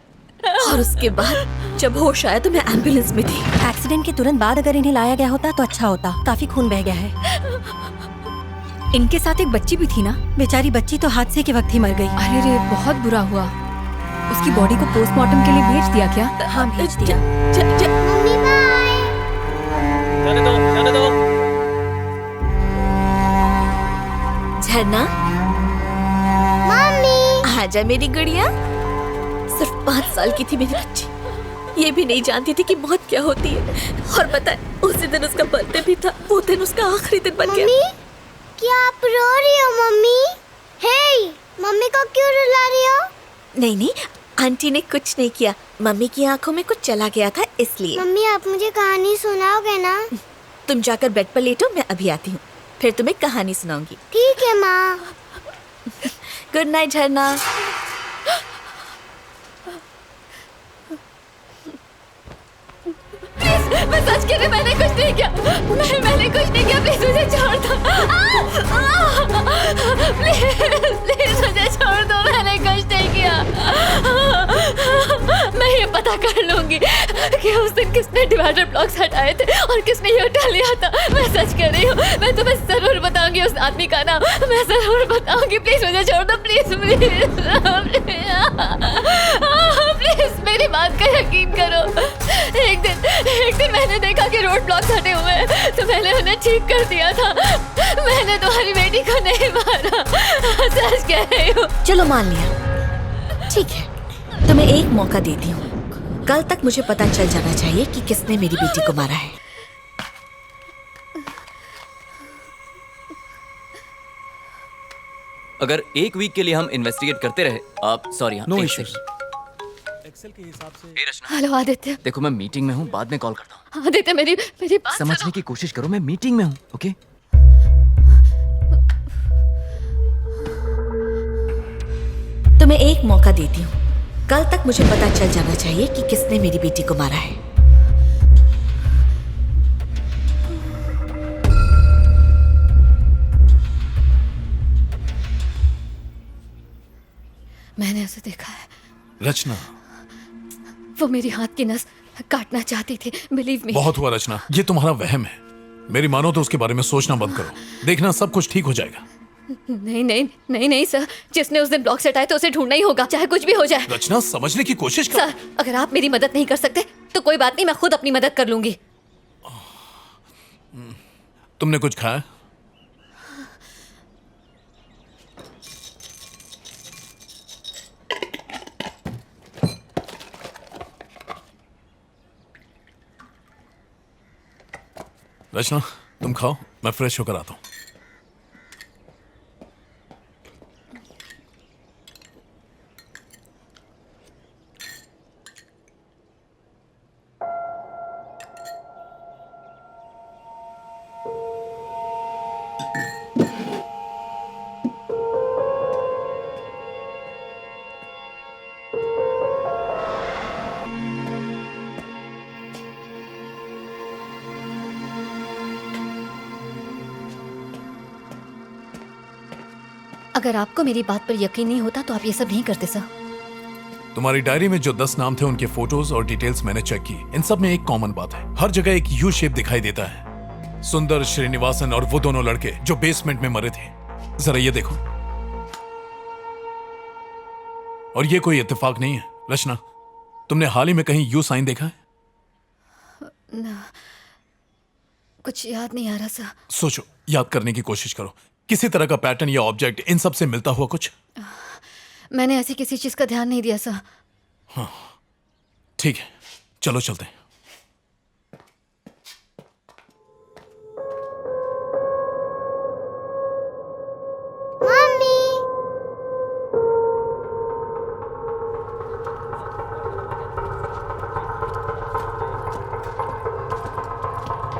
Speaker 1: और उसके बाद जब होश आया तो मैं एम्बुलेंस में थी।
Speaker 20: एक्सीडेंट के तुरंत बाद अगर इन्हें लाया गया होता तो अच्छा होता। काफी खून बह गया है। इनके साथ एक बच्ची भी थी ना? बेचारी बच्ची तो हादसे के वक्त ही मर गई।
Speaker 10: अरे रे बहुत बुरा हुआ। उसकी बॉडी को पोस्टमार्टम के लिए भेज दिया क्या?
Speaker 20: हाँ भेज दिया।
Speaker 8: Mummy bye.
Speaker 11: जाने दो, जाने दो।
Speaker 1: झरना
Speaker 8: मम्मी
Speaker 1: आजा मेरी गुड़िया। सिर्फ 5 साल की थी मेरी बच्ची। ये भी नहीं जानती थी कि मौत क्या होती है। और पता है उसी दिन उसका बर्थडे भी था। वो दिन उसका आखिरी दिन बन गया।
Speaker 8: मम्मी क्या आप रो रही हो? मम्मी हे, मम्मी को क्यों रुला रही हो?
Speaker 1: नहीं नहीं, आंटी ने कुछ नहीं किया। मम्मी की आंखों में कुछ चला गया था इसलिए।
Speaker 8: मम्मी आप मुझे कहानी सुनाओगे ना?
Speaker 1: तुम जाकर बेड पर लेटो, मैं अभी आती हूँ, फिर तुम्हें कहानी सुनाऊंगी।
Speaker 8: ठीक है माँ।
Speaker 1: गुड नाइट झरना।
Speaker 2: मैं सच कह रही, मैंने कुछ नहीं किया। मैंने कुछ नहीं किया। प्लीज मुझे छोड़ दो। प्लीज मुझे छोड़ दो। मैंने कुछ नहीं किया। मैं ये पता कर लूंगी कि उस दिन किसने डिवाइडर ब्लॉक्स हटाए थे और किसने ये उठा लिया था। मैं सच कह रही हूँ। मैं तुम्हें जरूर बताऊंगी उस आदमी का नाम। मैं जरूर बताऊंगी। प्लीज मुझे छोड़ दो। प्लीज प्लीज मेरी बात का यकीन करो। एक दिन मैंने देखा कि रोड ब्लॉक्स हटे हुए हैं तो मैंने उन्हें ठीक कर दिया था। मैंने तुम्हारी बेटी को नहीं मारा। सच कह रही हूँ।
Speaker 1: चलो मान लिया, ठीक है। तुम्हें एक मौका देती हूँ। कल तक मुझे पता चल जाना चाहिए कि किसने मेरी बेटी को मारा है।
Speaker 11: अगर एक वीक के लिए हम इन्वेस्टिगेट करते रहे, आप सॉरी हाँ,
Speaker 16: No
Speaker 11: एक
Speaker 16: issues.
Speaker 11: second।
Speaker 2: हेलो आदित्य।
Speaker 11: देखो मैं मीटिंग में हूँ, बाद में कॉल करता हूँ।
Speaker 2: आदित्य मेरी बात
Speaker 11: समझने की कोशिश करो, मैं मीटिंग में हूँ। ओके
Speaker 1: तुम्हें एक मौका देती हूँ।
Speaker 21: कल तक मुझे पता चल जाना चाहिए कि किसने मेरी बेटी को मारा है।
Speaker 2: मैंने उसे देखा है।
Speaker 14: रचना,
Speaker 2: वो मेरी हाथ की नस काटना चाहती थी। Believe me.
Speaker 14: बहुत हुआ रचना, ये तुम्हारा वहम है। मेरी मानो तो उसके बारे में सोचना बंद करो। देखना सब कुछ ठीक हो जाएगा।
Speaker 2: नहीं नहीं नहीं नहीं सर, जिसने उस दिन ब्लॉक से हटाया तो उसे ढूंढना ही होगा, चाहे कुछ भी हो जाए।
Speaker 14: रचना, समझने की कोशिश कर।
Speaker 2: सर, अगर आप मेरी मदद नहीं कर सकते तो कोई बात नहीं, मैं खुद अपनी मदद कर लूंगी।
Speaker 14: तुमने कुछ खाया? रचना, तुम खाओ, मैं फ्रेश होकर आता हूं।
Speaker 2: अगर आपको मेरी बात पर यकीन नहीं होता तो आप ये सब नहीं करते सर।
Speaker 14: तुम्हारी डायरी में जो 10 नाम थे उनके फोटोज और डिटेल्स मैंने चेक की। इन सब में एक कॉमन बात है, हर जगह एक यू शेप दिखाई देता है। सुंदर, श्रीनिवासन और वो दोनों लड़के जो बेसमेंट में मरे थे। जरा ये देखो। और ये कोई इत्तेफाक नहीं है। रचना, तुमने हाल ही में कहीं यू साइन देखा है?
Speaker 2: ना, कुछ याद नहीं आ रहा सर।
Speaker 14: सोचो, याद करने की कोशिश करो। किसी तरह का पैटर्न या ऑब्जेक्ट इन सब से मिलता हुआ कुछ?
Speaker 2: मैंने ऐसी किसी चीज का ध्यान नहीं दिया सर।
Speaker 14: हाँ, ठीक है, चलो चलते हैं।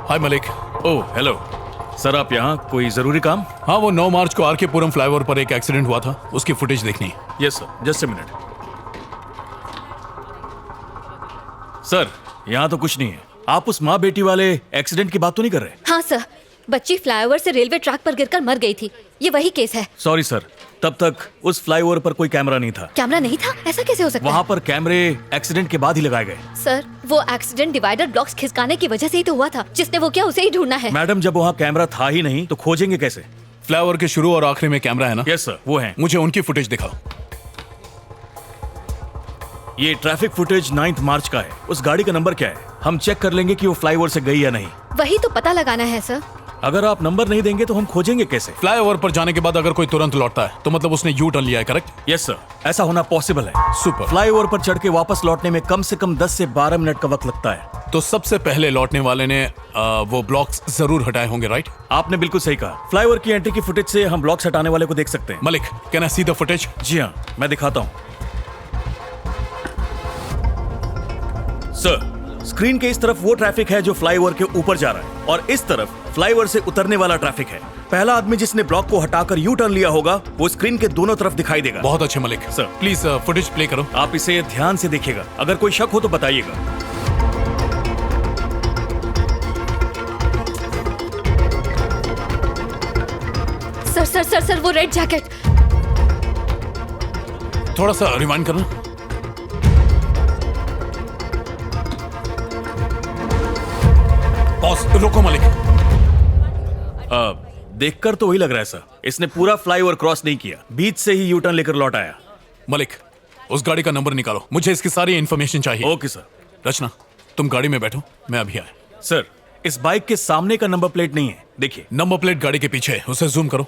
Speaker 14: हाय मलिक।
Speaker 12: ओह हेलो सर, आप यहाँ कोई जरूरी काम?
Speaker 14: हाँ, वो 9 मार्च को आरके पुरम फ्लाईओवर पर एक एक्सीडेंट हुआ था, उसकी फुटेज देखनी है।
Speaker 12: Yes sir, just a minute. Sir, यहाँ तो कुछ नहीं है। आप उस माँ बेटी वाले एक्सीडेंट की बात तो नहीं कर रहे?
Speaker 2: हाँ सर, बच्ची फ्लाईओवर से रेलवे ट्रैक पर गिरकर मर गई थी, ये वही केस है।
Speaker 12: सॉरी सर, तब तक उस फ्लाईओवर पर कोई कैमरा नहीं था।
Speaker 2: कैमरा नहीं था? ऐसा कैसे हो सकता है?
Speaker 12: वहाँ पर कैमरे एक्सीडेंट के बाद ही लगाए गए।
Speaker 2: सर, वो एक्सीडेंट डिवाइडर ब्लॉक्स खिसकाने की वजह से ही तो हुआ था। जिसने वो किया उसे ही ढूंढना है।
Speaker 12: मैडम, जब वहाँ कैमरा था ही नहीं तो खोजेंगे कैसे?
Speaker 14: फ्लाईओवर के शुरू और आखिरी में कैमरा है ना?
Speaker 12: यस सर, वो है।
Speaker 14: मुझे उनकी फुटेज दिखाओ।
Speaker 12: ये ट्रैफिक फुटेज 9 मार्च का है। उस गाड़ी का नंबर क्या है? हम चेक कर लेंगे कि वो फ्लाईओवर से गई या नहीं।
Speaker 2: वही तो पता लगाना है सर।
Speaker 12: अगर आप नंबर नहीं देंगे तो हम खोजेंगे कैसे?
Speaker 14: फ्लाईओवर पर जाने के बाद अगर कोई तुरंत लौटता है तो मतलब उसने यू टर्न लिया है, करेक्ट?
Speaker 12: यस सर, ऐसा होना पॉसिबल है।
Speaker 14: सुपर।
Speaker 12: फ्लाईओवर पर चढ़ के वापस लौटने में कम से कम 10 से 12 मिनट का वक्त लगता है।
Speaker 14: तो सबसे पहले लौटने वाले ने वो ब्लॉक्स जरूर हटाए होंगे, राइट?
Speaker 12: आपने बिल्कुल सही कहा। फ्लाईओवर की एंट्री की फुटेज से हम ब्लॉक्स हटाने वाले को देख सकते हैं।
Speaker 14: Malik, can I see the footage?
Speaker 12: जी हाँ, मैं दिखाता हूँ। सर, स्क्रीन के इस तरफ वो ट्रैफिक है जो फ्लाईओवर के ऊपर जा रहा है और इस तरफ फ्लाईओवर से उतरने वाला ट्रैफिक है। पहला आदमी जिसने ब्लॉक को हटाकर यू टर्न लिया होगा वो स्क्रीन के दोनों तरफ दिखाई देगा।
Speaker 14: बहुत अच्छे Malik.
Speaker 12: Sir,
Speaker 14: please footage play करो।
Speaker 12: आप इसे ध्यान से देखिएगा, अगर कोई शक हो तो बताइएगा।
Speaker 2: सर सर सर सर, वो रेड जैकेट।
Speaker 14: थोड़ा सा रिवाइंड करना। बॉस, रोको मलिक।
Speaker 12: देखकर तो वही लग रहा है सर। इसने पूरा फ्लाईओवर क्रॉस नहीं किया, बीच से ही यू टर्न लेकर लौट आया।
Speaker 14: मलिक, उस गाड़ी का नंबर निकालो, मुझे इसकी सारी इंफॉर्मेशन चाहिए।
Speaker 12: Okay sir.
Speaker 14: रचना, तुम गाड़ी में बैठो, मैं अभी आया।
Speaker 12: सर, इस बाइक के सामने का नंबर प्लेट नहीं है, देखिए।
Speaker 14: नंबर प्लेट गाड़ी के पीछे है, उसे जूम करो।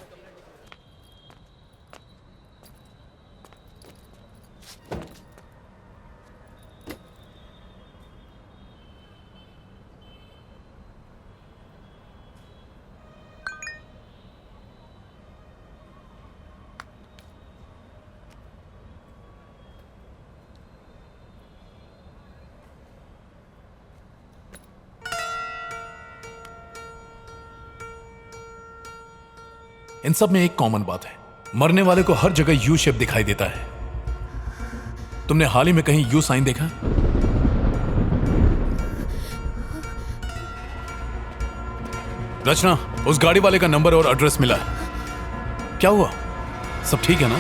Speaker 14: इन सब में एक कॉमन बात है, मरने वाले को हर जगह यू शेप दिखाई देता है। तुमने हाल ही में कहीं यू साइन देखा? रचना, उस गाड़ी वाले का नंबर और एड्रेस मिला है। क्या हुआ? सब ठीक है ना?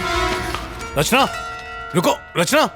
Speaker 14: रचना, रुको रचना।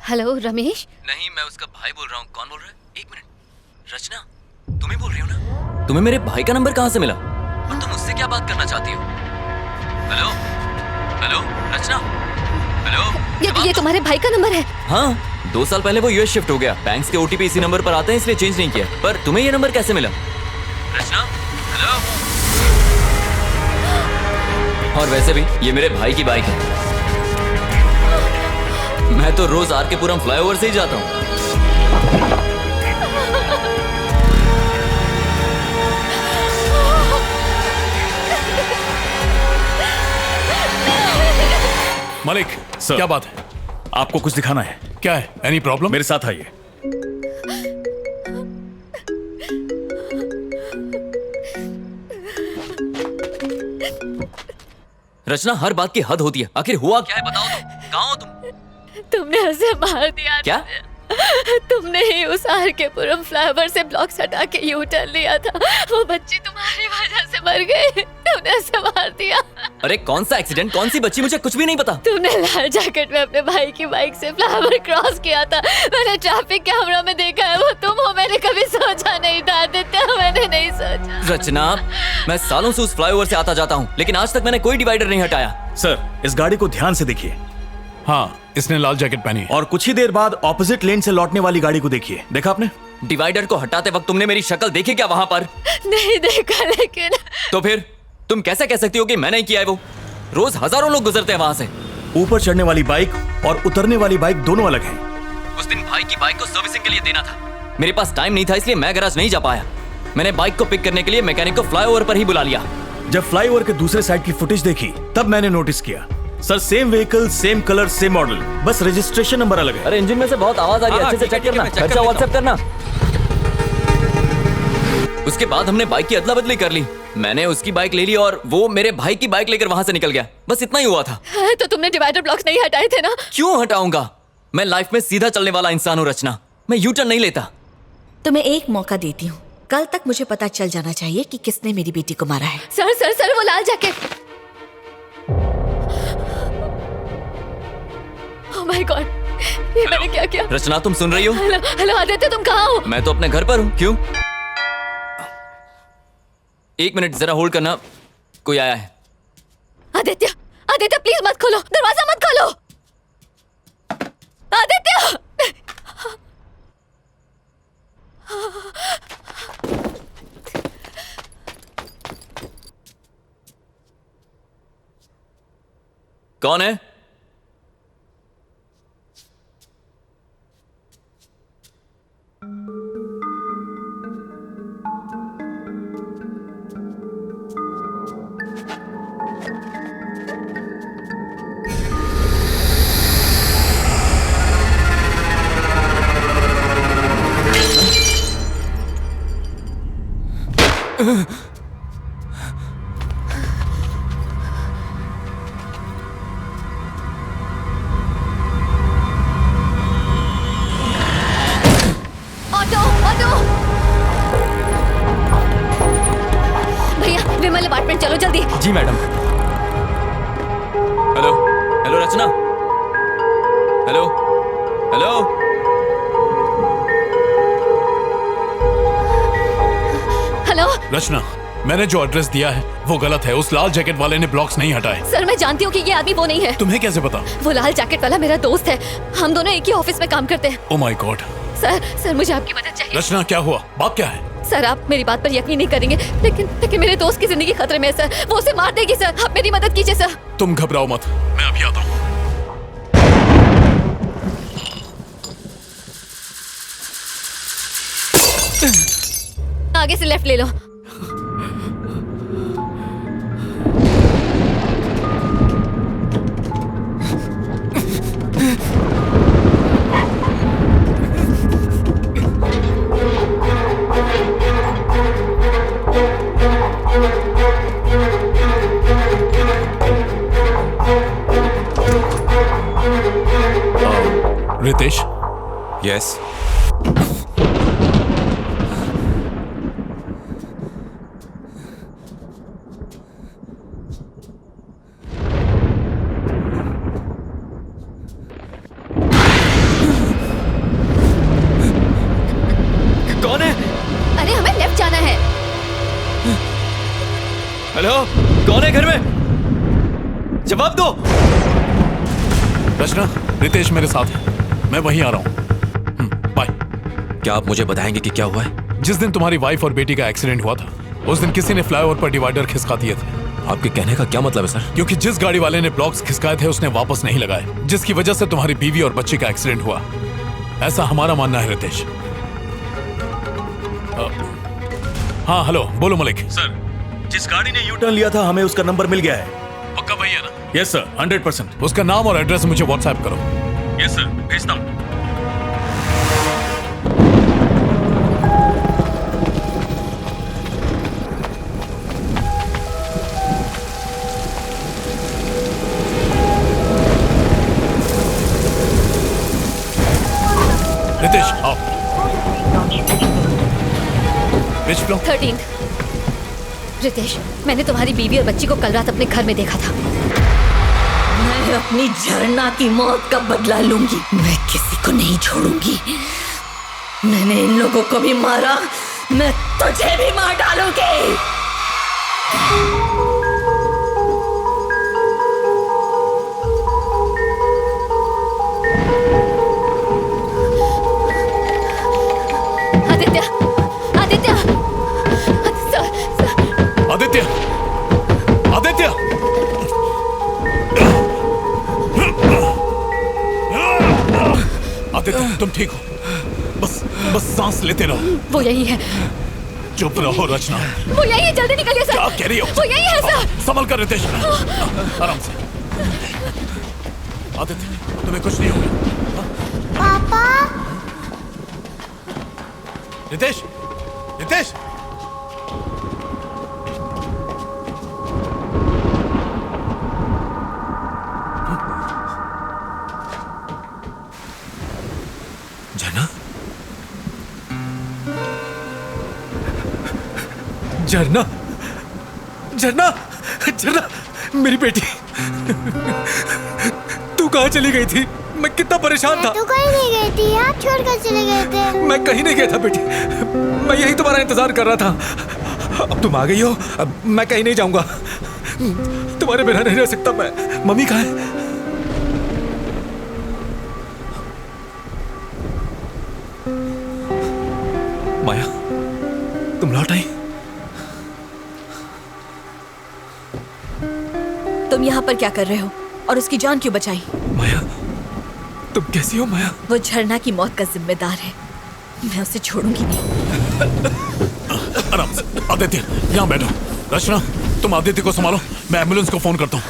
Speaker 2: हेलो रमेश।
Speaker 11: नहीं, मैं उसका भाई बोल रहा हूँ। कौन बोल रहा है? एक मिनट। रचना, तुम ही बोल रही हो ना? तुम्हें मेरे भाई का नंबर कहाँ से मिला? और तुम मुझसे क्या बात करना चाहती हो? हेलो हेलो रचना, हेलो।
Speaker 2: ये तुम्हारे भाई का नंबर है?
Speaker 11: हाँ, 2 साल पहले वो यूएस शिफ्ट हो गया। बैंक्स के ओटीपी इसी नंबर पर आते हैं, इसलिए चेंज नहीं किया। पर तुम्हें ये नंबर कैसे मिला? रचना, हेलो। और वैसे भी ये मेरे भाई की बाइक है। मैं तो रोज आर के पुरम फ्लाईओवर से ही जाता हूँ।
Speaker 14: मलिक, क्या बात है?
Speaker 12: आपको कुछ दिखाना है।
Speaker 14: क्या है? Any problem?
Speaker 12: मेरे साथ आइए।
Speaker 11: रचना, हर बात की हद होती है। आखिर हुआ क्या है, बताओ तो। कहाँ हो तुम?
Speaker 2: तुमने उसे मार दिया।
Speaker 11: क्या?
Speaker 2: तुमने ही उस आर के पुरम फ्लाईओवर से ब्लॉक्स हटा के यू टर्न लिया था। वो बच्ची तुम्हारी वजह से मर गई। तुमने उसे मार दिया।
Speaker 11: अरे कौन सा एक्सीडेंट, कौन सी बच्ची, मुझे कुछ भी नहीं पता।
Speaker 2: तुमने लाल जैकेट में अपने भाई की बाइक से फ्लाईओवर क्रॉस किया था। मैंने ट्रैफिक कैमरा में देखा है, वो तुम हो। मैंने कभी सोचा नहीं था आदित्य, मैंने नहीं सोचा।
Speaker 11: रचना, मैं सालों से उस फ्लाईओवर से आता जाता हूँ, लेकिन आज तक मैंने कोई डिवाइडर नहीं हटाया।
Speaker 12: सर, इस गाड़ी को ध्यान से देखिए।
Speaker 14: हाँ, इसने लाल जैकेट पहनी है।
Speaker 12: और कुछ ही देर बाद ऑपोजिट लेन से लौटने वाली गाड़ी को देखिए। देखा आपने?
Speaker 11: डिवाइडर को हटाते वक्त तुमने मेरी शक्ल देखी क्या वहां पर?
Speaker 10: नहीं देखा, लेकिन
Speaker 11: तो फिर तुम कैसे कह सकती हो कि मैंने ही किया है वो? रोज हजारों लोग गुजरते हैं वहां से।
Speaker 17: ऊपर चढ़ने वाली बाइक और उतरने वाली बाइक दोनों अलग हैं।
Speaker 11: उस दिन भाई की बाइक को सर्विसिंग के लिए देना था, मेरे पास टाइम नहीं था, इसलिए मैं गैराज नहीं जा पाया। मैंने बाइक को पिक करने के लिए मैकेनिक को फ्लाईओवर पर ही बुला लिया।
Speaker 17: जब फ्लाईओवर के दूसरे साइड की फुटेज देखी तब मैंने नोटिस किया। Sir same vehicle, same colour, same model, बस रजिस्ट्रेशन नंबर अलग है।
Speaker 11: अरे इंजन में से बहुत आवाज आ रही है, अच्छे से चेक करना, खर्चा व्हाट्सएप करना। उसके बाद हमने बाइक की अदला बदली कर ली। मैंने उसकी बाइक ले ली और वो मेरे भाई की बाइक लेकर वहां से निकल गया। बस इतना ही हुआ था।
Speaker 10: तो तुमने डिवाइडर ब्लॉक्स नहीं हटाए थे ना?
Speaker 11: क्यों हटाऊंगा? मैं लाइफ में सीधा चलने वाला इंसान हूँ रचना, मैं यू टर्न नहीं लेता।
Speaker 21: तुम्हें एक मौका देती हूँ, कल तक मुझे पता चल जाना चाहिए कि किसने मेरी बेटी को मारा है।
Speaker 10: सर सर सर, वो लाल जैकेट। ओह माय गॉड, ये मैंने क्या किया?
Speaker 11: रचना तुम सुन रही हो?
Speaker 10: हेलो हेलो आदित्य, तुम कहाँ हो?
Speaker 11: मैं तो अपने घर पर हूँ। क्यों? 1 मिनट जरा होल्ड करना, कोई आया है।
Speaker 10: आदित्य आदित्य प्लीज मत खोलो, दरवाजा मत खोलो। आदित्य!
Speaker 11: कौन है?
Speaker 10: Auto auto! भैया विमल अपार्टमेंट चलो जल्दी।
Speaker 11: जी मैडम। हेलो हेलो रचना, हेलो हेलो।
Speaker 10: हेलो
Speaker 14: रचना, मैंने जो एड्रेस दिया है वो गलत है। उस लाल जैकेट वाले ने ब्लॉक्स नहीं हटाए।
Speaker 10: सर मैं जानती हूँ कि ये आदमी वो नहीं है।
Speaker 14: तुम्हें कैसे पता?
Speaker 10: वो लाल जैकेट वाला मेरा दोस्त है, हम दोनों एक ही ऑफिस में काम करते हैं।
Speaker 14: Oh my God.
Speaker 10: सर मुझे आपकी मदद चाहिए।
Speaker 14: रचना क्या हुआ? बात क्या है?
Speaker 10: सर आप मेरी बात पर यकीन नहीं करेंगे, लेकिन मेरे दोस्त की जिंदगी खतरे में है सर। वो उसे मार देगी सर, आप मेरी मदद कीजिए सर।
Speaker 14: तुम घबराओ मत, मैं अभी आता हूँ।
Speaker 10: आगे से लेफ्ट ले लो।
Speaker 14: रितेश?
Speaker 6: यस।
Speaker 11: कौन है?
Speaker 10: अरे हमें लेफ्ट जाना है।
Speaker 11: हेलो, कौन है घर में? जवाब दो।
Speaker 14: रचना, रितेश मेरे साथ है, मैं वहीं आ रहा हूँ। बाय।
Speaker 13: क्या आप मुझे बताएंगे कि क्या हुआ है?
Speaker 14: जिस दिन तुम्हारी वाइफ और बेटी का एक्सीडेंट हुआ था, उस दिन किसी ने फ्लाईओवर पर डिवाइडर खिसका दिए थे।
Speaker 13: आपके कहने का क्या मतलब है सर?
Speaker 14: क्योंकि जिस गाड़ी वाले ने ब्लॉक्स खिसकाए थे उसने वापस नहीं लगाए, जिसकी वजह से तुम्हारी बीवी और बच्ची का एक्सीडेंट हुआ। ऐसा हमारा मानना है रितेश। हाँ हेलो, बोलो मलिक।
Speaker 17: सर, जिस गाड़ी ने यू टर्न लिया था हमें उसका नंबर मिल गया है।
Speaker 14: पक्का वही है ना?
Speaker 17: Yes sir, 100%।
Speaker 14: उसका नाम और एड्रेस मुझे व्हाट्सएप करो।
Speaker 17: यस सर, भेजता हूँ।
Speaker 14: रितेश आओ।
Speaker 10: 13। रितेश, मैंने तुम्हारी बीवी और बच्ची को कल रात अपने घर में देखा था।
Speaker 21: मैं अपनी झरना की मौत का बदला लूंगी। मैं किसी को नहीं छोड़ूंगी। मैंने इन लोगों को भी मारा, मैं तुझे भी मार डालूंगी।
Speaker 14: तुम ठीक हो? बस सांस लेते रहो।
Speaker 10: वो यही है।
Speaker 14: चुप रहो रचना।
Speaker 10: वो यही है, जल्दी निकलिए सर।
Speaker 14: क्या कह रही हो?
Speaker 10: वो यही है सर।
Speaker 14: संभल कर रितेश, आराम से। आदित्य, तुम्हें कुछ नहीं होगा।
Speaker 8: पापा।
Speaker 14: रितेश, रितेश।
Speaker 16: झरना, झरना, झरना, झरना, मेरी बेटी, तू कहाँ चली गई थी? मैं कितना परेशान था।
Speaker 8: तू कहीं नहीं गई थी, यहाँ छोड़कर चले गए थे।
Speaker 16: मैं कहीं नहीं गया था बेटी, मैं यही तुम्हारा इंतजार कर रहा था। अब तुम आ गई हो, अब मैं कहीं नहीं जाऊंगा। तुम्हारे बिना नहीं रह सकता मैं। मम्मी कहाँ है? माया, तुम लौट आई?
Speaker 10: तुम यहाँ पर क्या कर रहे हो और उसकी जान क्यों बचाई?
Speaker 16: माया, तुम कैसी हो माया?
Speaker 10: वो झरना की मौत का जिम्मेदार है, मैं उसे छोड़ूंगी नहीं।
Speaker 14: आराम से। आदित्य, यहाँ बैठो। रचना, तुम आदित्य को संभालो, मैं एम्बुलेंस को फोन करता हूँ।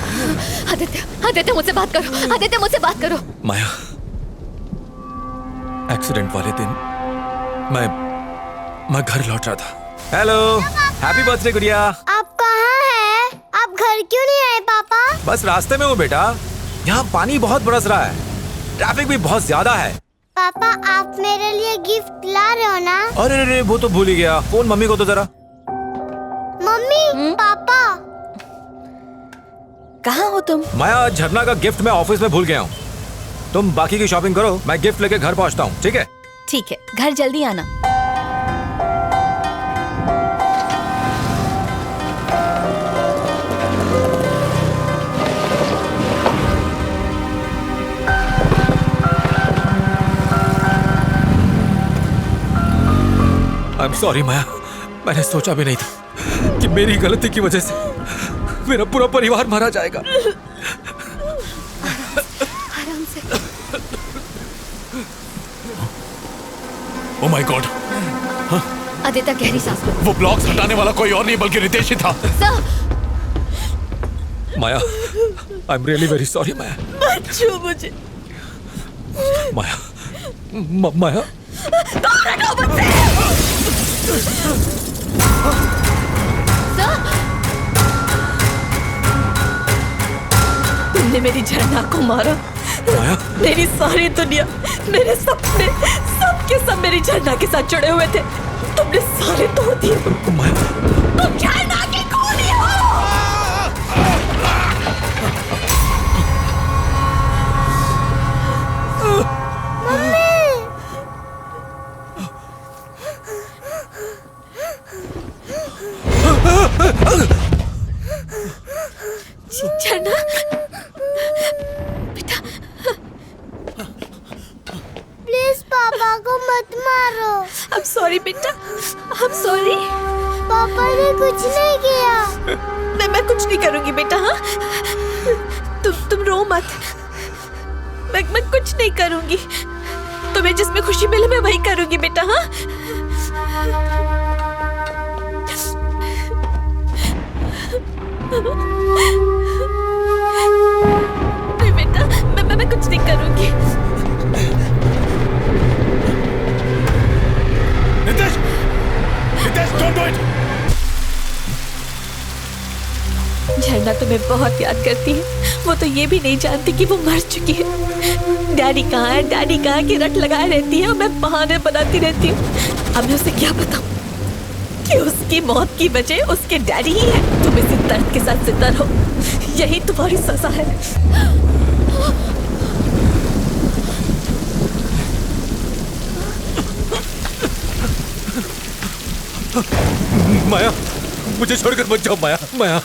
Speaker 10: आदित्य, आदित्य मुझसे बात करो। आदित्य मुझसे बात करो।
Speaker 16: माया, एक्सीडेंट वाले दिन मैं घर लौट रहा था।
Speaker 15: हेलो, हैप्पी बर्थडे गुड़िया।
Speaker 8: आप कहाँ हैं? आप घर क्यों नहीं आए पापा?
Speaker 15: बस रास्ते में हूँ बेटा, यहाँ पानी बहुत बरस रहा है, ट्रैफिक भी बहुत ज्यादा है।
Speaker 8: पापा, आप मेरे लिए गिफ्ट ला रहे हो ना?
Speaker 15: अरे अरे वो तो भूल ही गया, फोन मम्मी को तो जरा।
Speaker 8: मम्मी, पापा।
Speaker 10: कहाँ हो तुम?
Speaker 15: माया, झरना का गिफ्ट मैं ऑफिस में भूल गया हूँ। तुम बाकी की शॉपिंग करो, मैं गिफ्ट लेके घर पहुँचता हूँ, ठीक है?
Speaker 10: ठीक है, घर जल्दी आना।
Speaker 16: I'm sorry माया, मैंने सोचा भी नहीं था कि मेरी गलती की वजह से मेरा पूरा परिवार मारा जाएगा।
Speaker 10: आराम से।
Speaker 14: Oh my God.
Speaker 10: आदित्य, गहरी सांस लो।
Speaker 14: वो ब्लॉक्स हटाने वाला कोई और नहीं बल्कि रितेश ही था।
Speaker 10: Sir.
Speaker 16: Maya, I'm really very sorry माया।
Speaker 10: मत छू मुझे।
Speaker 16: माया, माया।
Speaker 10: कौन हटाओ मुझसे? तुमने मेरी झरना को मारा।
Speaker 16: माया?
Speaker 10: मेरी सारी दुनिया, मेरे सपने, सब के सब मेरी झरना के साथ जुड़े हुए थे। तुमने सारे तोड़ दिए। तुम झरना की खूनी हो। झरना, बेटा,
Speaker 8: प्लीज पापा को मत मारो।
Speaker 10: I'm sorry बेटा, I'm sorry।
Speaker 8: पापा ने कुछ नहीं किया।
Speaker 10: मैं कुछ नहीं करूंगी बेटा। हाँ, तुम रो मत। मैं कुछ नहीं करूंगी। तुम्हें जिसमें खुशी मिले मैं वही करूंगी बेटा। हाँ, नहीं बेटा, मैं कुछ नहीं करूंगी।
Speaker 14: Ritesh, Ritesh, don't do it।
Speaker 10: झरना तुम्हें बहुत याद करती है। वो तो ये भी नहीं जानती कि वो मर चुकी है। डैडी कहाँ है, डैडी कहाँ की रट लगाए रहती है और मैं बहाने बनाती रहती हूँ। अब मैं उसे क्या बताऊँ कि उसकी मौत की वजह उसके डैडी ही है। तुम इसी दर्द के साथ जिंदा रहो, यही तुम्हारी सजा है।
Speaker 16: माया, मुझे छोड़कर मत जाओ माया। माया,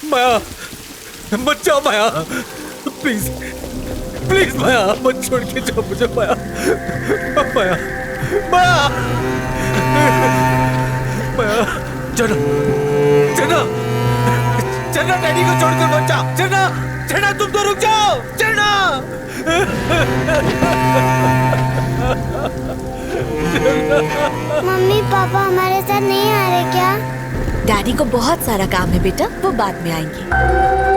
Speaker 16: माया, मत जाओ माया, प्लीज प्लीज माया, मत छोड़ के जाओ मुझे माया। माया, माया, माया। चलो, चलो, चलो, डैडी को छोड़कर मत जाओ। चलो, चलो, तुम तो रुक जाओ। चलो।
Speaker 8: मम्मी पापा हमारे साथ नहीं आ रहे क्या?
Speaker 10: डैडी को बहुत सारा काम है बेटा, वो बाद में आएंगे।